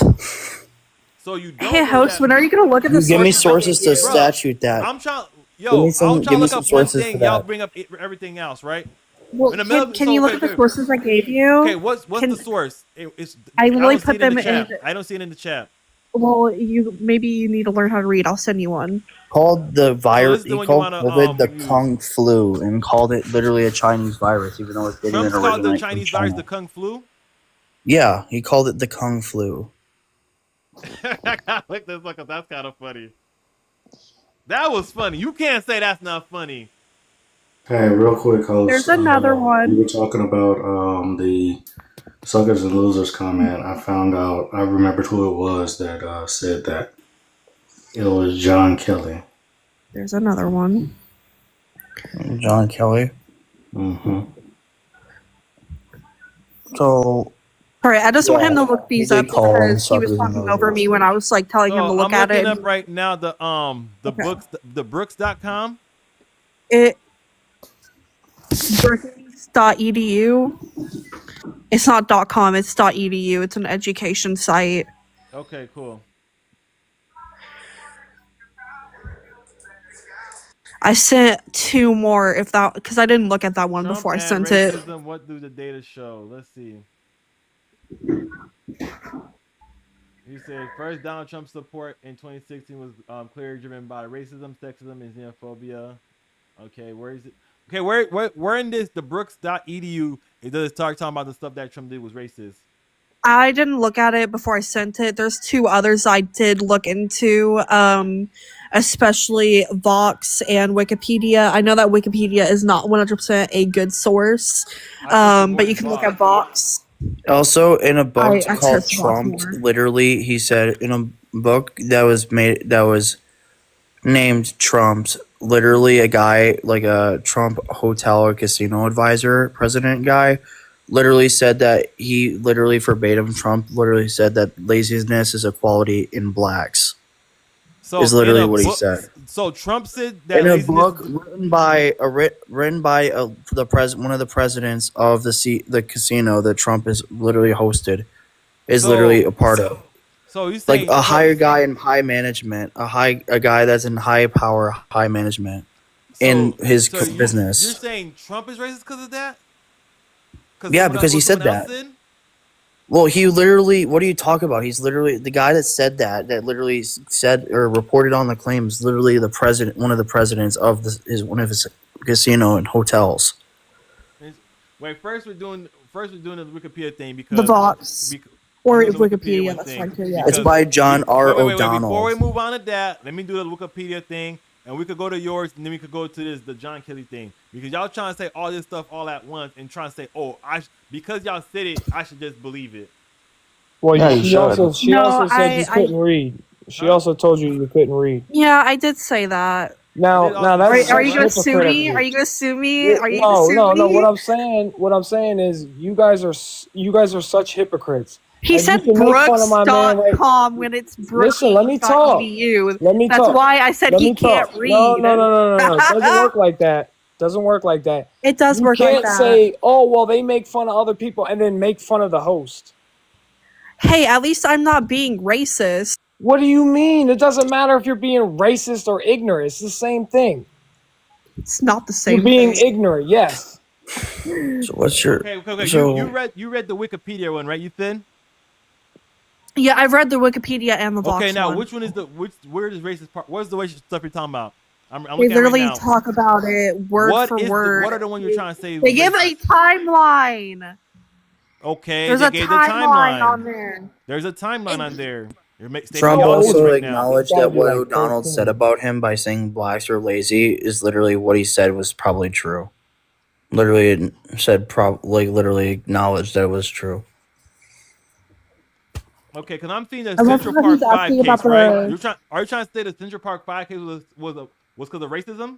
So you don't Hey, know host, that. when are you gonna look at the You give me sources sources to I gave you? statute that. I'm trying. Give Yo, me I'm some- trying to give me look some up one sources thing. for Y'all that. bring up everything else, right? Well, In the middle, can you look at the sources I gave you? Okay, what's the source? I I literally don't see put it in them the chat. in. I don't see it in the chat. Well, maybe you need to learn how to read. I'll send you one. Called the virus. this is the He one you called wanna, COVID the use. Kung flu and called it literally a Chinese virus, even though it didn't Trump's even called the originate Chinese from virus China. the Kung flu. Yeah, he called it the Kung flu. Look this up. That's kind of funny. That was funny. You can't say that's not funny. Hey, real quick, host. There's another We one. were talking about the suckers and losers comment. I found out. I remembered who it was that said that. It was John Kelly. There's another one. John Kelly. Mm-hmm. So. Sorry, I just want him to look these up call him because he was suckers and talking over losers. me when I was like telling him to look I'm at looking it. up right now the Okay. books the Brooks.com. It Brookings.edu. It's not .com. It's .edu. It's an education site. Okay, cool. I sent two more because I didn't look at that one Trump before I and sent it. racism, what do the data show? Let's see. You said first Donald Trump's support in 2016 was clearly driven by racism, sexism, and xenophobia. Okay, where is it? Okay, where in this the Brooks.edu it does talking about the stuff that Trump did was racist. I didn't look at it before I sent it. There's two others I did look into, especially Vox and Wikipedia. I know that Wikipedia is not 100% a good source, but you can look at Vox. Also, in a book I called trust Vox Trump, more. literally, he said in a book that was named Trump's, literally a guy like a Trump hotel or casino advisor, president guy, literally said that he literally verbatim Trump literally said that laziness is a quality in blacks. So is literally in a what he book- said. So Trump said that In a laziness book written by one of the presidents of the casino that Trump is literally hosted, is literally a part of. So you saying Like a higher guy in high management, a guy that's in high power, high management in his business. You're saying Trump is racist because of that? Yeah, because he said that. Well, he literally. What are you talking about? He's literally the guy that said that. That literally said or reported on the claims. Literally, the president, one of the presidents of one of his casino and hotels. Wait, first we're doing the Wikipedia thing because The Vox. Or Wikipedia, that's fine too, yeah. It's by John R. Wait, O'Donnell. before we move on to that, let me do the Wikipedia thing. and we could go to yours, and then we could go to the John Kelly thing, because y'all trying to say all this stuff all at once and trying to say, oh, because y'all said it, I should just believe it. Well, Yeah, you she should. also No, said you couldn't read. She also told you couldn't read. Yeah, I did say that. Now that's Are you gonna such sue hypocrite of me? you. Are you gonna sue me? Are you No, gonna sue no, me? no. What I'm saying is you guys are such hypocrites. He Like, said you can make fun of my man, right? Brooks.com when it's Brooks. Listen, let me talk. Let me That's talk. why I said Let he me talk. can't read. No. It doesn't work like that. Doesn't work like that. It does You work like can't that. say, oh, well, they make fun of other people and then make fun of the host. Hey, at least I'm not being racist. What do you mean? It doesn't matter if you're being racist or ignorant. It's the same thing. It's not the same You're being thing. ignorant, yes. So what's your Okay. so You read the Wikipedia one, right? You thin? Yeah, I've read the Wikipedia and the Vox Okay, now one. which one is where is racist part? What's the racist stuff you're talking about? I'm They looking at it literally right now. talk about it word for word. What are the ones you're trying to say? They give a timeline. Okay, There's they a gave the timeline on there. There's a timeline on there. You're stating Trump y'all also right now. acknowledged that what O'Donnell said about him by saying blacks are lazy is literally what he said was probably true. Literally said literally acknowledged that it was true. Okay, because I'm seeing the I love Central how Park he's 5 asking case, about right? the- Are you trying to say the Central Park 5 case was because of racism?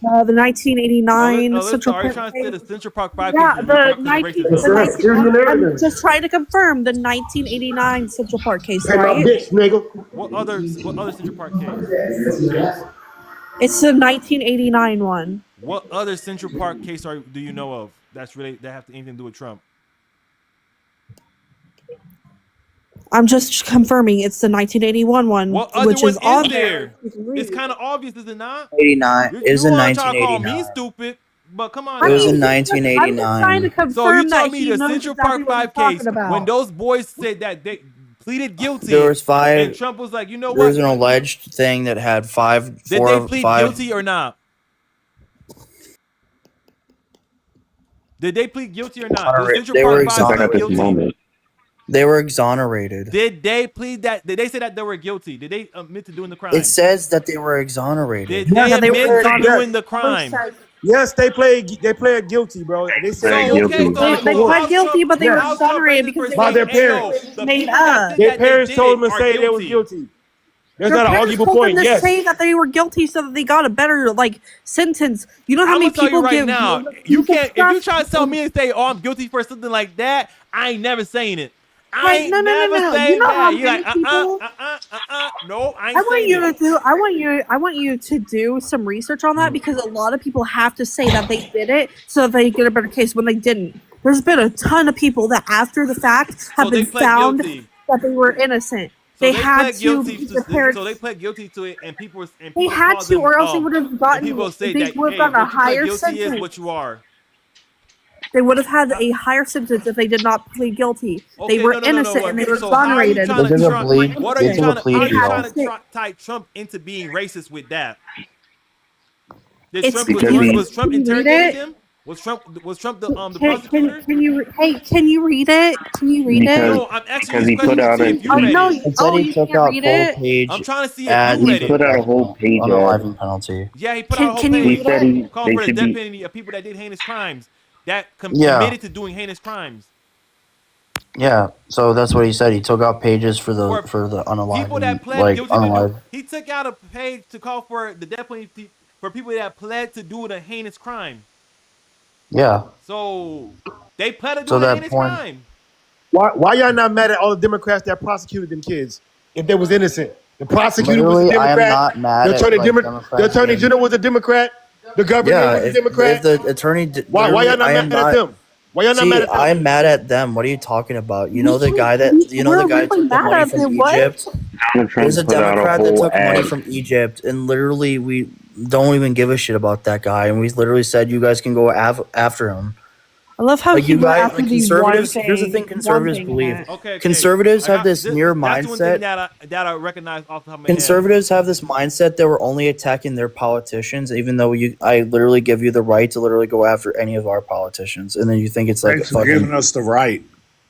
The 1989 Are Central you Park trying to say the case. Central Park 5 Yeah, case the was 19. racism? I'm just trying to confirm the 1989 Central Park case, Hey, my right? bitch, nigga. What other Central Park case? It's the 1989 one. What other Central Park case do you know of that have anything to do with Trump? I'm just confirming it's the 1981 one, What other which one is on there? there. It's kind of obvious, is it not? 89 is in want to try to call me 1989. stupid, but come on. It was now. in I'm just trying to 1989. confirm So you that tell me he the knows Central exactly Park what he's 5 case, talking about. when those boys said that they pleaded guilty, There was five. and Trump was like, you know There what? was an alleged thing that had Did they plead guilty or not? Did they plead guilty or not? Did Central They were Park 5 plead guilty? exonerated. They were exonerated. Did they plead that? Did they say that they were guilty? Did they admit to doing the crime? It says that they were exonerated. Did they admit to doing the crime? Yes, they pled guilty, bro. They said So, okay, so They pled guilty, but they were exonerated because they by their were parents. made up. Their parents told them to say they was guilty. There's Their not an parents arguable told point. them to Yes. say that they were guilty so that they got a better sentence. You know how I'm many gonna tell you people right give now. You can't. If you try to tell me and say, "Oh, I'm guilty for something like that," I ain't never saying it. I ain't never saying You know how that. You're many like, people? No, I ain't I want saying you it. to do. I want you to do some research on that because a lot of people have to say that they did it so that they get a better case when they didn't. There's been a ton of people that after the fact have been pled found guilty. that they were innocent. So They had pled to. guilty Because their parents, so they pled guilty to it, and people they had call to, them, or else they would have gotten. people say They that, would hey, have gotten a what you pled higher guilty is sentence. what you are. They would have had a higher sentence if they did not plead guilty. Okay, They were no, innocent and they were So how are you exonerated. trying to They did a Trump- plea- What are they you did a trying to? plea How are you deal. trying to tie Trump into being racist with that? Did It's Trump because was Trump Can you read interrogating it? him? Was Trump the prosecutor? Can you can you read it? Can you read it? No, I'm asking you this question to see if you Oh read no! it. It said he You took can't out read full it. page. I'm trying to see if ad. you He read took it. put out a out whole page ad. unaliving penalty. Yeah, he put out a whole Can you page. read it? Calling they for the should death be- penalty of people that did heinous crimes, that Yeah. committed to doing heinous crimes. Yeah, so that's what he said. He took out pages for the People that unaliving, pled like guilty to do, unalive. he took out a page to call for the death penalty for people that pled to do a heinous crime. Yeah. So they pled to do So a that heinous point- crime. Why y'all not mad at all the Democrats that prosecuted them kids if they was innocent? The prosecutor was a Literally, I am Democrat. not mad The at, attorney, like, Democrats the attorney being- general was a Democrat. The governor Yeah, was a if Democrat. the attorney, Why y'all not I am mad at them? Why y'all not See, mad at them? I'm mad at them. What are you talking about? You know the guy that you know We're the guy really that took the mad money at from them. What? Egypt. Donald Trump There's a put out a Democrat that whole took money ad. from Egypt, and literally we don't even give a shit about that guy. And we literally said you guys can go after him. I love how Like he you went guys, after like the conservatives. one Here's the thing- thing: conservatives one thing believe. that- Okay. Conservatives have this That's near one thing mindset. that I recognize off the top of my head. Conservatives have this mindset that we're only attacking their politicians, even though I literally give you the right to literally go after any of our politicians, and then you think it's like Thanks for giving fucking. us the right.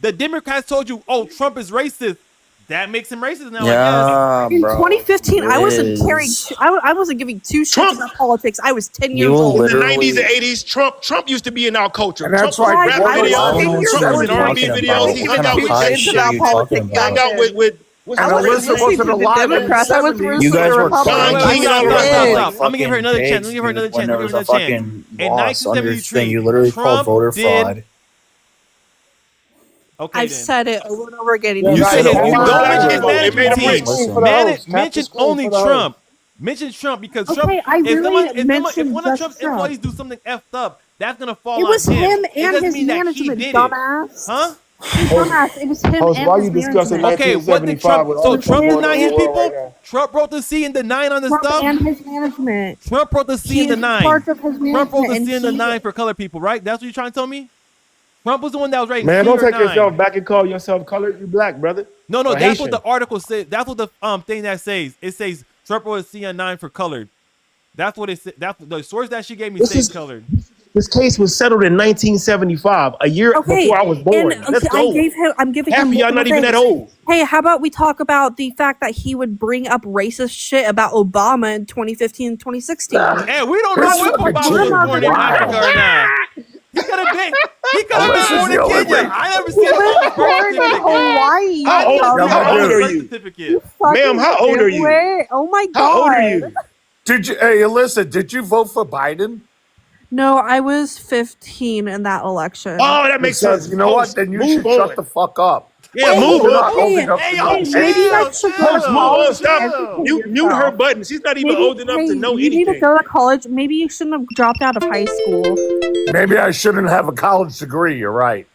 the Democrats told you, "Oh, Trump is racist." That makes him racist now. Yeah, In bro. 2015, I wasn't It caring. is. I wasn't giving two shits about politics. I was 10 years You old. In the literally- 90s and 80s, Trump used to be in our culture. And that's Trump was right. in rap I was videos. 10 years Trump was old. in R&B Talking videos. about? He What hung kind out of with hot Jay shit Z. are you talking Hung about? out with Was I she wasn't racist? listening to the Democrats. I was listening You to guys the were Republicans. Don King and all the rest of them. I'm gonna give her another chance. Let me give her another chance. When Let there me was give her a another chance. fucking In loss under this 1973, thing, you literally called Trump voter did. fraud. Okay, I've then. said it over and over again. You guys said it. don't You like don't black mention his people. It made management them team. rich. For the host. Tap the Mention screen only for the host. Trump. Mention Trump because Trump. Okay, I if really someone, if mentioned one of just Trump's Trump. employees do something effed up, that's gonna fall It was on him. him It and doesn't his mean that he management, did it, dumbass. huh? Dumbass. It was him Host, and why his you discussing management. Okay, what did 1975 Trump? with all So the Trump going on denied in his the world people. right now? Trump wrote the C and the 9 on the Trump stuff. and his management. Trump wrote the C He and the is 9. part of his Trump wrote the management, C and the and 9 for colored people, right? That's what you're trying to tell me. Trump was the one that was writing Man, C don't or take 9. yourself back and call yourself colored. You black, brother. No, Or that's Haitian. what the article said. That's what the thing that says. It says Trump wrote a C and 9 for colored. That's what it said. That's the source that she gave me This says is- colored. This case was settled in 1975, a year Okay, before I was born. and, Let's okay, go. I'm giving Half him of y'all not multiple even that things. old. Hey, how about we talk about the fact that he would bring up racist shit about Obama in 2015 and 2016? Hey, we don't know That's if fucking Obama was true. born in Wow. Africa or not. He could have been. He could have This been is born the in only Kenya. way. I never He seen was a born in Hawaii. How old- dumbass. how old are birth you? certificate. Ma'am, how old are you? Wait, oh my god. How old are you? Did you? Hey, Alyssa, did you vote for Biden? No, I was 15 in that election. Oh, that makes Because sense. you know what? Host, Then you move should on. shut the fuck up. Yeah, Hey, move You're on. not old enough Hey, to yo, know Hey, shit. maybe chill, that's chill. supposed Move on. Stop. Educate Mute her yourself. button. She's not even Maybe, old enough hey, to know you need to anything. go to college. Maybe you shouldn't have dropped out of high school. Maybe I shouldn't have a college degree. You're right.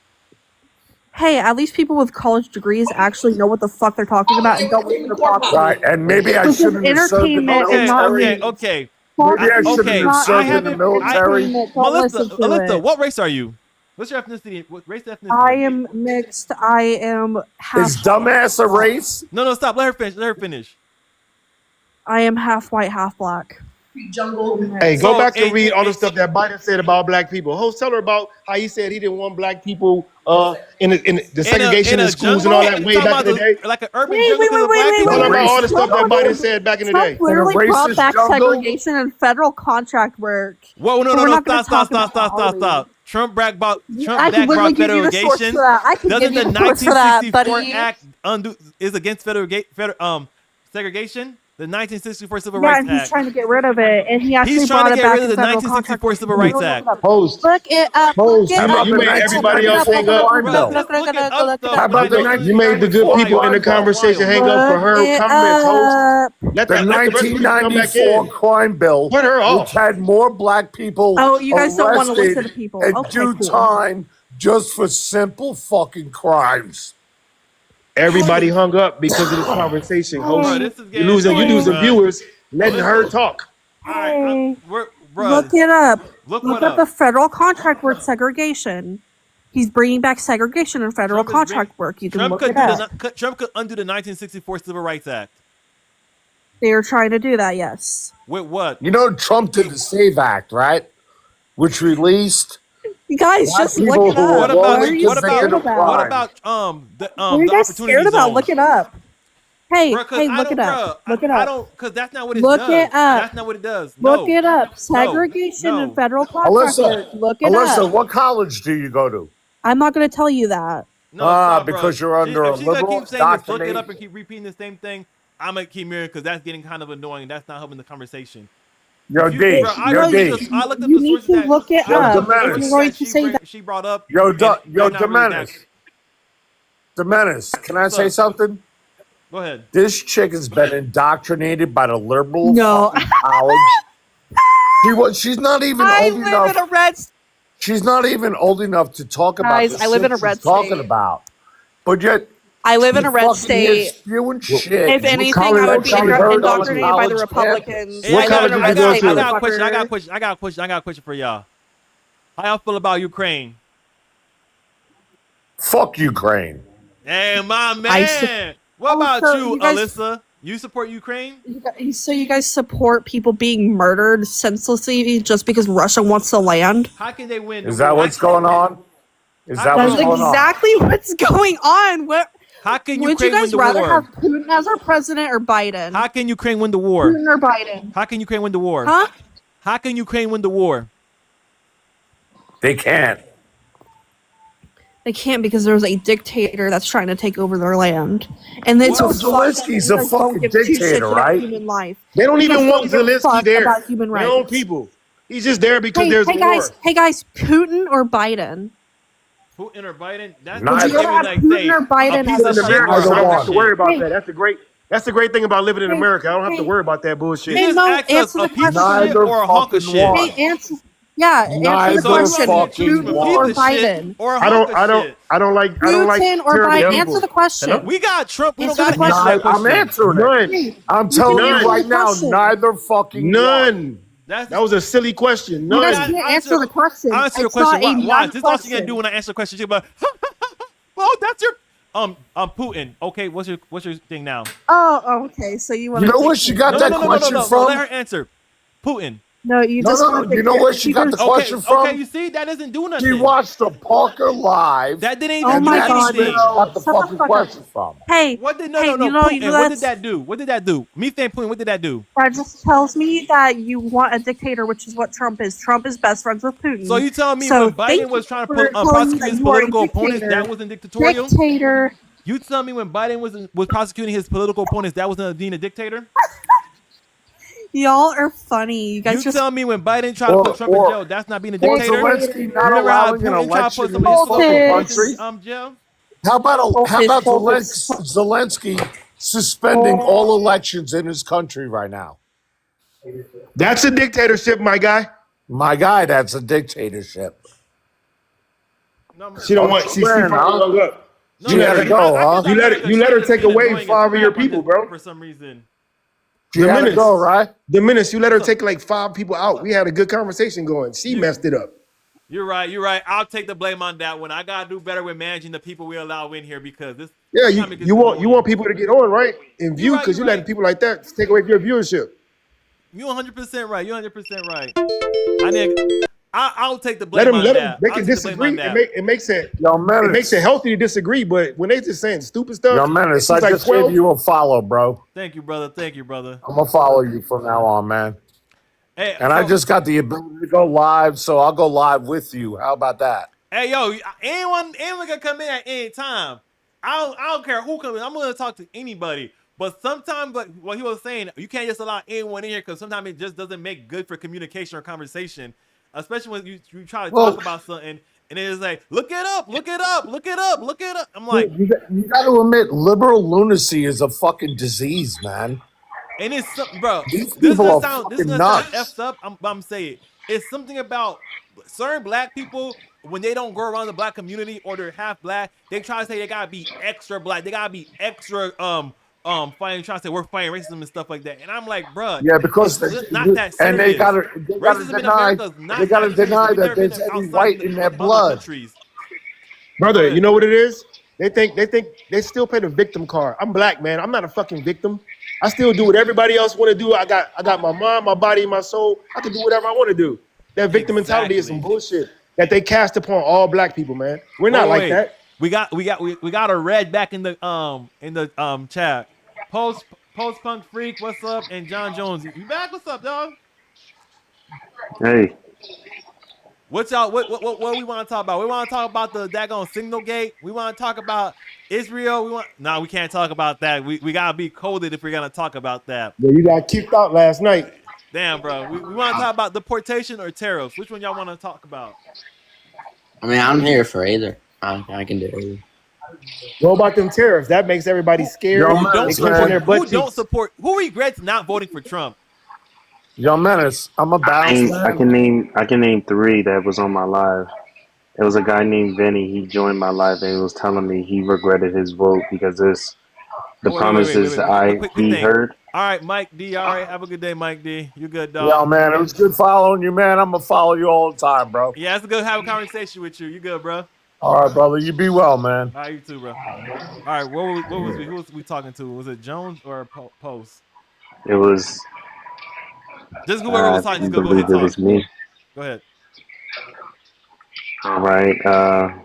Hey, at least people with college degrees actually know what the fuck they're talking about and don't listen to prophecy. Right, and maybe I Which is shouldn't have served in the entertainment and not military. news. Okay. Maybe I Prophecy shouldn't is have not served in news, the it's military. entertainment. Don't Melissa, listen to Alyssa, it. what race are you? What's your ethnicity? What race ethnicity? I am mixed. I am half. Is dumbass a race? No, stop. Let her finish. Let her finish. I am half white, half black. Hey, go So, back to it- read all the it- stuff that Biden said about black people. Host, tell her about how he said he didn't want black people in the segregation in schools and all that way back in the day. Like an urban Wait, jungle wait, because of wait, black wait, people. Tell her about all the stuff that Trump- Biden said back in the day. Trump literally In a brought racist back jungle? segregation and federal contract work. Whoa, no, So no, we're no, not gonna stop. talk about Halloween. Trump I brought can literally give you the source segregation. for that. I can Doesn't give the you the source for that, 1964 buddy. Act is against segregation? The 1964 Civil Yeah, Rights and he's Act. trying to get rid of it, and he actually He's trying brought to it get back rid of in the federal 1964 contract. Civil Rights Act. Host, Look it up. Host, Look it up. you made everybody else hang up. Bro, look it up, though. How about the You made the good people in the conversation hang up for her Look it comments, host. up. Let The the rest of you come back 1994 in. crime bill, Put her which off. had more black people Oh, you guys don't wanna listen arrested to people. in Okay, due cool. time just for simple fucking crimes. Everybody hung up because of this conversation, host. Bro, this is You getting losing annoying, bro. viewers, letting her talk. Hey, Bro, look it up. Look Look what up up. the federal contract work segregation. He's bringing back segregation in federal Trump is contract work. You can Trump look could, it up. Trump could undo the 1964 Civil Rights Act. They are trying to do that, yes. With what? You know, Trump did the SAVE Act, right? Which released You guys, black just look people it who up. were What What about are you scared about? what about What are you the guys opportunity scared about? zones? Look it up. Hey, Bruh, 'cause hey, I look don't- it up. bruh, Look it I up. don't, because that's not what it Look does. it up. That's not what it does. Look No. it up. Segregation no. in federal contract work. Look it Alyssa, up. what college do you go to? I'm not going to tell you that. No, stop, because bruh. you're under a If she's gonna liberal keep saying this, look it up indoctrination. and keep repeating the same thing, I'm gonna keep mirroring because that's getting kind of annoying. That's not helping the conversation. Yo, If you- D, bruh, I yo, looked D. up the- I looked up You the need sources to that look it Yo, up. If Demetrius. you're going to say that. she brought up. Yo, and Yo, they're not really Demetrius. Demetrius, can I What's say up? something? Go ahead. This chick has been indoctrinated by the liberal No. fucking college. She's not even I old live enough. in a red state. She's not even old enough to talk about Guys, the I live shit in a red she's talking state. about. But yet, I live in she's a red fucking here state. spewing shit. If anything, I would be indoctrinated by the Republicans. Hey, I live in a red state, I got a question. I motherfucker. got a question for y'all. How y'all feel about Ukraine? Fuck Ukraine. Hey, my I man. su- What about so you, you guys- Alyssa? You support Ukraine? So you guys support people being murdered senselessly just because Russia wants the land? How can they win? Is that what's going on? Is that That's what's going on? exactly what's going on. What? How can Would you Ukraine win guys the rather war? have Putin as our president or Biden? How can Ukraine win the war? Putin or Biden? How can Ukraine win the war? Huh? How can Ukraine win the war? They can't. They can't because there's a dictator that's trying to take over their land, and it's Well, a Zelensky's a fucking dictator, right? Human life. They don't Because even want give a Zelensky fuck there. about human Their own rights. people. He's just there because Hey, there's hey a guys, war. hey guys, Putin or Biden? Putin or Biden? That's Would you the rather have Putin or Biden I'm as in a America, shit so I don't have to worry about Hey, that. That's the great thing about living in Hey, America. I don't have to hey. worry about that bullshit. Hey, Mo, answer the question. or a hunk of shit? Hey, answer. Yeah, answer the Neither question. fucking Putin one. or Biden? Or a I hunk don't Putin like or terrible Biden? people. Answer the question. We got Trump. We don't Answer got the to answer that question. I'm question. answering None. it. I'm telling None. you right now, Question. neither fucking one. None. That's That was a silly question. You None. guys can't answer the question. I answer the It's question. not a Why? This is all she gonna non-question. do when I answer the question. She's like, well, that's your Putin. Okay, what's your thing now? Oh, okay. So you want You to? know where she got that question No. from? Let her answer. Putin. No, you No, just no, want no. You know where she got the question from? Okay, you see, that doesn't do She nothing. watched the Parker live. That didn't Oh even do my God, anything. She got the Shut the fucking fuck up. question from. Hey, What did hey, no you know Putin? What did that's, that do? What did that do? Me saying Putin. What did that do? that just tells me that you want a dictator, which is what Trump is. Trump is best friends with Putin. So you telling me So when thank Biden was trying to you for telling me prosecute that his you are a political opponents, dictator. that wasn't dictatorial? Dictator. You tell me when Biden was prosecuting his political opponents, that wasn't being a dictator? Y'all are funny. You guys You just tell me when Biden tried to put Trump in jail, that's not being a Or dictator? Zelensky not Remember how allowing an Putin tried to election put in some of his his political fucking opponents country? in jail? How about Focus. Zelensky suspending all elections in his country right now? That's a dictatorship, my guy. My guy, that's a dictatorship. She don't want. She Man, huh? look. She had to go, huh? You let her take away 5 of your people, bro. For some reason. She had to go, right? The minutes you let her take like 5 people out. We had a good conversation going. She messed it up. You're right. I'll take the blame on that one. I gotta do better with managing the people we allow in here because this. Yeah, this time it gets you annoying. want people to get on, right? And view, You're right, because you're you letting people like that take away your viewership. You 100% right. You're 100% right. I'll take the blame Let them on that. they I'll can take the blame disagree. on that. It makes it Yo, it makes it healthy to disagree, but when they just saying stupid stuff, Yo, Menace, it I seems like just 12. gave you a follow, bro. Thank you, brother. Thank you, brother. I'm gonna follow you from now on, man. Hey, And I just got the ability to go live, so I'll go live with you. How about that? Hey, yo, anyone can come in at any time. I don't care who comes in. I'm gonna talk to anybody. But sometimes, like what he was saying, you can't just allow anyone in here because sometimes it just doesn't make good for communication or conversation. Especially when you try to talk about something and it's like, look it up. I'm like, you got to admit, liberal lunacy is a fucking disease, man. and it's something, bro. These This people is are sound fucking effed nuts. up. I'm saying it's something about certain black people when they don't go around the black community or they're half black. They try to say they gotta be extra black. They gotta be extra fighting, trying to say we're fighting racism and stuff like that. And I'm like, bro, Yeah, because it's not that serious. and they gotta Racism in deny America is not they gotta that serious. deny We've that never been there's any outside white in their other blood. countries. Brother, you know what it is? They think they still play the victim card. I'm black, man. I'm not a fucking victim. I still do what everybody else want to do. I got my mind, my body, my soul. I can do whatever I want to do. That victim mentality is some bullshit that they cast upon all black people, man. We're not like that. We got a red back in the chat. Post Punk Freak, what's up? And John Jones, you back? What's up, dog? Hey, What we want to talk about? We want to talk about the daggone Signal Gate. We want to talk about Israel. We can't talk about that. We gotta be coded if we're gonna talk about that. Yeah, you got kicked out last night. Damn, bro. We want to talk about deportation or tariffs. Which one y'all want to talk about? I mean, I'm here for either. I can do either. What about them tariffs? That makes everybody scared. Yo, They Menace, clenching their man. butt Who don't cheeks. support? Who regrets not voting for Trump? Yo, Menace, I'm a bounce, I man. can name 3 that was on my live. It was a guy named Vinny. He joined my live and he was telling me he regretted his vote because the promises he heard. All right, Mike D. All right, have a good day, Mike D. You good, dog? Yo, man, it was good following you, man. I'm gonna follow you all the time, bro. Yeah, it's good to have a conversation with you. You good, bro? All right, brother. You be well, man. All right, you too, bro. All right, who was we talking to? Was it Jones or Post? It was. Just whoever was talking. I Just go believe ahead and it was talk. me. Go ahead. All right.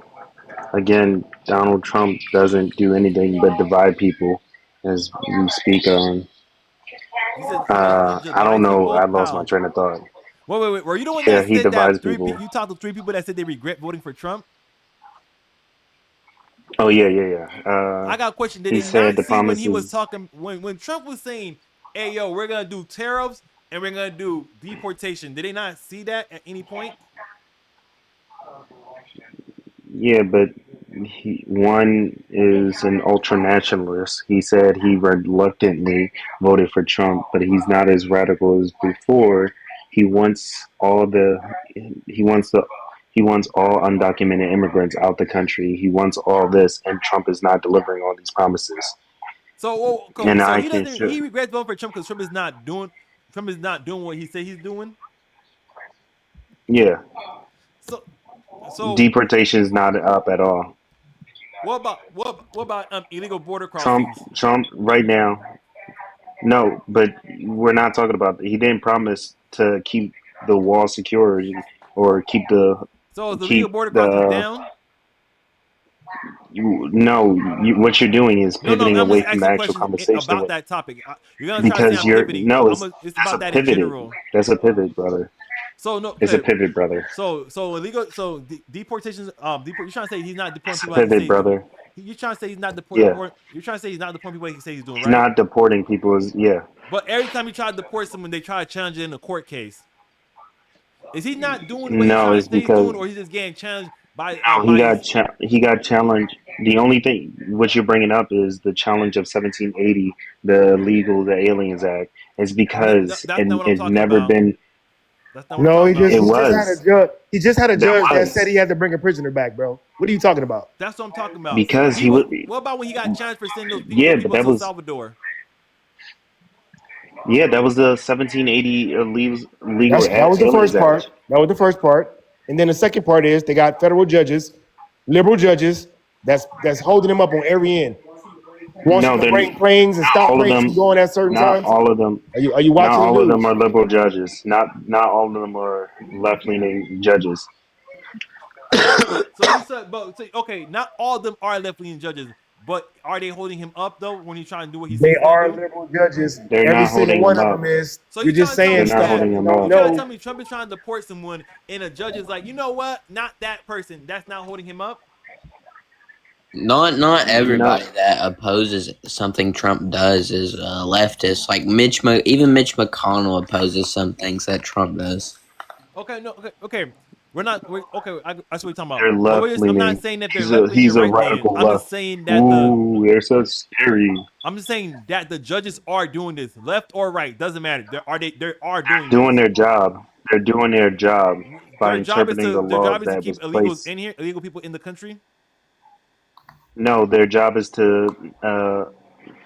Again, Donald Trump doesn't do anything but divide people, as we speak on. I don't know. I lost my train of thought. Wait. Were you the one Yeah, that he said divides that people. you talked to 3 people that said they regret voting for Trump? Oh yeah. I got a question. Did He they said not the see when he was promises. talking when Trump was saying, "Hey yo, we're gonna do tariffs and we're gonna do deportation"? Did they not see that at any point? Yeah, but one is an ultra nationalist. He said he reluctantly voted for Trump, but he's not as radical as before. He wants all the he wants the he wants all undocumented immigrants out the country. He wants all this, and Trump is not delivering all these promises. And So I he can doesn't. show He regrets voting for Trump because Trump is not doing. Trump is not doing what he said he's doing. yeah, So deportation is not up at all. what about illegal border crossings? Trump right now. No, but we're not talking about. He didn't promise to keep the wall secure or So is the legal keep border crossings the. down? What you're doing is No, pivoting I'm away just from the asking actual questions conversation about with, that topic. You're gonna try to say because I'm you're pivoting, no, but it's it's that's a about that in pivot. general. That's a pivot, brother. So no, It's a okay. pivot, brother. So illegal. So deportations. You're trying to say he's not deporting It's a people like he say pivot, he's doing. brother. You're trying to say he's not deporting. Yeah, You're trying to say he's not deporting people like he say he's doing, he's right? not deporting people. Yeah, But every time he try to deport someone, they try to challenge it in a court case. Is he not doing what he's no, trying it's to say he's because doing, or he's just getting challenged by he got challenged. The only thing what you're bringing up is the challenge of 1780, the Aliens Act, is because That's not what I'm it's talking never about. been. That's not what No, I'm talking It about. he just had a That judge that was. said he had to bring a prisoner back, bro. What are you talking about? That's what I'm talking about. Because he was. What about when he got challenged for sending those Yeah, people but that to El was. Salvador? Yeah, that was the 1780 legal That was the Aliens first part. Act. That was the first part. And then the second part is they got federal judges, liberal judges, that's holding them up on every end. Wants No, you to they're bring planes and stop all of planes from them. going at certain Not times. all of them. Are you Not watching the all of them news? are liberal judges. Not all of them are left leaning judges. So you said, okay, not all of them are left-leaning judges, but are they holding him up though when he's trying to do what he says They he's are gonna do? liberal judges. They're Every not single holding one him of up. them is. So You're you just trying to tell saying me They're not stuff holding that you him don't up. you trying to know. tell me Trump is trying to deport someone, and a judge is like, you know what? Not that person. That's not holding him up. Not everybody No, that opposes something Trump does is leftist. Like even Mitch McConnell opposes some things that Trump does. Okay, no, okay. Okay. That's what we're talking about. they're But left I'm not leaning. saying that they're He's left a leaning he's or a right leaning. radical I'm just left. saying that Ooh, they're so scary. the judges are doing this, left or right, doesn't matter. They are doing Doing this. their job. They're doing their job by interpreting the Their job laws is to that keep was illegals placed. in here, illegal people in the country. No, their job is to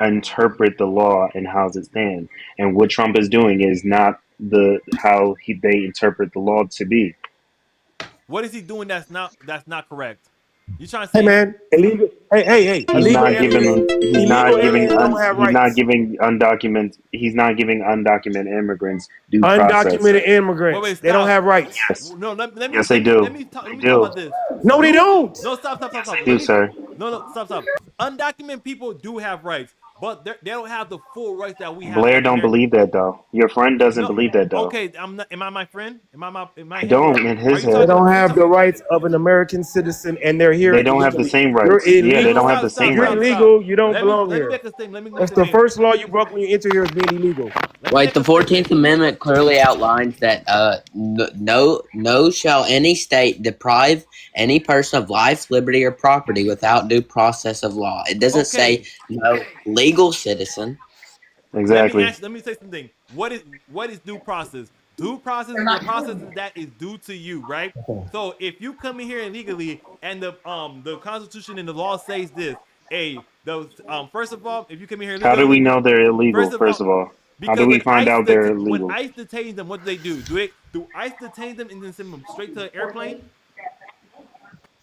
interpret the law and how it stands. And what Trump is doing is not they interpret the law to be. What is he doing that's not correct? You trying to Hey say man, illegal. Hey, He's illegal not giving. aliens. He's Illegal not giving. aliens don't have He's not rights. giving undocumented. He's not giving undocumented immigrants due process. Undocumented immigrants. They don't have rights. Yes. No, let me Yes, they do. let me talk They about do. this. No, they don't. No, stop. They do, sir. No, stop. Undocumented people do have rights, but they don't have the full rights that we have. Blair as don't Americans. believe that though. Your friend doesn't No, believe that though. okay. I'm not. Am I my friend? Am I I him? don't in Are his you They head. don't have the rights of an American citizen, and they're here They don't have the illegally. same You're rights. Yeah, they illegal. don't have the If same you're rights. illegal, you don't Let belong me here. make a statement. Let me make That's a the statement. first law you broke when you enter here is being illegal. Wait, the 14th Amendment clearly outlines that no shall any state deprive any person of life, liberty, or property without due process of law. It doesn't say no legal citizen. Exactly. Let me say something. What is due process? Due process is the process that is due to you, right? So if you come in here illegally and the Constitution and the law says this, first of all, if you come in here How do we illegally, know they're illegal? First of all, how do we find out they're when illegal? ICE detains them, what do? Do ICE detain them and then send them straight to an airplane?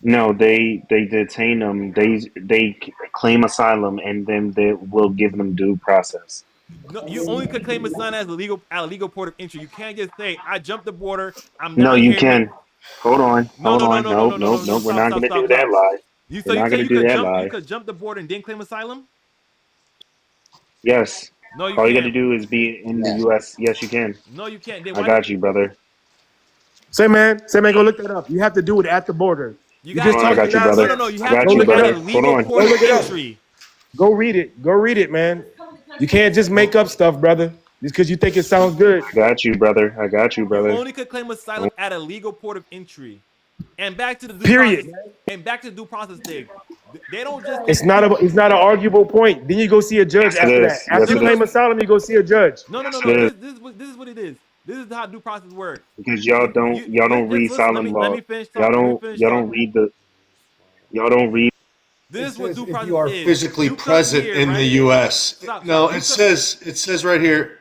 No, they detain them. They claim asylum, and then they will give them due process. No, you only could claim asylum as a legal port of entry. You can't just say I jumped the border. I'm No, down you here. can. Hold on. No. Nope. We're Stop, not stop, going to stop, do that stop. lie. You We're not going to do that lie. You could jump the border and then claim asylum? Yes. No, you All you got can't. to do is be in the U.S. Yes, you can. No, you can't. Then I why got you, brother. Say man, go look that up. You have to do it at the border. You just got I got you, no, brother. no, no. You I have got to you, look at brother. a Hold legal on. port Go of look it up. entry. Go read it. Go read it, man. You can't just make up stuff, brother, just because you think it sounds good. I got you, brother. I got you, You brother. only could claim asylum at a legal port of entry. And back to the due Period. process. And back to the due process thing. They don't just. It's not an arguable point. Then you go see a judge Yes, it after is. that. After Yes, you it claim is. asylum, you go see a judge. No. Yes, it is. This is what it is. This is how due process works. Because y'all don't read Just listen, asylum let law. me finish Y'all talking. don't read. This is what due If process you are is. physically You come present here, in right? the U.S. Stop. No, You it says right here.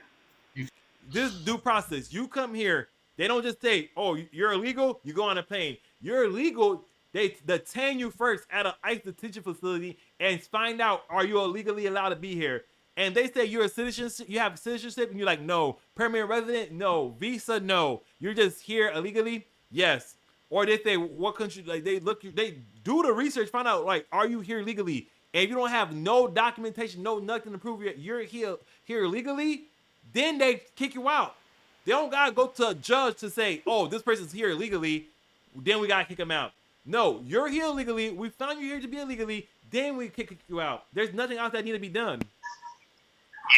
This due process. You come here. They don't just say, "Oh, you're illegal." You go on a plane. You're illegal. They detain you first at an ICE detention facility and find out are you illegally allowed to be here. And they say you're a citizen. You have citizenship, and you're like, no. Permanent resident, no. Visa, no. You're just here illegally, yes. Or they say what country? Like they do the research, find out like are you here legally? And if you don't have no documentation, no nothing to prove you're here illegally, then they kick you out. They don't gotta go to a judge to say, oh, this person's here illegally, then we gotta kick them out. No, you're here illegally. We found you here to be illegally. Then we kick you out. There's nothing else that need to be done.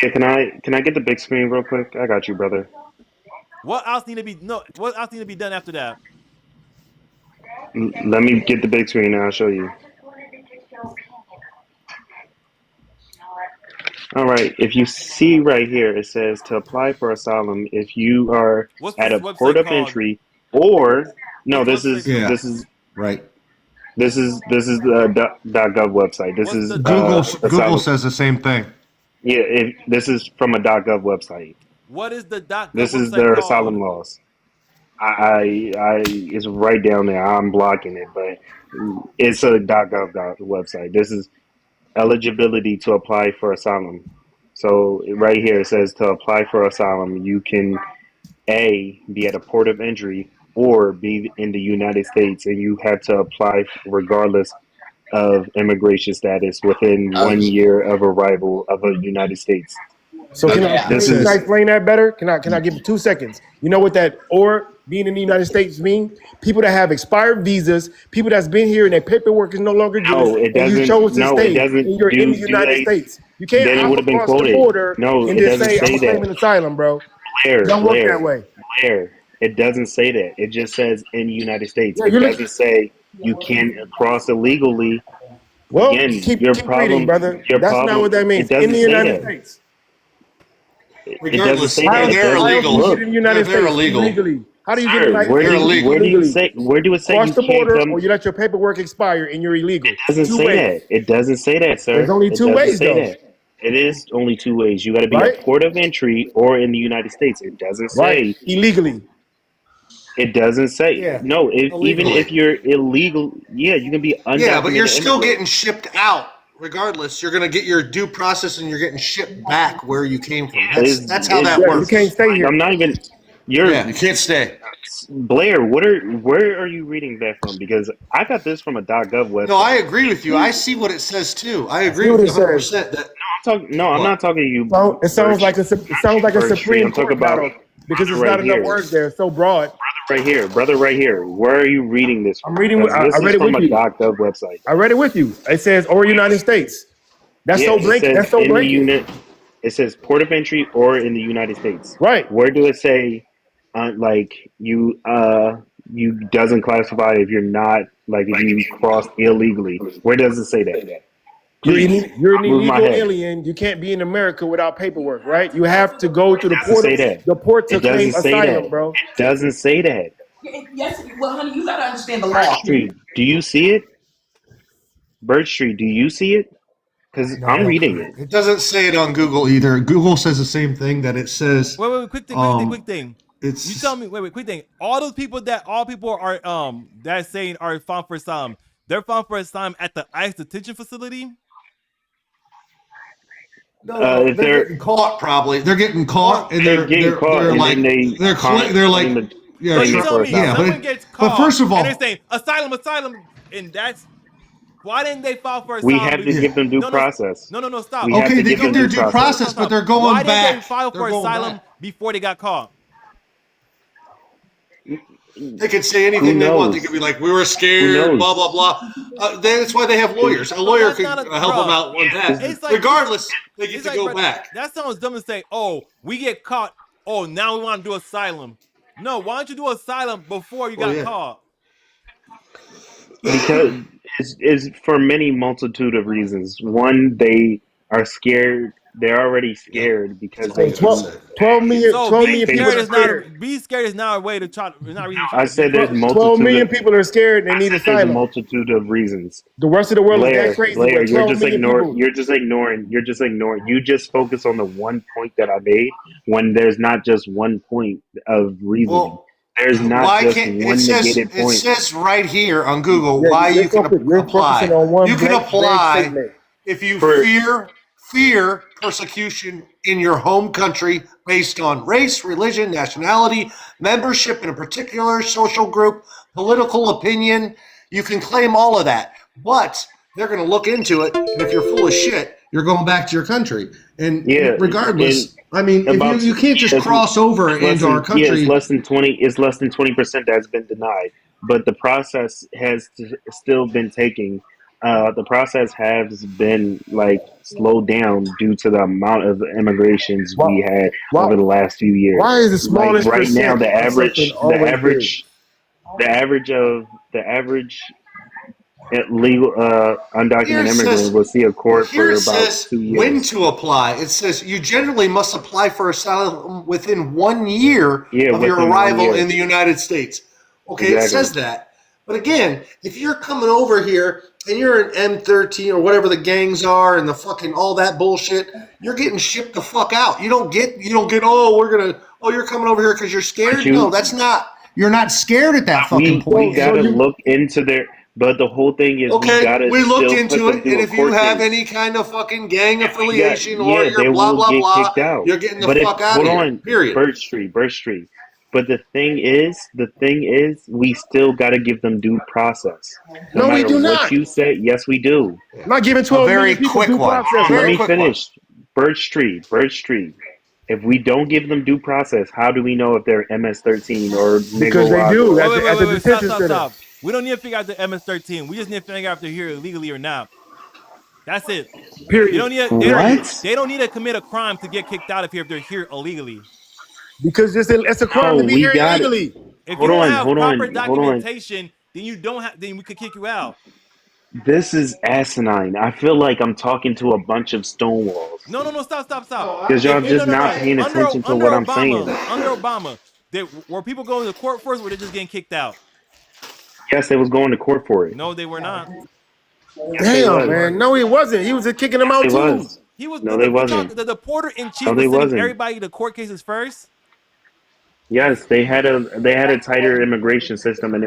Yeah, can I get the big screen real quick? I got you, brother. What else need to be What else need to be done after that? Let me get the big screen and I'll show you. All right. If you see right here, it says to apply for asylum if you are What's at this a website port of called? entry or no, What's this website is called? Right. This is the .gov website. This What's is the Google asylum. says the same thing. Yeah, this is from a .gov website. What is the .gov This is website their called? asylum laws. I it's right down there. I'm blocking it, but it's a .gov website. This is eligibility to apply for asylum. So right here it says to apply for asylum, you can A, be at a port of entry or be in the United States, and you have to apply regardless of immigration status within 1 year of arrival of the United States. So can I This is explain that better? Can I give 2 seconds? You know what that or being in the United States mean? People that have expired visas, people that's been here and their paperwork is no longer good, no, it and you doesn't. chose to No, stay, it doesn't. and you're in the United States. You can't Then it hop would have been across the quoted. border No, and it just doesn't say, say I'm claiming that. asylum, bro. Blair, Don't work that way. Blair. It doesn't say that. It just says in the United States. Yeah, It you're doesn't say you can't cross illegally. Well, Again, keep your reading, problem, brother. your That's problem. not what that means. It doesn't In the say United that. States. It doesn't Regardless, say that. It they're doesn't. illegal. Look, In the United They're States illegal. illegally. How do you get sir, in the where United do States where do you illegally? say where do it say Cross you the can't border, come? or you let your paperwork expire and you're illegal. It doesn't Two say ways. that. It doesn't say that, sir. There's only It two doesn't ways, say though. that. It is only 2 ways. You got to be Right? a port of entry or in the United States. It doesn't Right. say. Illegally. It doesn't say. Yeah. No, even Illegally. if you're illegal, yeah, you can be undocumented. Yeah, but you're still immigrant. getting shipped out. Regardless, you're going to get your due process and you're getting shipped back where you came from. That's how that Yeah, works. you can't stay here. I'm not even. You're Yeah, you can't stay. Blair. Where are you reading that from? Because I got this from a .gov website. No, I agree with you. I see what it says too. I agree See what with it you 100%. says. That I'm not talking to you. So it sounds like a Birch Tree. Supreme I'm talking Court about battle because there's right not enough here. words there. It's so broad. Brother, right here. Where are you reading this from? I'm reading. Because this I is read it from with a you. .gov website. I read it with you. It says or United States. That's Yeah, so it blanket. says That's so in the blanket. unit. It says port of entry or in the United States. Right. Where do it say, like you doesn't classify if you're not like if you crossed illegally? Where does it say that? Please, You're an move my illegal head. alien. You can't be in America without paperwork, right? You have to go to the Doesn't port. say that. The port to It claim doesn't say asylum, that. bro. It doesn't say that. Yes, well, honey, you gotta understand the Birch law. Street, do you see it? Birch Street, do you see it? Because I'm reading it. it doesn't say it on Google either. Google says the same thing that it says. Wait, quick thing. It's You tell me, quick thing. All people are that saying are found for asylum. They're found for asylum at the ICE detention facility. No, if they're getting caught. Probably they're getting caught, and they're getting caught, they're and like then they're claim like yeah. So you tell me, yeah, someone gets but caught, first of all, and they're saying asylum, and that's why didn't they file for asylum? We have to give them due process. No, stop. We have okay, to they give get them their due process, but they're going Why back. didn't they file They're for going asylum back. before they got caught? They could say anything they want. They could be like, "We were scared," blah blah blah. That's why they have lawyers. A lawyer could help them out on that. It's like, Regardless, they get to like, go bro, back. That sounds dumb to say. Oh, we get caught. Oh, now we want to do asylum. No, why don't you do asylum before you got caught? Because it's for many multitude of reasons. One, they are scared. They're already scared because they 12 million. So 12 being million people scared are is not scared. being scared is not a way to try. Not reason to I said there's 12 million people are scared. They need There's a asylum. multitude of reasons. The rest of the world is Blair, that crazy. Blair, but you're 12 just million ignoring. people. You're just ignoring. You're just ignoring. You just focus on the one point that I made when there's not just one point of reasoning. Well, there's not why just can't one it says negated it point. says right here on Google Yeah, why you're you can apply. focusing on one You can blank apply statement. if you For- fear persecution in your home country based on race, religion, nationality, membership in a particular social group, political opinion. You can claim all of that, but they're going to look into it, and if you're full of shit, you're going back to your country. And Yeah, regardless, I mean, about- if you can't just it's- cross over it's less into our than- yeah, country. it's less than 20. It's less than 20% that's been denied, but the process has still been taking. The process has been like slowed down due to the amount of immigrations we had over the last few years. Why is the smallest like right now percent the of average something always the average legal undocumented Here it immigrant says- will see a court Here for it about says 2 years. when to apply. It says you generally must apply for asylum within 1 year of your within 1 arrival year. in the United States. Okay, it Exactly. says that. But again, if you're coming over here and you're an M13 or whatever the gangs are and the fucking all that bullshit, you're getting shipped the fuck out. You don't get you're coming over here because you're scared. You- No, that's not. You're not scared at that fucking point. We gotta look into their. But the whole thing is, Okay, we looked still into put it, them and through if a you court have case. any kind of fucking gang affiliation or they you're blah will blah get blah, kicked out. you're getting the But fuck out of hold here. on, Period. Bird Street. But the thing is, we still got to give them due process. No, we matter do what not. you say, yes, we do. I'm not giving 12 million people due process. Let bro. me finish. Bird Street. If we don't give them due process, how do we know if they're MS-13 or Because they do. Wait, At wait, the, at the wait, detention stop, center. stop. We don't need to figure out the MS-13. We just need to figure out if they're here illegally or not. That's it. Period. You don't need they don't need to commit a crime to get kicked out of here if they're here illegally. Because it's a crime to be here illegally. If Hold you don't on, have hold on, proper hold on. documentation, then you don't have. Then we could kick you out. This is asinine. I feel like I'm talking to a bunch of stonewalls. No, stop. Because y'all just not paying attention to what I'm saying. Under Obama, were people going to court first, or were they just getting kicked out? Yes, they was going to court for it. No, they were not. Damn, man. No, he wasn't. He was just kicking them out, It too. was. He was. No, they wasn't. The deporter in chief No, was they sending wasn't. everybody to court cases first. Yes, they had a tighter immigration system, and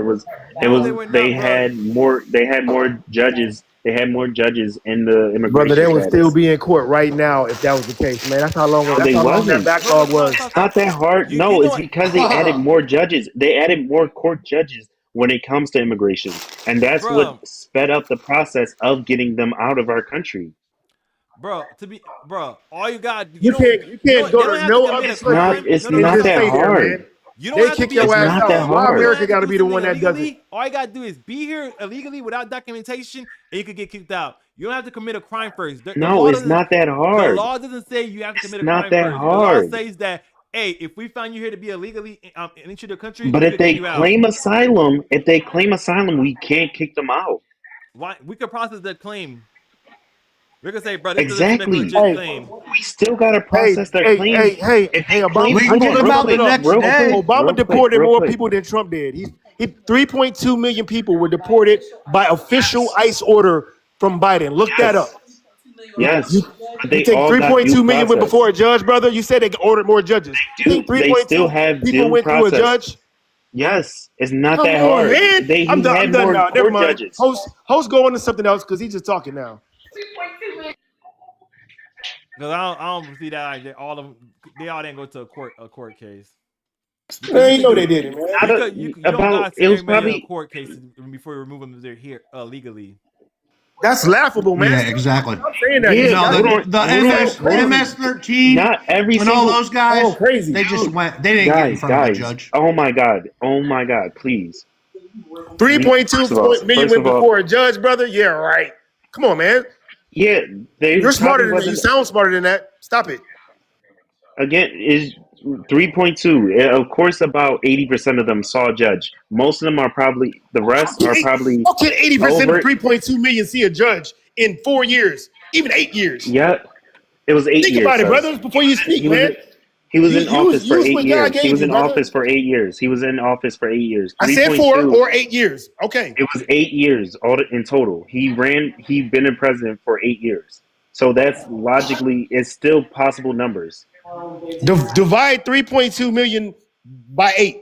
they had more judges. They had more judges in the immigration. Brother, they would status. still be in court right now if that was the case, man. That's how long, No, that's they how long that wasn't. backlog was. It's not that hard. No, it's because they added more judges. They added more court judges when it comes to immigration, and that's what sped up the process of getting them out of our country. Bro, all you got. You can't go to no other country. It's not that hard. You don't They have kick to be your a- ass not that out. Why hard. America got to be the one that does it? illegally. All you gotta do is be here illegally without documentation, and you could get kicked out. You don't have to commit a crime first. The No, law it's doesn't- not that hard. The law doesn't say you have to commit a not crime that first. hard. The law says that, hey, if we found you here to be illegally in each of the countries, But we if could they kick you out. claim asylum, we can't kick them out. Why? We could process that claim. We're gonna say, bro, this Exactly. is a legit claim. We still gotta process their claim. Hey, Obama, Obama deported more people than Trump did. He 3.2 million people were deported by official ICE order from Biden. Look that up. Yes. You think 3.2 million went before a judge, brother? You said they ordered more judges. You think They still 3.2 have people due went through a process. judge? Yes, it's not Come that on, hard. man. He I'm done had now. more Never court mind. judges. Host go on to something else because he's just talking now. Because I don't see that they all didn't go to a court case. They know they didn't, man. You don't gotta see everybody in a court case before you remove them. They're here legally. That's laughable, man. Yeah, exactly. I'm saying that. Yeah, No, hold on, the hold on, MS hold on. MS-13 Not every and all single. those guys. Oh, crazy. They just went. They didn't get in front of the judge. Oh my god, please. 3.2 million First went of all, before a judge, brother. Yeah, right. Come on, man. yeah, they You're smarter probably than that. You wasn't. sound smarter than that. Stop it. Again, is 3.2. Of course, about 80% of them saw a judge. Most of them are probably. The rest are probably. How can 80% over. of 3.2 million see a judge in 4 years, even 8 years? Yeah, it was 8 Think years. about it, sir. brothers, before you speak, He was. man. He was You- in office use- for use 8 what God years. He gave was you, in brother. office for 8 years. He was in office for 8 years. I said 4 or 8 years. Okay. It was 8 years all in total. He'd been a president for 8 years. So that's logically, it's still possible numbers. Divide 3.2 million by 8.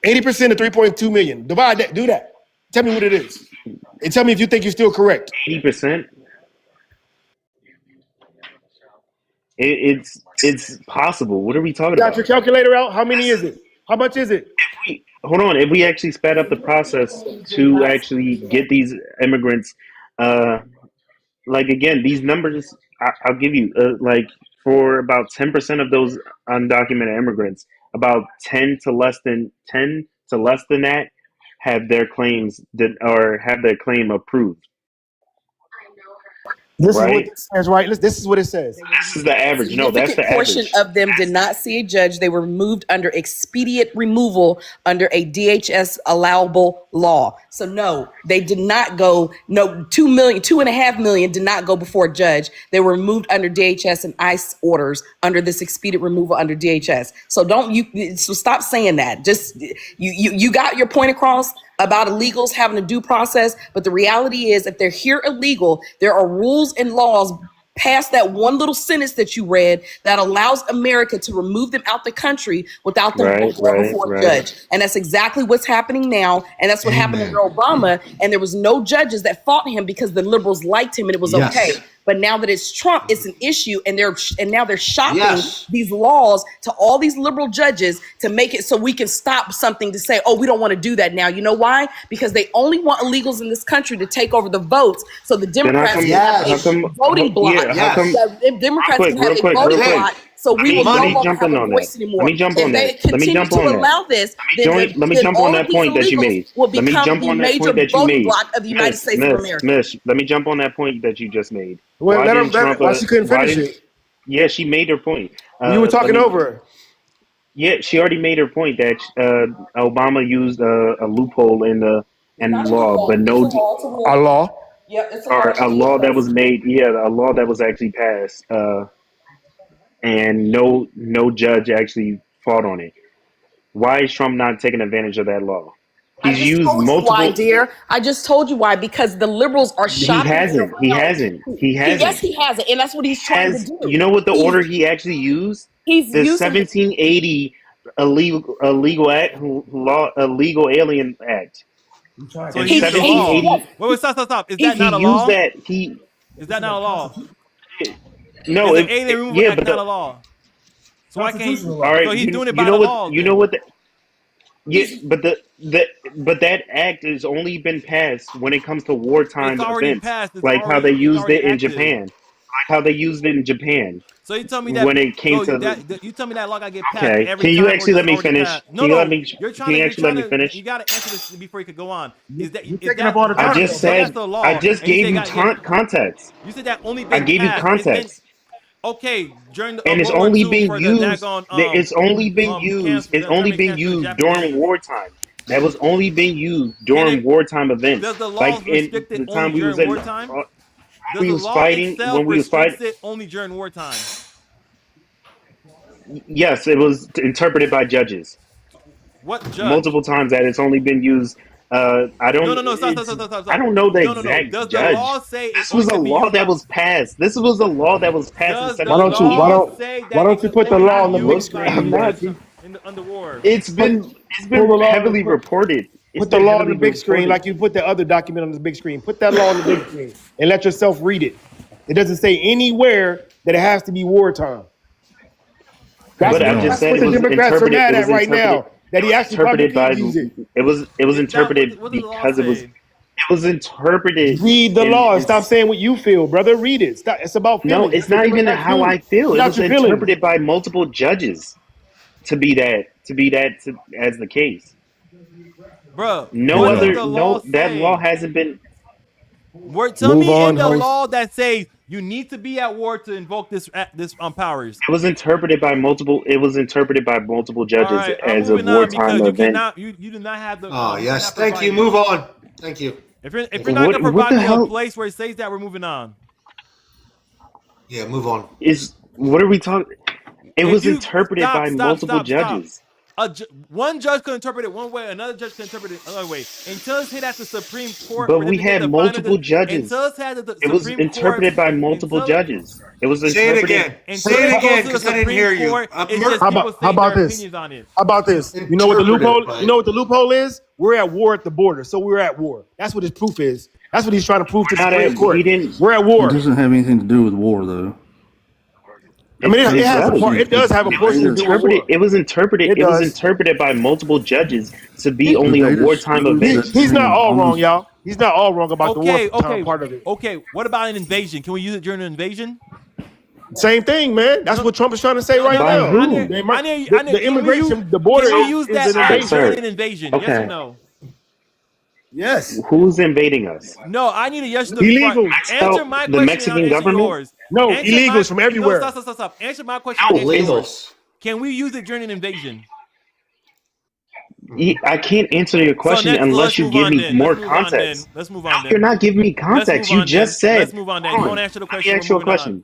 80% of 3.2 million. Divide that. Do that. Tell me what it is. And tell me if you think you're still correct. 80%. It's possible. What are we talking Got about? your calculator out? How many is it? How much is it? Hold on. If we actually sped up the process to actually get these immigrants, like again, these numbers, I'll give you, like for about 10% of those undocumented immigrants, about 10 to less than that have their claims or have their claim approved. This right? is what this says, right? This is what it says. This is the average. No, that's the Significant portion average. of them did not see a judge. They were removed under expedient removal under a DHS allowable law. So no, they did not go. No, 2.5 million did not go before a judge. They were removed under DHS and ICE orders under this expedient removal under DHS. So so stop saying that. Just you got your point across about illegals having a due process, but the reality is if they're here illegal, there are rules and laws past that one little sentence that you read that allows America to remove them out the country without them going before a judge. And that's exactly what's happening now. And that's what happened under Obama. And there was no judges that fought him because the liberals liked him and it was okay. But now that it's Trump, it's an issue, and now they're shopping these laws to all these liberal judges to make it so we can stop something to say, oh, we don't want to do that now. You know why? Because they only want illegals in this country to take over the votes, so the Democrats can have a voting block. The Democrats can have a voting block. So we will no longer have a voice anymore. Let me jump on If that. they Let me continue jump on to that. allow this, Let me jump on that point that you made. Will Let me become jump the on that major point that you voting made. block of the United States of America. Let me jump on that point that you just made. Well, Why let didn't her, Trump, why she couldn't finish didn't- it? Yeah, she made her point. You were talking over her. Yeah, she already made her point that Obama used a loophole in the law, but no a law. Yeah, it's or a law that was made. Yeah, a law that was actually passed, and no judge actually fought on it. Why is Trump not taking advantage of that law? He's used multiple. Why, dear? I just told you why. Because the liberals are shopping. He hasn't. Yes, he hasn't, and that's what he's trying to do. You know what the order he actually used? He's the using 1780 illegal alien act. So In he used the law. 1780 Wait, stop. Is that not a law? Is that not a law? No, Is the alien removal act not a law? So why can't? All right, So he's doing it you by know the what? law. You know what? But that act has only been passed when it comes to wartime It's already events, passed. It's like how already- they used already it in active. Japan. Like how they used it in Japan. So you tell me that when it came so to that, you tell me that law got to get passed okay, every can you time or actually just let me already finish? passed? Can you let me? Can you actually let me finish? You got to answer this before you could go on. Is that taking up all the time. I just said. I just gave you context. You said that only been I gave you passed. context. Okay, during the And it's World War only II being for the used. daggone, It's only being used. cancer, It's the only German being cancer, used Japanese. during wartime. That was only being used during wartime events. Does the law Like in restrict the it time only we was during in. wartime? When Does we the was law fighting. itself When we was restricts fighting. it only during wartime? Yes, it was interpreted by judges What judge? multiple times that it's only been used. I don't. No, stop. I don't know the No. exact Does judge. the law say it This was a only can be law used that by- was passed. This was a law that was passed Does in the Why don't you? Why law don't? say that Why it don't you can put the only law on be the big used by screen? in the war? It's been pull the law- heavily reported. It's Put the been law on the heavily big screen reported. like you put the other document on the big screen. Put that law on the big screen and let yourself read it. It doesn't say anywhere that it has to be wartime. That's But I what, just said what it the was Democrats are interpreted. mad It at was right now. interpreted. That he actually probably Interpreted by. can't use it. It was interpreted what does the law because it was. say? It was interpreted. Read the law and stop saying what you feel, brother. Read it. Stop. It's about feelings. No, it's not even how I feel. It was interpreted by multiple judges to be that as the case. Bro, that law hasn't been. Tell me in the law that says you need to be at war to invoke this powers. It was interpreted by multiple. It was interpreted by multiple judges as a wartime event. You do not have the. Oh yes, thank you. Move on. Thank you. If you're not going to provide me a place where it says that, we're moving on. Yeah, move on. What are we talking? It was interpreted by multiple judges. One judge could interpret it one way, another judge could interpret it another way. Until it's hit at the Supreme Court. But we had multiple judges. It was interpreted by multiple judges. It was interpreted. Say it again. Say it again, because I didn't hear you. How about this? How about this? You know what the loophole? You know what the loophole is? We're at war at the border, so we're at war. That's what his proof is. That's what he's trying to prove to the Supreme Court. We're at war. It doesn't have anything to do with war, though. I mean, it does have a portion to do with war. It was interpreted. It was interpreted by multiple judges to be only a wartime event. He's not all wrong, y'all. He's not all wrong about the wartime part of it. Okay, what about an invasion? Can we use it during an invasion? Same thing, man. That's what Trump is trying to say right now. The immigration, the border can we use is that during an invasion? Yes or no? Yes. Who's invading us? No, I need a yes or no. Illegal. Answer my question. The Mexican government? No, illegals from everywhere. No, stop. Answer my question. Illegals. Can we use it during an invasion? I can't answer your question unless you give me more context. Let's move on. You're not giving me context. You just said. Let's move on. Then you don't answer the question. Let me ask you a question.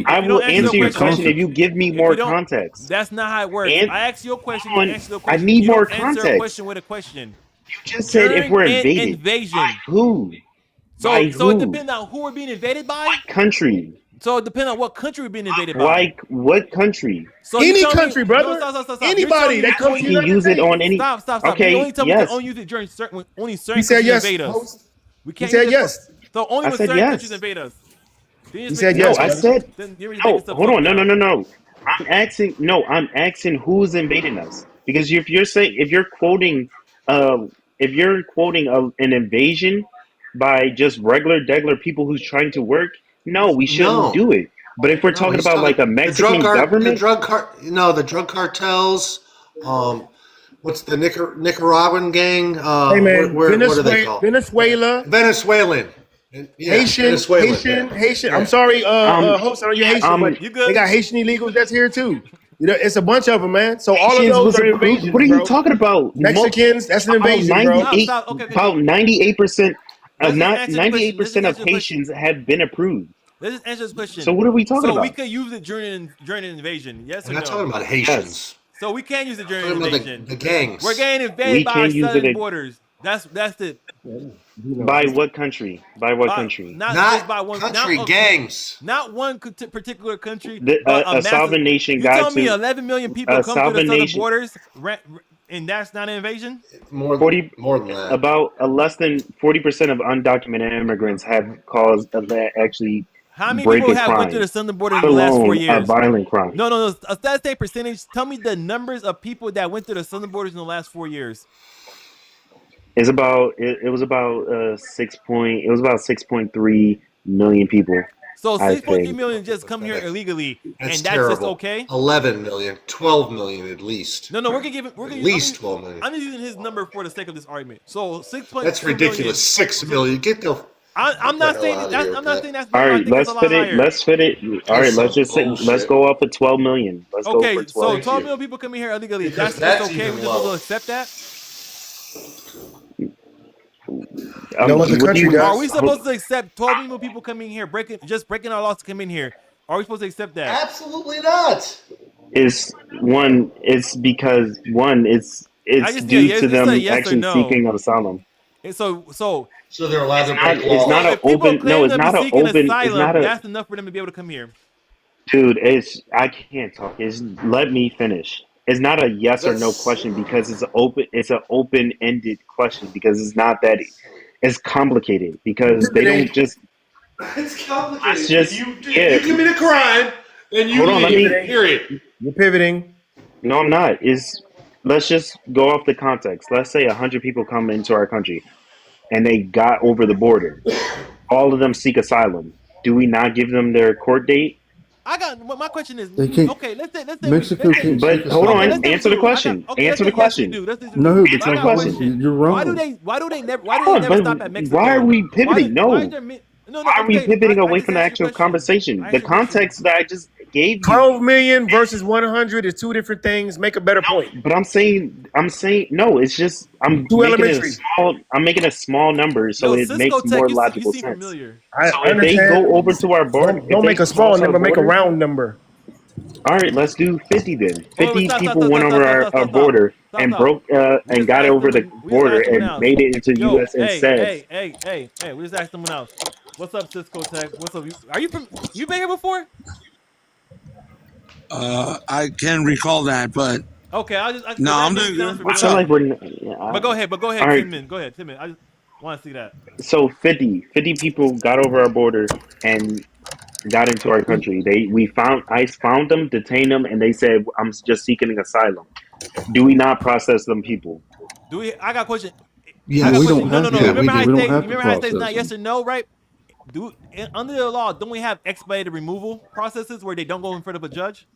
I will answer your question if you give me more context. That's not how it works. I ask you a question. You answer the question. I need more Answer a context. question with a question. You just said if we're invaded. Invasion. By who? So by it who? depends on who we're being invaded by. Country. So it depends on what country we're being invaded by. Like what country? So any country, brother. Stop. Anybody that comes to use it on any. Stop. Okay. You only tell me yes. to only use it during certain He said yes. invade us. We can't. He said yes. So only when certain countries invade us. He said yes. No, I said. No, hold on. No. I'm asking who's invading us, because if you're quoting an invasion by just regular people who's trying to work, no, we shouldn't do it. But if we're talking about like a Mexican government, the drug cartels, what's the Nicaraguan gang? Hey man, what are they called? Venezuelan. Yeah, Haitian. I'm sorry, host, I know you're Haitian, but they got Haitian illegals that's here too. You know, it's a bunch of them, man. So all of those are invasions. What are you talking about? Mexicans, that's an invasion, bro. About 98%. 98% of Haitians have been approved. Let's just answer this question. So what are we talking about? So we could use it during an invasion. Yes or no? We're not talking about Haitians. Yes. So we can't use it during an invasion. The gangs. We're getting invaded by our southern borders. That's it. By what country? By what country? Not just by one country. Gangs. Not one particular country. A sovereign nation. You tell me 11 million people come to the southern borders, and that's not an invasion? More than that. About less than 40% of undocumented immigrants have caused that actually. How many people have went to the southern border in the last 4 years? A violent crime. No. That's a percentage. Tell me the numbers of people that went to the southern borders in the last 4 years. It was about 6.3 million people. So 6.3 million just come here illegally, and that's terrible. just okay. 11 million, 12 million at least. No, we're gonna at least 12 million. I'm just using his number for the sake of this argument. So 6.3. That's ridiculous. 6 million. Get the. I'm not saying that's. I'm not saying that's. All right, let's fit it. All right, let's go up at 12 million. Let's go for 12. So 12 million people coming here illegally. That's okay. We're supposed to accept that. Are we supposed to accept 12 million people coming here, breaking our laws to come in here? Are we supposed to accept that? Absolutely not. It's because it's due to them actually seeking asylum. So they're allowed to break laws. It's not an open. No, it's not an open. That's enough for them to be able to come here. Dude, I can't talk. Let me finish. It's not a yes or no question because it's open. It's an open-ended question because it's not that. It's complicated because they don't just. It's complicated. It's just you commit a crime, then you leave. Period. You're pivoting. No, I'm not. Let's just go off the context. Let's say 100 people come into our country. and they got over the border. All of them seek asylum. Do we not give them their court date? I got my question is They can't. okay. Let's say Mexico can't But seek hold asylum. on, let's say we answer the do. question. Okay, Answer the yes, we question. do. Let's do. No, But I because got a question. you're Why do wrong. they never But stop at Mexico? why are we Why pivoting? do- why is No. there mi- no, Why are we okay, pivoting I away just from the asked you a actual question. conversation? I The asked you a question. context that I just gave you. 12 million versus 100 is two different things. Make a better point. But I'm saying no. It's just Too elementary. I'm making a small number so Yo, it Cisco makes Tech, more you logical seem sense. familiar. I So if they understand. go over to our border, Don't make a small number, make a round number. All right, let's do 50 then. Wait, 50 stop, people went over our border and stop. broke We and just got asked over the someone- we just border asked someone and else. made it into Yo, U.S. and hey, said, hey, we just asked someone else. What's up, Cisco Tech? What's up? Are you from? You been here before? I can recall that, but Okay, no, I'm doing good. What's I feel up? like we're. But go ahead, All right. Timon. Go ahead, Timon. I just want to see that. So 50 people got over our border and got into our country. ICE found them, detained them, and they said, "I'm just seeking asylum." Do we not process them people? Do we? I got a question. Yeah, I got a we question. don't have No. to. Remember how I We don't say? have to Remember how I say it's process not yes them. or no, right? Under the law, don't we have expedited removal processes where they don't go in front of a judge?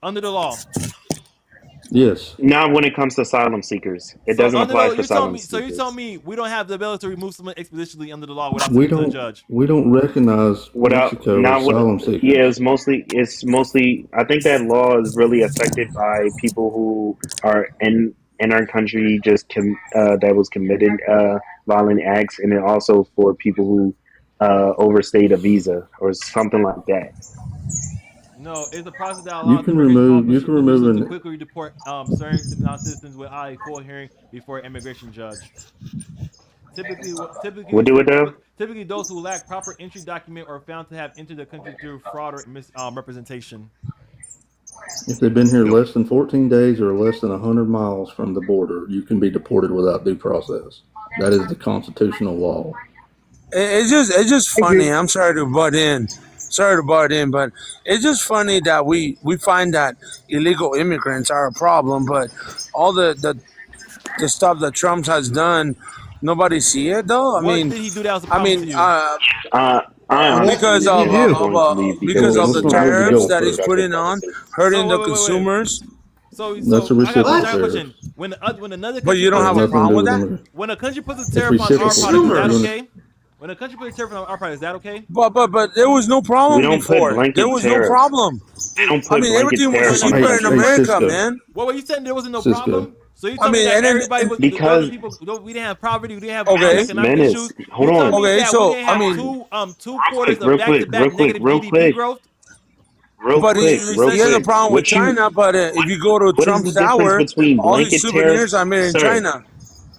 Under the law. Yes. Not when it comes to asylum seekers. It doesn't under apply the, for asylum so you seekers. tell me we don't have the ability to remove someone expeditiously under the law without We sending to the don't. judge. We don't recognize Mexico as asylum seekers. Yeah, it's mostly. I think that law is really affected by people who are in our country that was committed violent acts, and then also for people who overstayed a visa or something like that. No, it's a process that You allows can immigration remove. You officers can remove to an. quickly deport certain non-citizens without a full hearing before an immigration judge. Typically, What do it do? typically those who lack proper entry document or found to have entered the country through fraud or misrepresentation. If they've been here less than 14 days or less than 100 miles from the border, you can be deported without due process. That is the constitutional law. It's just funny. I'm sorry to butt in. But it's just funny that we find that illegal immigrants are a problem, but all the stuff that Trump has done, nobody see it though. What did he do that was a problem to you? Because of the tariffs that he's putting on, hurting the consumers. So That's a I got reciprocal a tariff. question. When another But you country don't puts have a a problem with Nothing to do that? when a country puts a It's tariff on our reciprocal. product, is that Consumers. okay? When a country puts a tariff on our product, is that okay? But there was no problem We don't put before. blanket There was tariffs. no problem. We don't I put mean, blanket everything was tariffs on cheaper in countries. America, Cisco. man. What were you saying? There wasn't no Cisco. problem. So you I told me mean, that and then- everybody was Because- the other people, we didn't have poverty, we didn't have Okay. economic Menace. issues. Hold You on. told me Okay, that so, we didn't have I mean- two quarters real of back-to-back quick, negative real GDP quick. growth. But he has a problem with China. But if you go to What is Trump's the difference tower, between all his blanket souvenirs tariffs? are made in Sir, China.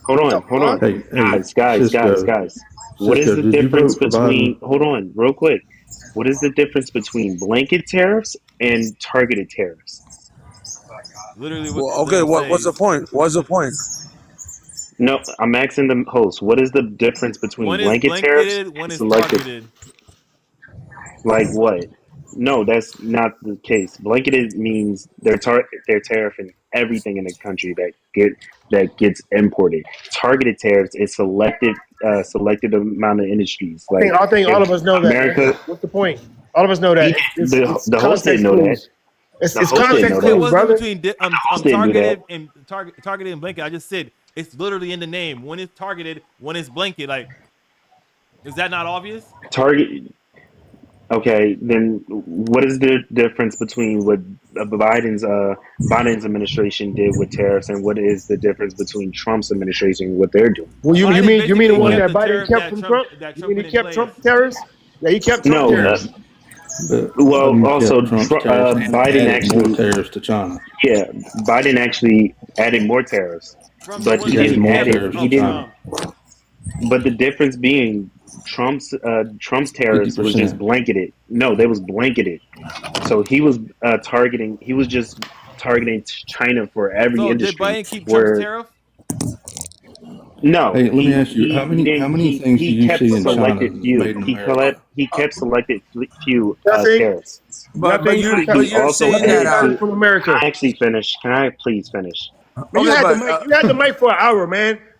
Hold on. Hey, Guys. Cisco. What is Cisco, the did you difference vote for between? Biden? Hold on, real quick. What is the difference between blanket tariffs and targeted tariffs? Literally, Well, okay, what's the point? What's the point? No, I'm asking the host. What is the difference between One is blanket tariffs blanketed, one and is selective? targeted. Like what? No, that's not the case. Blanketed means they're tariffing everything in the country that gets imported. Targeted tariffs is selected amount of industries. Like I think all of us know that. America. What's the point? All of us know that. The host didn't know that. It's The host context didn't know clues, that. What's brother. between Host didn't do that. targeted and blanket? I just said it's literally in the name. One is targeted, one is blanket. Like, is that not obvious? Target. Okay, then what is the difference between what Biden's administration did with tariffs, and what is the difference between Trump's administration and what they're doing? Well, you Biden mean the one basically that kept the Biden tariff kept that from Trump- Trump? that You Trump mean he put in kept place. Trump tariffs? Yeah, he kept Trump No, tariffs. But well, Biden also kept Trump's tariffs and Biden added actually, more tariffs to China. yeah, Biden actually added more tariffs, From the but one he that didn't more add it. tariffs He to didn't. China. But the difference being Trump's tariffs was just 50%. blanketed. No, they was blanketed. So he was targeting. He was just targeting China for every So did industry. Biden keep Trump's Where tariff? no, Hey, let me ask you, how many things do you kept see in China selected that's few. made in America? He kept selected few Nothing. tariffs. But Nothing you're also saying that. added from America. Can I actually finish? Can I please finish? Man, you Okay, had but, the mic. You had the mic for an hour, man.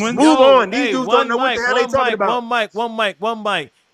Move on. These dudes don't one know what the mic, hell they one talking mic, about. one mic.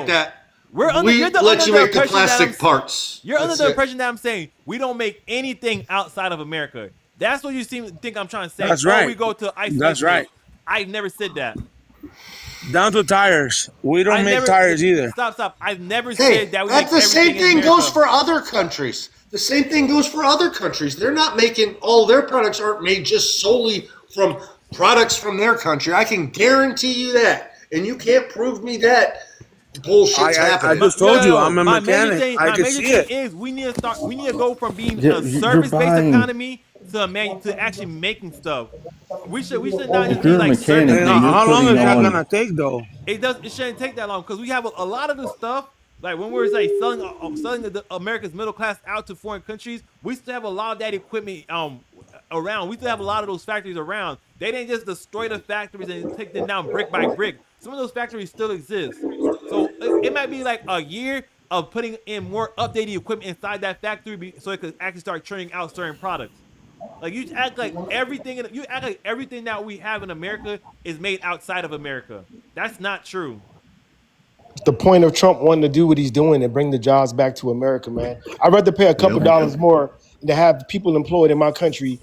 like that You're let under you the make the impression that plastic parts. You're under That's the it. impression that I'm saying we don't make anything outside of America. That's what you seem to think I'm trying to say. That's Oh, right. we go to isolate. That's right. I've never said that. Down to tires. We don't I make never, tires either. Stop. I've never Hey, said that we make that's the same everything in thing goes America. for other countries. The same thing goes for other countries. They're not making all their products aren't made just solely from products from their country. I can guarantee you that, and you can't prove me that bullshit's happening. I just told you I'm a My major mechanic. thing, I my can major see thing it. is we need to go from being You're a service-based buying- economy to actually making stuff. We should not just If be you're a like mechanic, certain then things. you're How long is putting that on- gonna take though? It shouldn't take that long because we have a lot of the stuff. Like when we're selling the America's middle class out to foreign countries, we still have a lot of that equipment around. We still have a lot of those factories around. They didn't just destroy the factories and take them down brick by brick. Some of those factories still exist. So it might be like a year of putting in more updated equipment inside that factory so it could actually start churning out certain products. Like you act like everything that we have in America is made outside of America. That's not true. The point of Trump wanting to do what he's doing and bring the jobs back to America, man. I'd rather pay a couple dollars more to have people employed in my country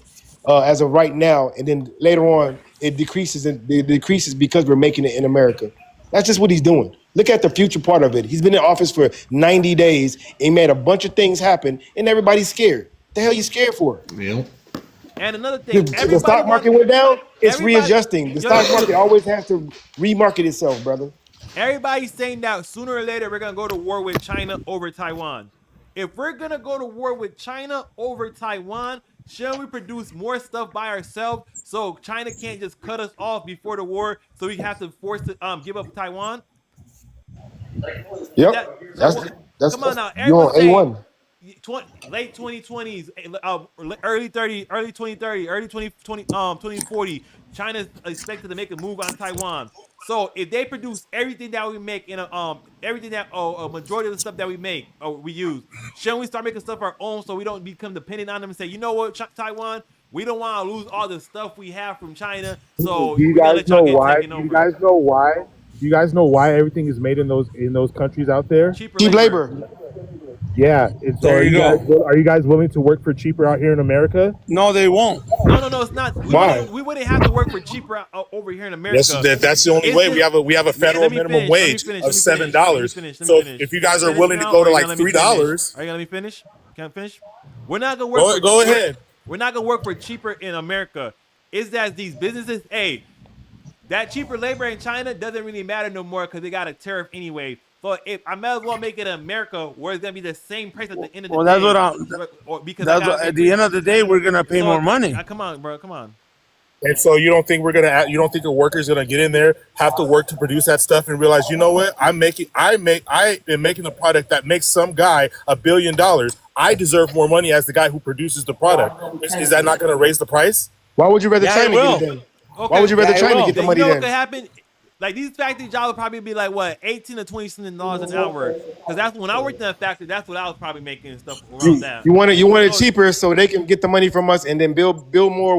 as of right now, and then later on it decreases because we're making it in America. That's just what he's doing. Look at the future part of it. He's been in office for 90 days and he made a bunch of things happen, and everybody's scared. What the hell you scared for? Yeah. And another thing, The stock market went down. It's everybody- readjusting. The Yo, stock market always has to remarket itself, brother. Everybody's saying that sooner or later we're gonna go to war with China over Taiwan. If we're gonna go to war with China over Taiwan, shouldn't we produce more stuff by ourselves so China can't just cut us off before the war, so we have to force to give up Taiwan? Yep. That's come on now, you on everyone's A1. late 2020s, early 2030, early 2040, China's expected to make a move on Taiwan. So if they produce everything that we make in everything that a majority of the stuff that we make or we use, shouldn't we start making stuff our own so we don't become dependent on them and say, you know what, Taiwan, we don't want to lose all the stuff we have from China. So Do you we're gonna guys let y'all know get why? taken Do over. you guys know why? Do you guys know why everything is made in those countries out there? Cheap labor. Yeah. And so There you go. are you guys willing to work for cheaper out here in America? No, they won't. No, it's not. Why? We wouldn't have to work for cheaper over here in America. That's the only It's way. just- We have a federal Let me minimum finish, wage let me of finish, $7. let me So finish. if you guys are Finish willing to now, go to or you like gonna let me $3, Are you gonna let me finish? Can I finish? We're not gonna work. Go ahead. We're not gonna work for cheaper in America. Is that these businesses? Hey, that cheaper labor in China doesn't really matter no more because they got a tariff anyway. So if I might as well make it in America where it's gonna be the same price at the end of the Well, day. that's what at the end of the day we're gonna pay more money. Come on, bro. Come on. And so you don't think the workers gonna get in there, have to work to produce that stuff, and realize, you know what? I am making a product that makes some guy $1 billion. I deserve more money as the guy who produces the product. Is that not gonna raise the price? Why would you rather Yeah, it China get will. it then? Why would you rather China get the money You know then? what could happen? Like these factory jobs would probably be like what, 18 to 20 cents an hour. Because that's when I worked in a factory. That's what I was probably making and stuff around that. You want it cheaper so they can get the money from us and then build more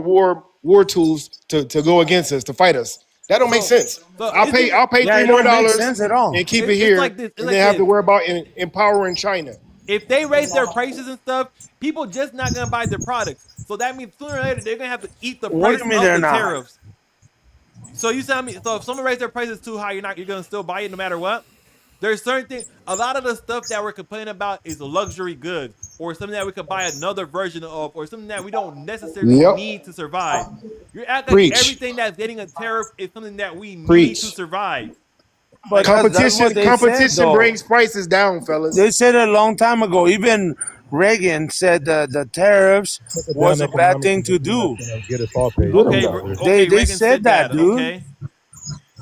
war tools to go against us, to fight us. That don't make sense. I'll pay Yeah, $3 it more don't make sense at all. and keep It's it here, like this- it's and like then have this. to worry about empowering China. If they raise their prices and stuff, people just not gonna buy their products. So that means sooner or later they're gonna have to eat the What do price you mean of they're the not? tariffs. So you tell me, so if someone raise their prices too high, you're gonna still buy it no matter what? There's certain things. A lot of the stuff that we're complaining about is a luxury good, or something that we could buy another version of, or something that we don't necessarily Yep. need to survive. You're acting Preach. like everything that's getting a tariff is something that we need Preach. to survive. But that's what they said, Competition though. brings prices down, fellas. They said it a long time ago. Even Reagan said the tariffs was a bad thing to do. Get us all paid. Okay, They Reagan said that, dude. Okay.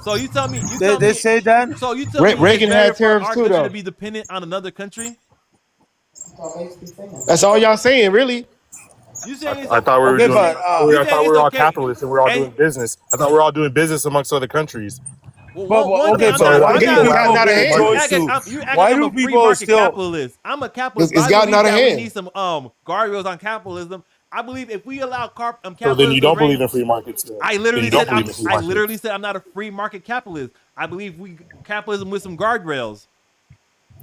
So you tell me, They say that. So you tell me Reagan it's had better for tariffs our too, country though. to be dependent on another country? That's all y'all saying, really. You saying I thought we were Okay, doing. but, I thought we were all okay. capitalists and we were all And- doing business. I thought we were all doing business amongst other countries. Okay, So but why I'm do not- people I'm not get a ahead. choice to? Why do I'm a free people market still? capitalist? I'm a capitalist. It's but I gotten believe out of that hand. We need some guardrails on capitalism. I believe if we allow So capitalism, then you don't to reign- believe in free markets. Then. I Then literally you don't said believe in free I markets. literally said I'm not a free market capitalist. I believe capitalism with some guardrails.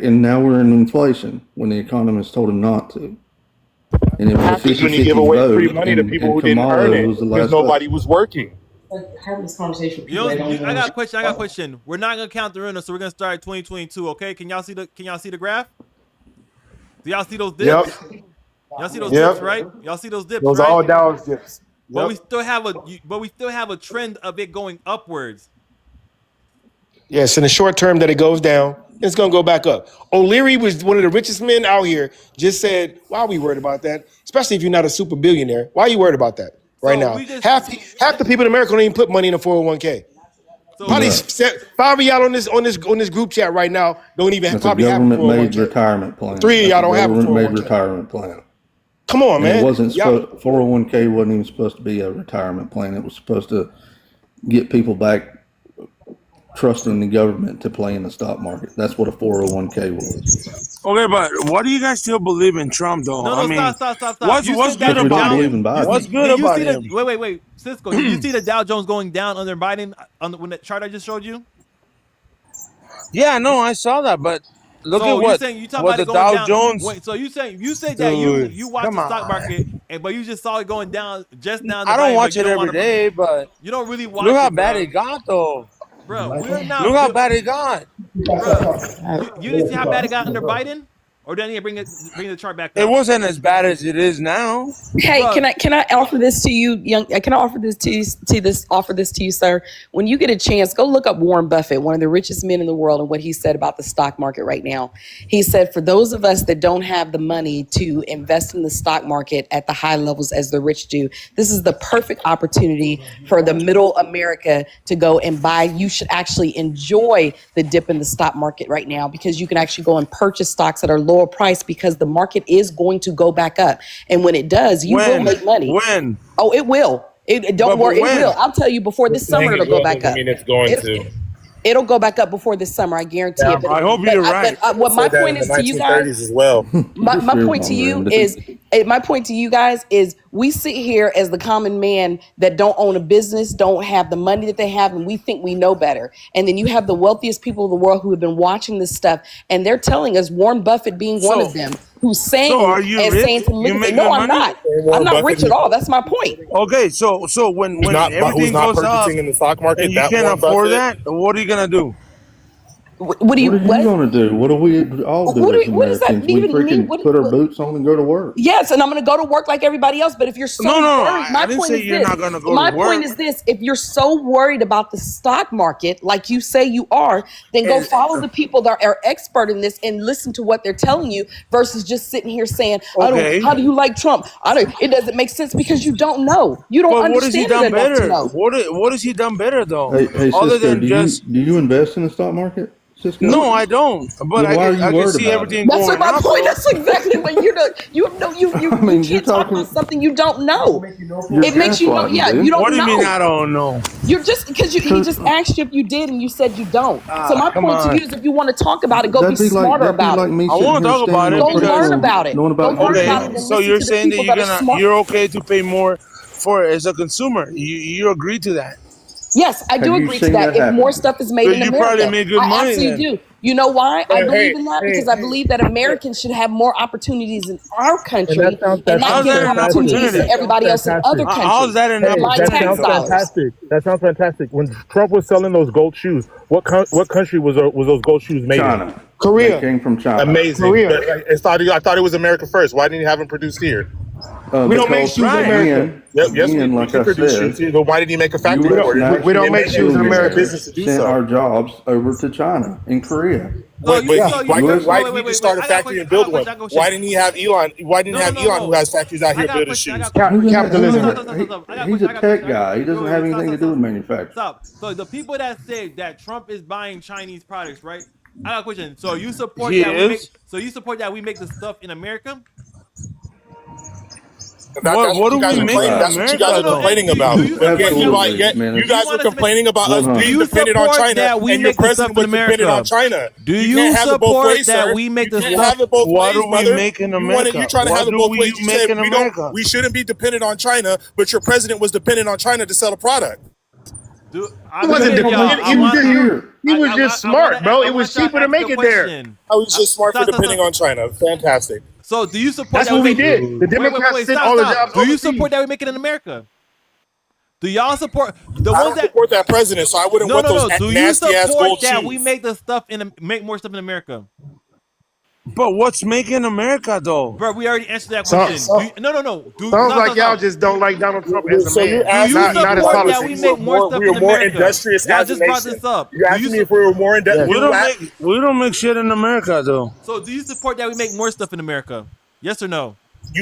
Okay, and now we're in inflation when the economist told him not to. And it was a happens when you 50-50 give away vote, free money to and, people and who didn't Kamala earn it was the because last vote. nobody was working. Like having this conversation with You people know, that don't I got a know. question. I got a question. We're not gonna count the runners, so we're gonna start at 2022. Okay? Can y'all see the graph? Do y'all see those dips? Yep. Y'all see those Yep. dips, right? Y'all see those dips, Those right? are all Dow dips. But Yep. we still have a trend of it going upwards. Yes, in the short term that it goes down, it's going to go back up. O'Leary was one of the richest men out here, just said, why are we worried about that? Especially if you're not a super billionaire. Why are you worried about that right now? Half the people in America don't even put money in a 401k. Probably Yeah. 5 of y'all on this group chat right now don't even That's a probably have a government-made 401k. retirement plan. 3 of y'all don't have a government-made 401k. retirement plan. Come on, And man. it wasn't Y'all- 401k wasn't even supposed to be a retirement plan. It was supposed to get people back trusting the government to play in the stock market. That's what a 401k was. Okay, but why do you guys still believe in Trump, though? No, I mean, stop. what's You good said that Because we don't about believe in him? Biden. What's good Did you about see him? wait, Cisco, did you see the Dow Jones going down under Biden when that chart I just showed you? Yeah, no, I saw that, but look So at what you talking what about the it going Dow down. Jones. Wait, so you said that Dude, you watch come the stock on. market, but you just saw it going down just now. I don't watch it every day, but You don't really watch look how it, bad bro. it got, though. Bro, we're not. Look how bad it got. Bro, you didn't see how bad it got under Biden, or did I need to bring the chart back up? It wasn't as bad as it is now. Hey, Bro. can I offer this to you, young? Can I offer this to you, offer this to you, sir? When you get a chance, go look up Warren Buffett, one of the richest men in the world, and what he said about the stock market right now. He said, for those of us that don't have the money to invest in the stock market at the high levels as the rich do, this is the perfect opportunity for the middle America to go and buy. You should actually enjoy the dip in the stock market right now, because you can actually go and purchase stocks that are lower priced, because the market is going to go back up. And when it does, you will make money. When? Oh, it will. Don't But worry, it when? will. I'll tell you before this summer it'll go back up. I mean, it's going to. It'll go back up before this summer, I guarantee Yeah, it. But, I hope you're right. What my Said that point in is the to you 1930s guys, as well. my point to you is, we sit here as the common man that don't own a business, don't have the money that they have, and we think we know better. And then you have the wealthiest people in the world who have been watching this stuff, and they're telling us, Warren Buffett being one of them, who's saying So are you and rich? saying to look You at make no, good I'm money? not. I'm not rich at all. That's my point. Okay, so when Who's not everything goes up purchasing in the stock market? and you That can't Warren afford Buffett? that, what are you gonna do? What do What you? are you going to do? What do we all do What as do- what does that Americans? We even mean? freaking What- put our boots on and go to work. Yes, and I'm going to go to work like everybody else. But if you're so No, worried, I my didn't point say is you're this. not gonna go My to work. point is this: if you're so worried about the stock market, like you say you are, then go follow the people that are expert in this and listen to what they're telling you, versus just sitting here saying, Okay. "How do you like Trump?" It doesn't make sense because you don't know. You don't But what has he understand it done enough to better? know. What has he done better though? Hey, Other Cisco, than just do you invest in the stock market, Cisco? no, I don't. But Then why are you I can worried see about everything That's going my up. point. though. That's exactly what you I mean, you you're can't talk talking. about something you don't know. You're It makes you know. gaslighting, Yeah, dude. you don't What do you mean know. I don't know? You're just because he just asked you if you did and you said you don't. So my Come point to on. you is, if you want to talk about it, go be That'd be smarter like about it. me I sitting wanna here talk about standing it on Go because- learn principle, about it. knowing Go about learn Okay, about it and so listen you're to the saying that people that are smart. you're okay to pay more for as a consumer. You agree to that? Yes, I do Have you agree to seen that. that If happen? more stuff is made So in you America, probably make good I money absolutely then. do. You know why I Hey, believe in that? hey, Because I believe that Americans should have more opportunities in our country And that sounds and not How's give that an opportunities opportunity? to everybody else in other Fantastic. How's countries. that an Hey, My that opportunity tax sounds though? dollars. fantastic. That sounds fantastic. When Trump was selling those gold shoes, what country was those gold shoes made in? China. Korea. They came from China. Amazing. Korea. But I thought it was America first. Why didn't you have them produced here? We don't make Because shoes in America. Yes, again, we like can I produce said, shoes here. But why didn't he make a factory U.S. for it? We don't make national shoes in It's a America. business to do sent so. our jobs over to China and Korea. So Why didn't he just start a I got factory a and build one? question. Why didn't he have Elon? Why didn't he have Elon, who has factories out here building shoes? Capitalism. He's a tech guy. He doesn't have anything to do with manufacturing. Stop. So the people that say that Trump is buying Chinese products, right? I got a question. So you support He that we is? make? So you support that we make the stuff in America? What do we make in That's what you guys are America though? complaining about. Do you But yet Absolutely, man. you guys You were wanna complaining about us 100. being Do you dependent on support China, that we and your make the president stuff was in dependent America? on China. Do You you can't have it both support ways, that sir. we make You the can't stuff? have it both What ways, do we brother. make in You're America? trying to What have it do both we ways. You make said in America? we shouldn't be dependent on China, but your president was dependent on China to sell a product. Do, He wasn't dependent. He was just smart, bro. It was cheaper to make it there. I was just smart for depending on China. Fantastic. So do you support That's that what we make did. The Democrats sent all the jobs Do you overseas. support that we make it in America? Do y'all support the I ones don't that support that president, so I wouldn't No, want no, those no. Do you nasty ass support gold that shoes. we make the stuff make more stuff in America? But what's making America though? Bro, we already answered that So- question. so- No. Sounds like y'all just don't like Donald Trump as a So you're man, asking not me his support that policies. we make more stuff we in are more America? industrious Y'all as a just brought nation. this up. You're Do asking you me if we were more industrious. We don't make shit in America though. So do you support that we make more stuff in America? Yes or no?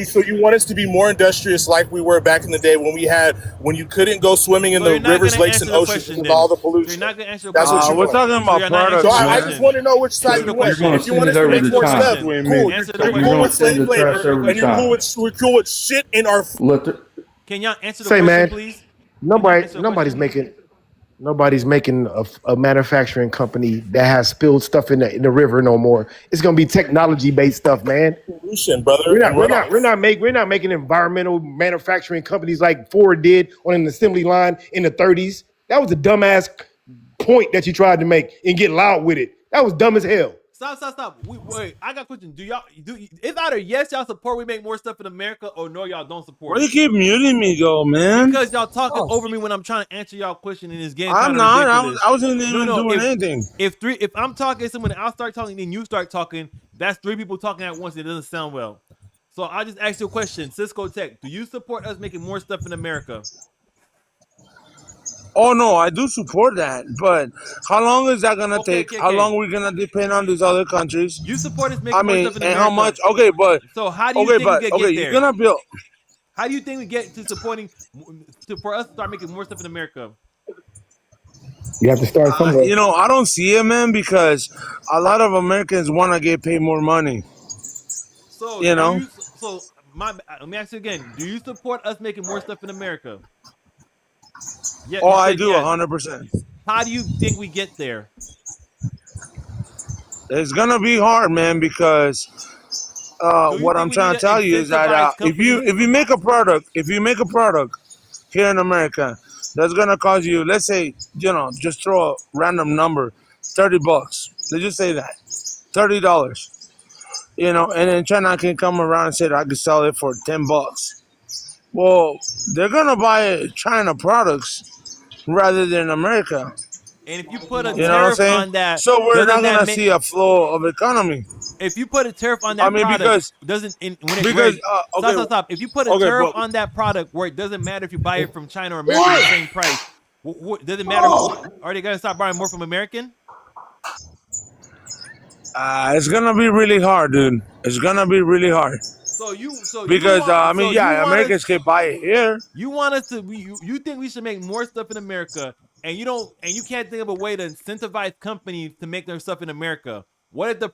So you want us to be more industrious like we were back in the day when you couldn't go swimming in So you're the not rivers, gonna lakes, answer and the oceans question with then. all the So pollution. you're not gonna answer the That's question. what you We're want. talking So about you're not answering So the products, I question. just want to know which side Answer you the went. question. If you want us to Answer make the more question. stuff, cool. Answer the You're question. cool with send slave the trash labor, over and the you're cool top. with shit in our. Let the, Can y'all answer the Say, question, man, please? nobody's making a manufacturing company that has spilled stuff in the river no more. It's gonna be technology based stuff, man. Pollution, brother. We're not making environmental manufacturing companies like Ford did on an assembly line in the 30s. That was a dumbass point that you tried to make and get loud with it. That was dumb as hell. Stop. Wait, I got a question. It's either yes, y'all support we make more stuff in America, or no, y'all don't support Why it. you keep muting me, though, man? Because y'all talking over me when I'm trying to answer y'all question in this game. I'm not. I wasn't even doing anything. If I'm talking to someone, I'll start talking, then you start talking. That's three people talking at once. It doesn't sound well. So I'll just ask you a question. Cisco Tech, do you support us making more stuff in America? Oh no, I do support that, but how long is that gonna take? okay. How long are we gonna depend on these other countries? You support us making more stuff in and America. how much? Okay, but so how do you think we get there? you're gonna build. How do you think we get to supporting for us to start making more stuff in America? You have to start somewhere. I don't see it, man, because a lot of Americans want to get paid more money. So let me ask you again. Do you support us making more stuff in America? Yeah. Oh, I do, 100%. How do you think we get there? It's gonna be hard, man, because what I'm trying to tell you is that if you make a product here in America, that's gonna cost you, let's say, just throw a random number, $30. Let's just say that, $30. And then China can come around and say that I could sell it for $10. Well, they're gonna buy China products rather than America. And if you put a You know what I'm tariff saying? on that, So we're not doesn't that gonna make- see a flow of economy. If you put a tariff on that I mean, product, because- stop. If you put a okay, tariff but- on that product where it doesn't matter if you buy it from China or America at the same price, does it matter? Are they gonna start buying more from American? It's gonna be really hard, dude. It's gonna be really hard. Americans can buy it here. You want us to? You think we should make more stuff in America, and you can't think of a way to incentivize companies to make their stuff in America. What if the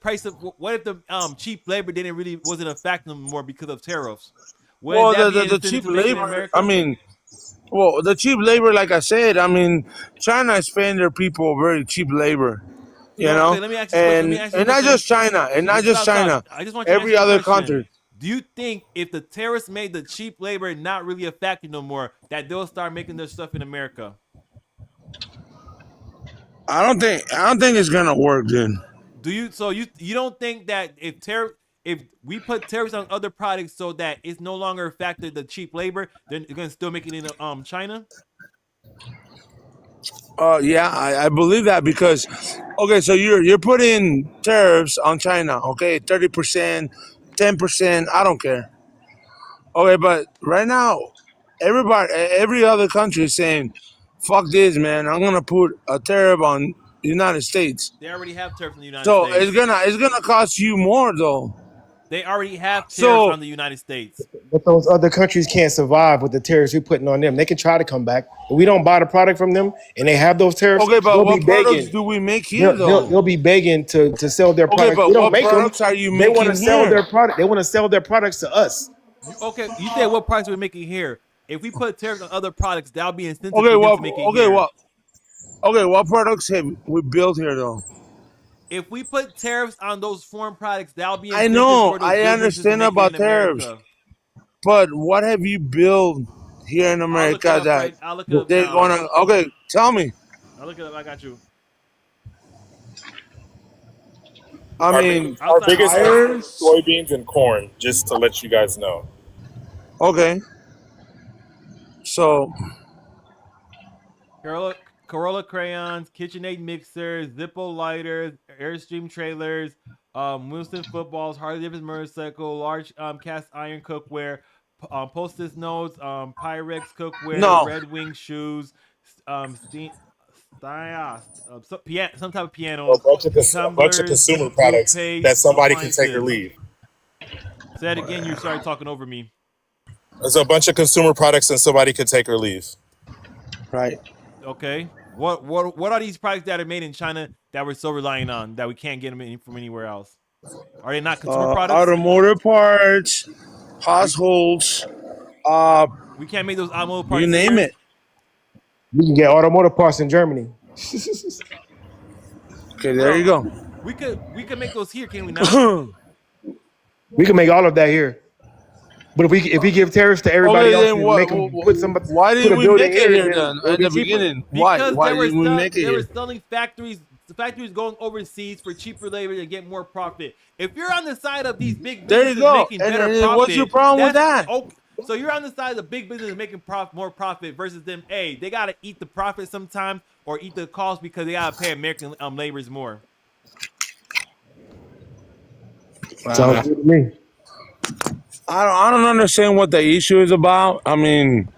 cheap labor wasn't a factor anymore because of tariffs? Well, the cheap labor. The cheap labor, like I said, China is paying their people very cheap labor. Okay, let me ask you a question. And not just China, and not just China. I just want you to every answer the other question. country. Do you think if the tariffs made the cheap labor not really a factor no more, that they'll start making their stuff in America? I don't think it's gonna work, dude. Do you? So you don't think that if we put tariffs on other products so that it's no longer a factor the cheap labor, then you're gonna still make it in China? Yeah, I believe that because, okay, so you're putting tariffs on China, okay, 30%, 10%, I don't care. Okay, but right now, every other country is saying, fuck this, man, I'm gonna put a tariff on the United States. They already have tariffs in the United So States. it's gonna cost you more though. They already have tariffs on the United States. But those other countries can't survive with the tariffs we're putting on them. They can try to come back. If we don't buy the product from them and they have those tariffs, Okay, but they'll what be products begging. do we make here though? They'll be begging to sell their Okay, products. but We don't what make products them. are you They want to making sell here? their product. They want to sell their products to us. Okay, you said what price we're making here. If we put tariffs on other products, that'll be incentive Okay, for them what to make it here. what products have we built here though? If we put tariffs on those foreign products, that'll be I incentive know, for those I businesses to understand make it about in tariffs, America. but what have you built here in America that I'll look it up they're now. gonna? Okay, tell me. I'll look it up. I got you. I mean, our biggest export tires. is soybeans and corn. Just to let you guys know. Okay. So Corolla crayons, KitchenAid mixers, Zippo lighters, Airstream trailers, Wilson footballs, Harley Davidson motorcycle, large cast iron cookware, Post-it notes, Pyrex cookware, no. Red Wing shoes, some type of piano, A bunch of consumer products that somebody can take or leave. Say that again. You started talking over me. There's a bunch of consumer products and somebody could take or leave. Right. Okay. What are these products that are made in China that we're so relying on that we can't get them from anywhere else? Are they not consumer products? Automotive parts, households. We can't make those automotive parts. You name it. We can get automotive parts in Germany. Okay, there you go. We could make those here, can we not? We can make all of that here. But if we give tariffs to everybody else and make them put some, why didn't we make it here then then at the beginning? Why didn't we make it They here? were selling factories going overseas for cheaper labor to get more profit. If you're on the side of these big There you businesses go. making better And profit, what's your problem with that? Okay. So you're on the side of the big business making more profit versus them. Hey, they gotta eat the profit sometimes or eat the cost because they gotta pay American laborers more. Sounds good to me. I don't understand what the issue is about. I mean,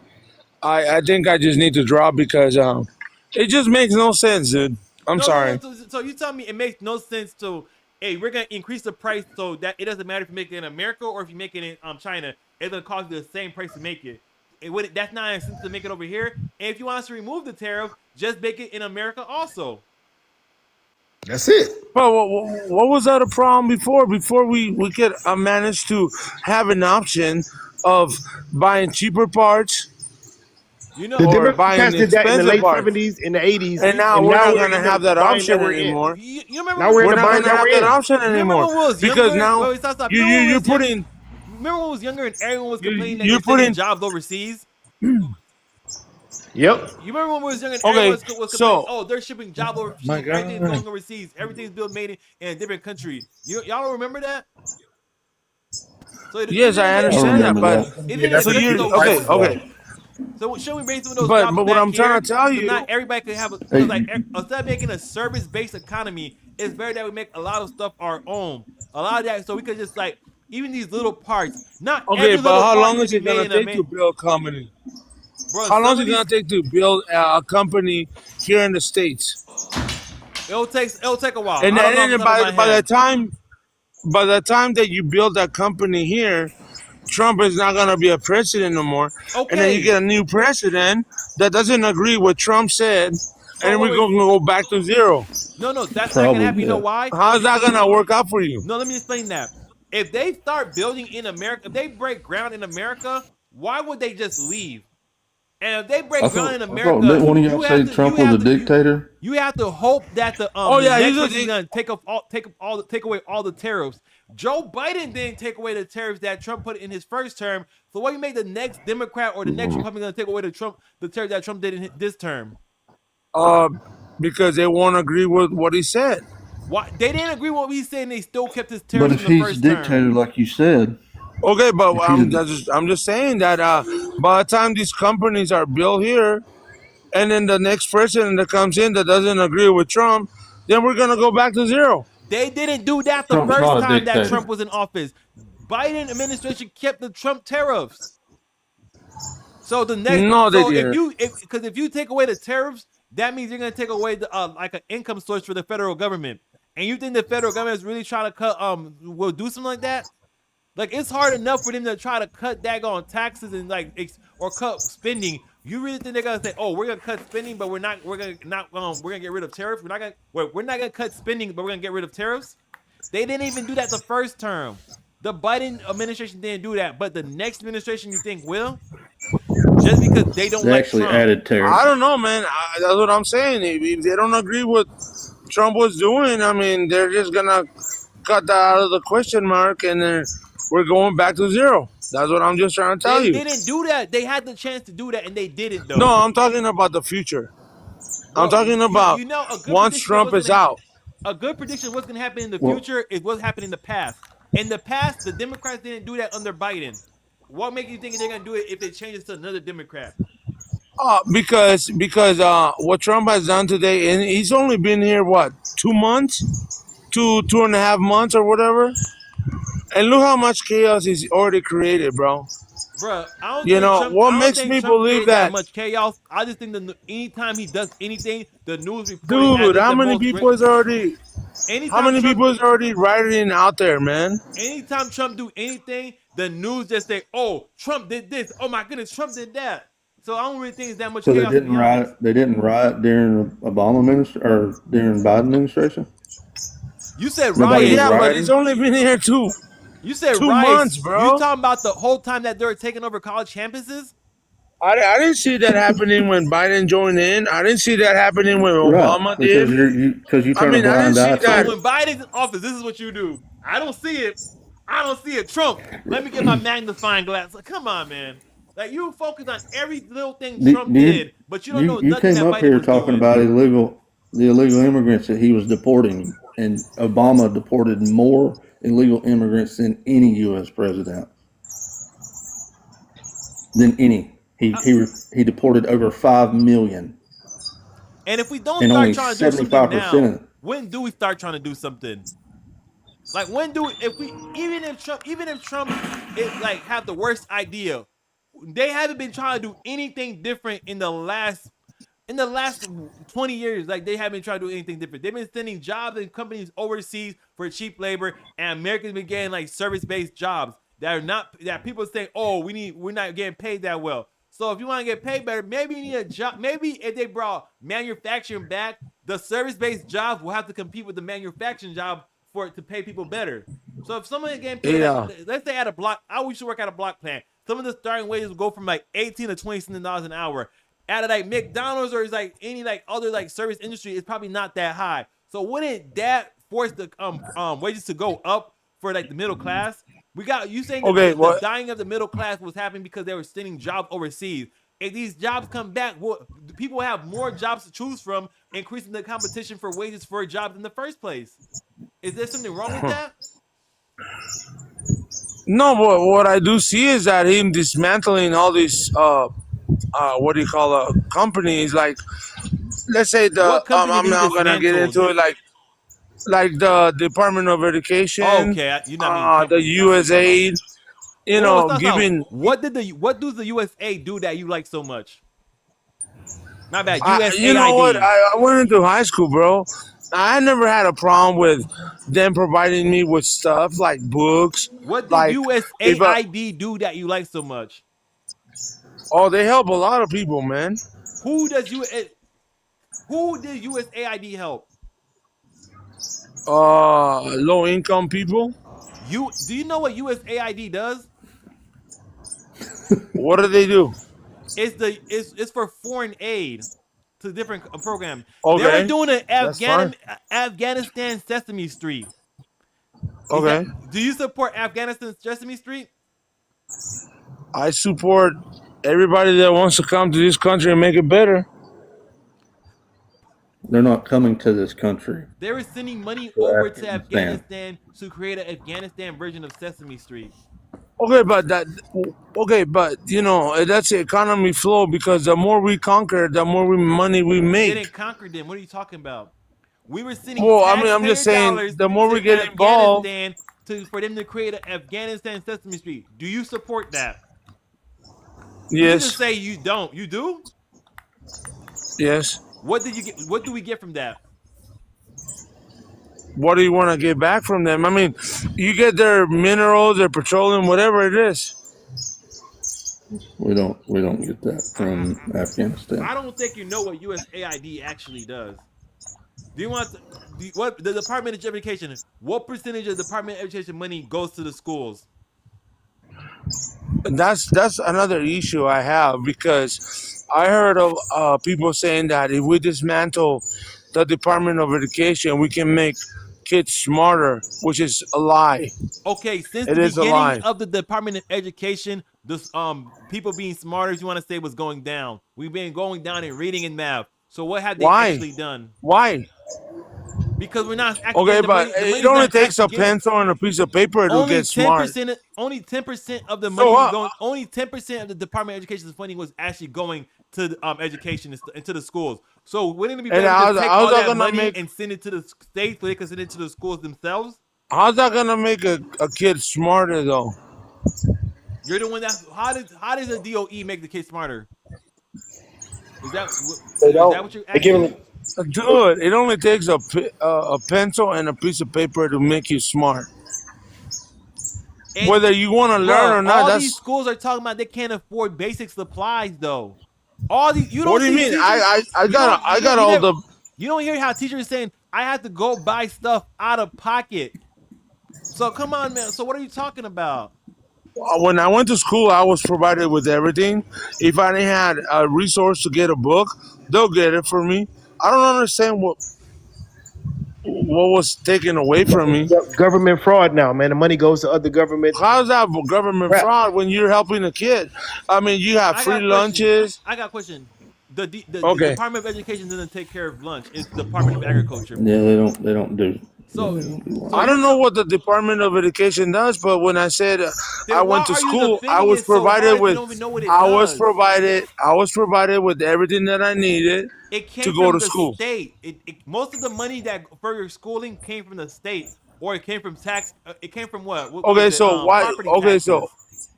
I think I just need to drop because it just makes no sense, dude. I'm sorry. So you tell me it makes no sense to, hey, we're gonna increase the price so that it doesn't matter if you make it in America or if you make it in China, it's gonna cost you the same price to make it. That's not a sense to make it over here. And if you want us to remove the tariff, just make it in America also. That's it. But what was that a problem before? Before we could manage to have an option of buying cheaper parts, you know, The or Democrats buying did that in the expensive late parts. 70s, in the 80s, And now we're not we're going to in the have that bind option that we're in. anymore. You remember Now we're in We're the not going bind to that have we're that in. option Remember anymore when we was because younger? now Wait, stop. you're Remember when we was putting. younger? Remember when we was younger and everyone was complaining that you're they're sending putting- jobs overseas? Yep. You remember when we was younger and Okay, everyone was complaining, so- oh, they're shipping jobs overseas, My God. everything's going overseas, everything's built made in a different country. Y'all don't remember that? So Yes, I understand that, but so you okay. So should we raise some of those But jobs what back I'm trying here to tell so you- not everybody could have Hey, instead of making a service-based economy, it's better that we make a lot of stuff our own. A lot of that, so we could just like even these little parts. Not Okay, every but little how part long can is be it gonna made in take America. to build a company? Bro, How long some is of it gonna take to build a company here in the States? It'll take a while. And I don't know then off the top of my by the head. time that you build that company here, Trump is not gonna be a president no more. And then you Okay. get a new president that doesn't agree with Trump said, and we're wait. gonna go back to zero. No, that's not gonna happen. You know why? How's that gonna work out for you? No, let me explain that. If they start building in America, if they break ground in America, why would they just leave? And if they break ground in America, didn't one of y'all you say have to- Trump you was have a to- dictator? You have to hope that the Oh, yeah, the he's next a person is gonna take away all the tariffs. Joe Biden didn't take away the tariffs that Trump put in his first term. So why you make the next Democrat or the next Republican take away the tariffs that Trump did in this term? Because they won't agree with what he said. Why they didn't agree with what he said and they still kept his But tariffs if in the he's a first term. dictator, like you said, Okay, but If I'm just saying that by the time these companies are built here, and then the next president that comes in that doesn't agree with Trump, then we're gonna go back to zero. They didn't do that the Trump's first not a time that dictator. Trump was in office. Biden administration kept the Trump tariffs. So the next, No, they so didn't. if you take away the tariffs, that means you're gonna take away the like an income source for the federal government. And you think the federal government is really trying to cut will do something like that? Like it's hard enough for them to try to cut daggone taxes and or cut spending. You really think they're gonna say, "Oh, we're gonna cut spending, but we're gonna get rid of tariffs. We're not gonna cut spending, but we're gonna get rid of tariffs." They didn't even do that the first term. The Biden administration didn't do that, but the next administration you think will? Just because they don't they like actually Trump. added tariffs. I don't know, man. That's what I'm saying. If they don't agree with Trump was doing, I mean, they're just gonna cut that out of the question mark, and then we're going back to zero. That's what I'm just trying to tell They you. didn't do that. They had the chance to do that, and they didn't. Though. No, I'm talking about the future. I'm talking about you know, a good once position Trump is wasn't- out. A good prediction of what's gonna happen in the Well, future is what's happened in the past. In the past, the Democrats didn't do that under Biden. What makes you think they're gonna do it if it changes to another Democrat? Because what Trump has done today, and he's only been here what 2 months, 2.5 months or whatever, and look how much chaos he's already created, bro. Bruh, I don't You think know Trump. what I don't makes think me Trump believe created that that, much chaos. I just think that anytime he does anything, the news reporting as dude? if How the many most people great. is already? How Anytime many Trump, people is already writing out there, man? anytime Trump do anything, the news just say, "Oh, Trump did this. Oh my goodness, Trump did that." So I don't really think it's that much so they chaos, to didn't be honest. riot. They didn't riot during the Obama minister or during Biden administration. You said Nobody riot. was Yeah, but he's rioting. only been here You said two riots. months, You bro. talking about the whole time that they were taking over college campuses? I didn't see that happening when Biden joined in. I didn't see that happening when Right, Obama because did. you I turn a mean, I didn't blind eye see to So that. it. when Biden's in office, this is what you do. I don't see it. I don't see it. Trump, let me get my magnifying glass. Like, come on, man. Like, you focus on every little thing Trump did, but you don't know You nothing came that up Biden here was talking doing. about the illegal immigrants that he was deporting, and Obama deported more illegal immigrants than any U.S. president. Than any. He deported over 5 million, And if we don't and start only trying to do something 75% now, of it. when do we start trying to do something? Like, when do we, if we, even if Trump is like have the worst idea, they haven't been trying to do anything different in the last 20 years. Like, they haven't tried to do anything different. They've been sending jobs and companies overseas for cheap labor, and Americans been getting like service-based jobs that people say, oh, we're not getting paid that well. So if you want to get paid better, maybe you need a job. Maybe if they brought manufacturing back, the service-based jobs will have to compete with the manufacturing job for it to pay people better. So if someone is getting paid, Yeah. let's say at a block, I used to work at a block plant. Some of the starting wages will go from like 18 to 20 something dollars an hour. At a, like McDonald's or like any like other like service industry, it's probably not that high. So wouldn't that force the wages to go up for like the middle class? We got you saying that Okay, the what? dying of the middle class was happening because they were sending jobs overseas. If these jobs come back, people have more jobs to choose from, increasing the competition for wages for jobs in the first place. Is there something wrong with that? No, but what I do see is that him dismantling all these what do you call companies, like let's say the What company I'm did he not gonna get dismantle? into it, like the Department of Education, Okay, you know what I mean. the USAID, you Whoa, know, stop. giving. What does the USA do that you like so much? My bad. You know what? USAID. I went into high school, bro. I never had a problem with them providing me with stuff like books. What did Like, if USAID do that you like so much? oh, they help a lot of people, man. Who did USAID help? Low income people. Do you know what USAID does? What do they do? It's for foreign aid to different programs. Okay, They were doing an that's fine. Afghanistan Sesame Street. Okay, Do you support Afghanistan Sesame Street? I support everybody that wants to come to this country and make it better. They're not coming to this country. They were sending money To over to Afghanistan. Afghanistan to create an Afghanistan version of Sesame Street. Okay, but you know that's the economy flow, because the more we conquer, the more money we They make. didn't conquer them. What are you talking about? We were sending Well, I mean, I'm taxpayer just saying, dollars the more to we get involved, Afghanistan for them to create an Afghanistan Sesame Street. Do you support that? You yes, just say you don't. You do? yes. What did you get? What do we get from that? What do you want to get back from them? I mean, you get their minerals, their petroleum, whatever it is. We don't get that from Afghanistan. I don't think you know what USAID actually does. Do you want what the Department of Education? What percentage of the Department of Education money goes to the schools? That's another issue I have, because I heard of people saying that if we dismantle the Department of Education, we can make kids smarter, which is a lie. Okay, since It the is a lie. beginning of the Department of Education, this people being smarter, as you want to say, was going down. We've been going down in reading and math. So what have they Why? actually done? Why? Because we're not actually Okay, getting the but money. The it money's only not takes a actually getting. pencil and a piece of paper to Only get smart. 10%. Only 10% of the So money what? going. Only 10% of the Department of Education's funding was actually going to education and to the schools. So wouldn't it be And better to take all how's that that gonna money make? and send it to the states so they can send it to the schools themselves? How's that gonna make a kid smarter though? You're the one that. How does the DOE make the kids smarter? Is that They is don't. that what you're They giving. asking? Dude, it only takes a pencil and a piece of paper to make you smart. And, Whether you want to learn bro, or not, all that's these schools are talking about they can't afford basic supplies though. All these you don't. what do you see mean? teachers- I you got don't- I you got don't- you all never- the. You don't hear how teachers are saying I have to go buy stuff out of pocket. So come on, man. So what are you talking about? When I went to school, I was provided with everything. If I didn't have a resource to get a book, they'll get it for me. I don't understand what was taken away from me. Government fraud now, man. The money goes to other government. How's that government Crap. fraud when you're helping a kid? I mean, you have I free got a question. lunches. I got a question. The Okay. Department of Education doesn't take care of lunch. It's the Department of Agriculture. Yeah, they don't do. So I don't know what the Department of Education does, but when I said I why went to are you school, I defending was it so hard provided if you with. don't even know what it I was does? provided with everything that I needed It came to go from to the school. state. Most of the money that for your schooling came from the state, or it came from tax. It came from what? What Okay, was it? so why? Property Okay, taxes.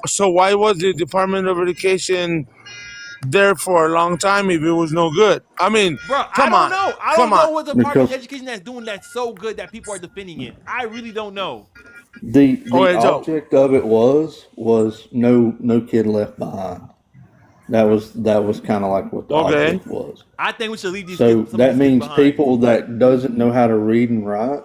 so why was the Department of Education there for a long time if it was no good? I mean, Bro, come I on, don't know. I come don't know on. what Department of Because Education that's doing that's so good that people are defending it. I really don't know. the Okay, so object of it was no kid left behind. That was kind of like what the okay. object was. I think we should leave these So kids, some of that these kids means behind. people that doesn't know how to read and write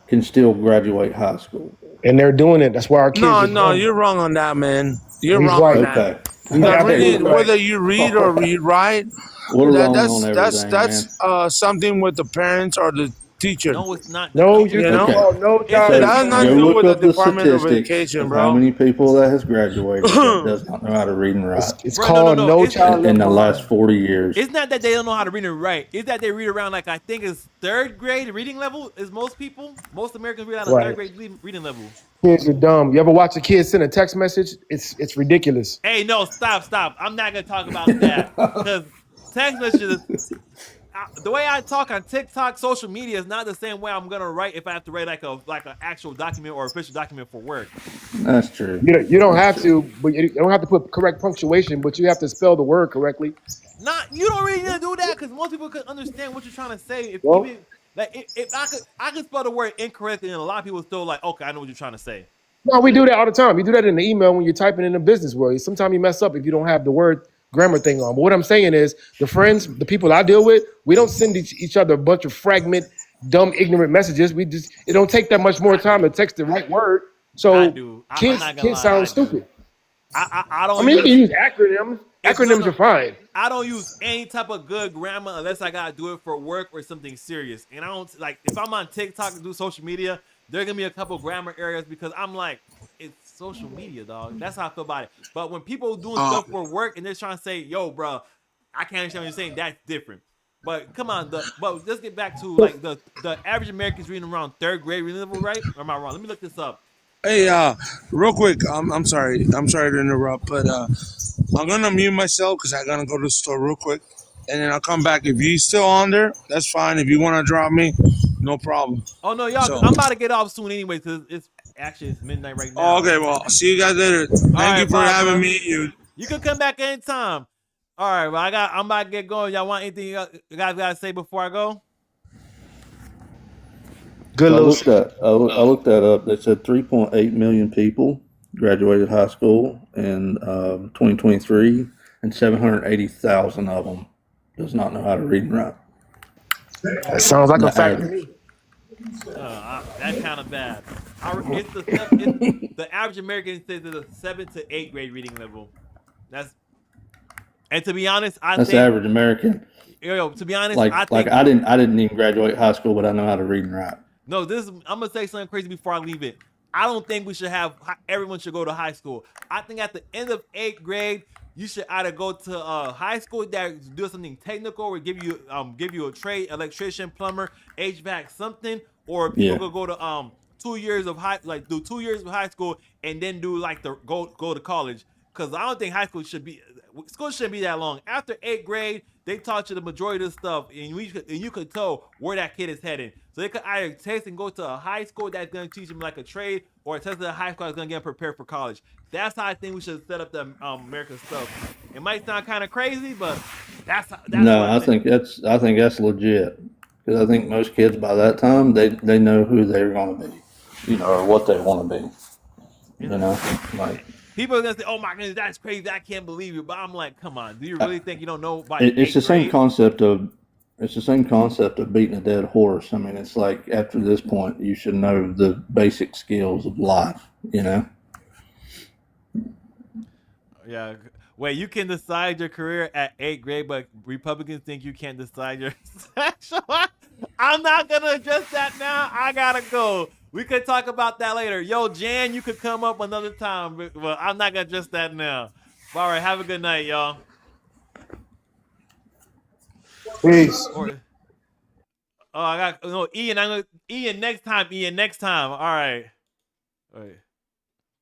can still graduate high school. And they're doing it. That's why our kids No, are no, dumb. you're wrong on that, man. You're He's wrong right. on that. Okay. He's The absolutely reading, right. whether you read or read write, We're wrong that's on that's everything, that's man. something with the parents or the teacher. No, it's not. No, teachers. you You know, oh, no It's child. the that has nothing Go to do look with up the the Department of statistics Education, of how bro. many people that has graduated that does not know how to read and write It's Bro, called no. No It's Child in Left the last Behind. 40 years. It's not that they don't know how to read and write. It's that they read around like I think it's third grade reading level. Is most people, most Americans read at a Right. third grade reading level. Kids are dumb. You ever watch a kid send a text message? It's ridiculous. Hey, no, stop. I'm not gonna talk about that because text messages. The way I talk on TikTok, social media is not the same way I'm gonna write if I have to write like an actual document or official document for work. That's true. You don't have to, but you don't have to put correct punctuation, but you have to spell the word correctly. You don't really need to do that because most people could understand what you're trying to say. If Well, even like if I could spell the word incorrectly, and a lot of people still like, okay, I know what you're trying to say. no, we do that all the time. You do that in the email when you're typing in the business world. Sometimes you mess up if you don't have the word grammar thing on. But what I'm saying is the people I deal with, we don't send each other a bunch of fragment, dumb, ignorant messages. It don't take that much more time to text the right word. So I do. I'm kids not gonna lie, sound I do. stupid. I don't. I mean, you can use acronyms. Acronyms are fine. I don't use any type of good grammar unless I gotta do it for work or something serious. And I don't like if I'm on TikTok and do social media, there are gonna be a couple grammar areas because I'm like, it's social media, dog. That's how I feel about it. But when people doing stuff for work and they're trying to say, yo, bro, I can't understand what you're saying, that's different. But come on, but let's get back to like the average American's reading around third grade reading level, right? Or am I wrong? Let me look this up. Hey, real quick, I'm sorry to interrupt, but I'm gonna mute myself because I gotta go to the store real quick, and then I'll come back. If you still on there, that's fine. If you want to drop me, no problem. Oh no, y'all! So- I'm about to get off soon anyway because it's midnight right now. Oh, okay, well, see you guys later. Thank right, you for bye, having bro. me. You can come back anytime. All right, well, I'm about to get going. Y'all want anything you guys gotta say before I go? Good I little. looked that up. They said 3.8 million people graduated high school in 2023, and 780,000 of them does not know how to read and write. That sounds like a The fact to average. me. That's kind of bad. It's the average American says it's a 7 to 8 grade reading level. And to be honest, That's the average American. To be honest, Like I think I didn't even graduate high school, but I know how to read and write. no. I'm gonna say something crazy before I leave it. I don't think we should have everyone should go to high school. I think at the end of 8th grade, you should either go to high school that do something technical or give you a trade, electrician, plumber, HVAC, something, or people Yeah. could go to 2 years of do 2 years of high school and then do like the go to college. Cause I don't think high school shouldn't be that long. After 8th grade, they taught you the majority of the stuff, and you could tell where that kid is heading. So they could either test and go to a high school that's gonna teach them like a trade, or test at a high school that's gonna get them prepared for college. That's how I think we should set up the American stuff. It might sound kind of crazy, but that's No, what I think that's legit because I think most kids by that time they know who they're going to be, you know, or what they want to be. You know, like people are gonna say, "Oh my goodness, that's crazy! I can't believe it." But I'm like, "Come on, do you really think you don't know by it's the 8th same grade?" concept of beating a dead horse. I mean, it's like after this point, you should know the basic skills of life. You know. Yeah. Wait, you can decide your career at 8th grade, but Republicans think you can't decide your sexual. I'm not gonna address that now. I gotta go. We could talk about that later. Yo, Jan, you could come up another time, but well, I'm not gonna address that now. All right, have a good night, y'all. Peace. I got Ian. Ian next time. Ian next time. All right.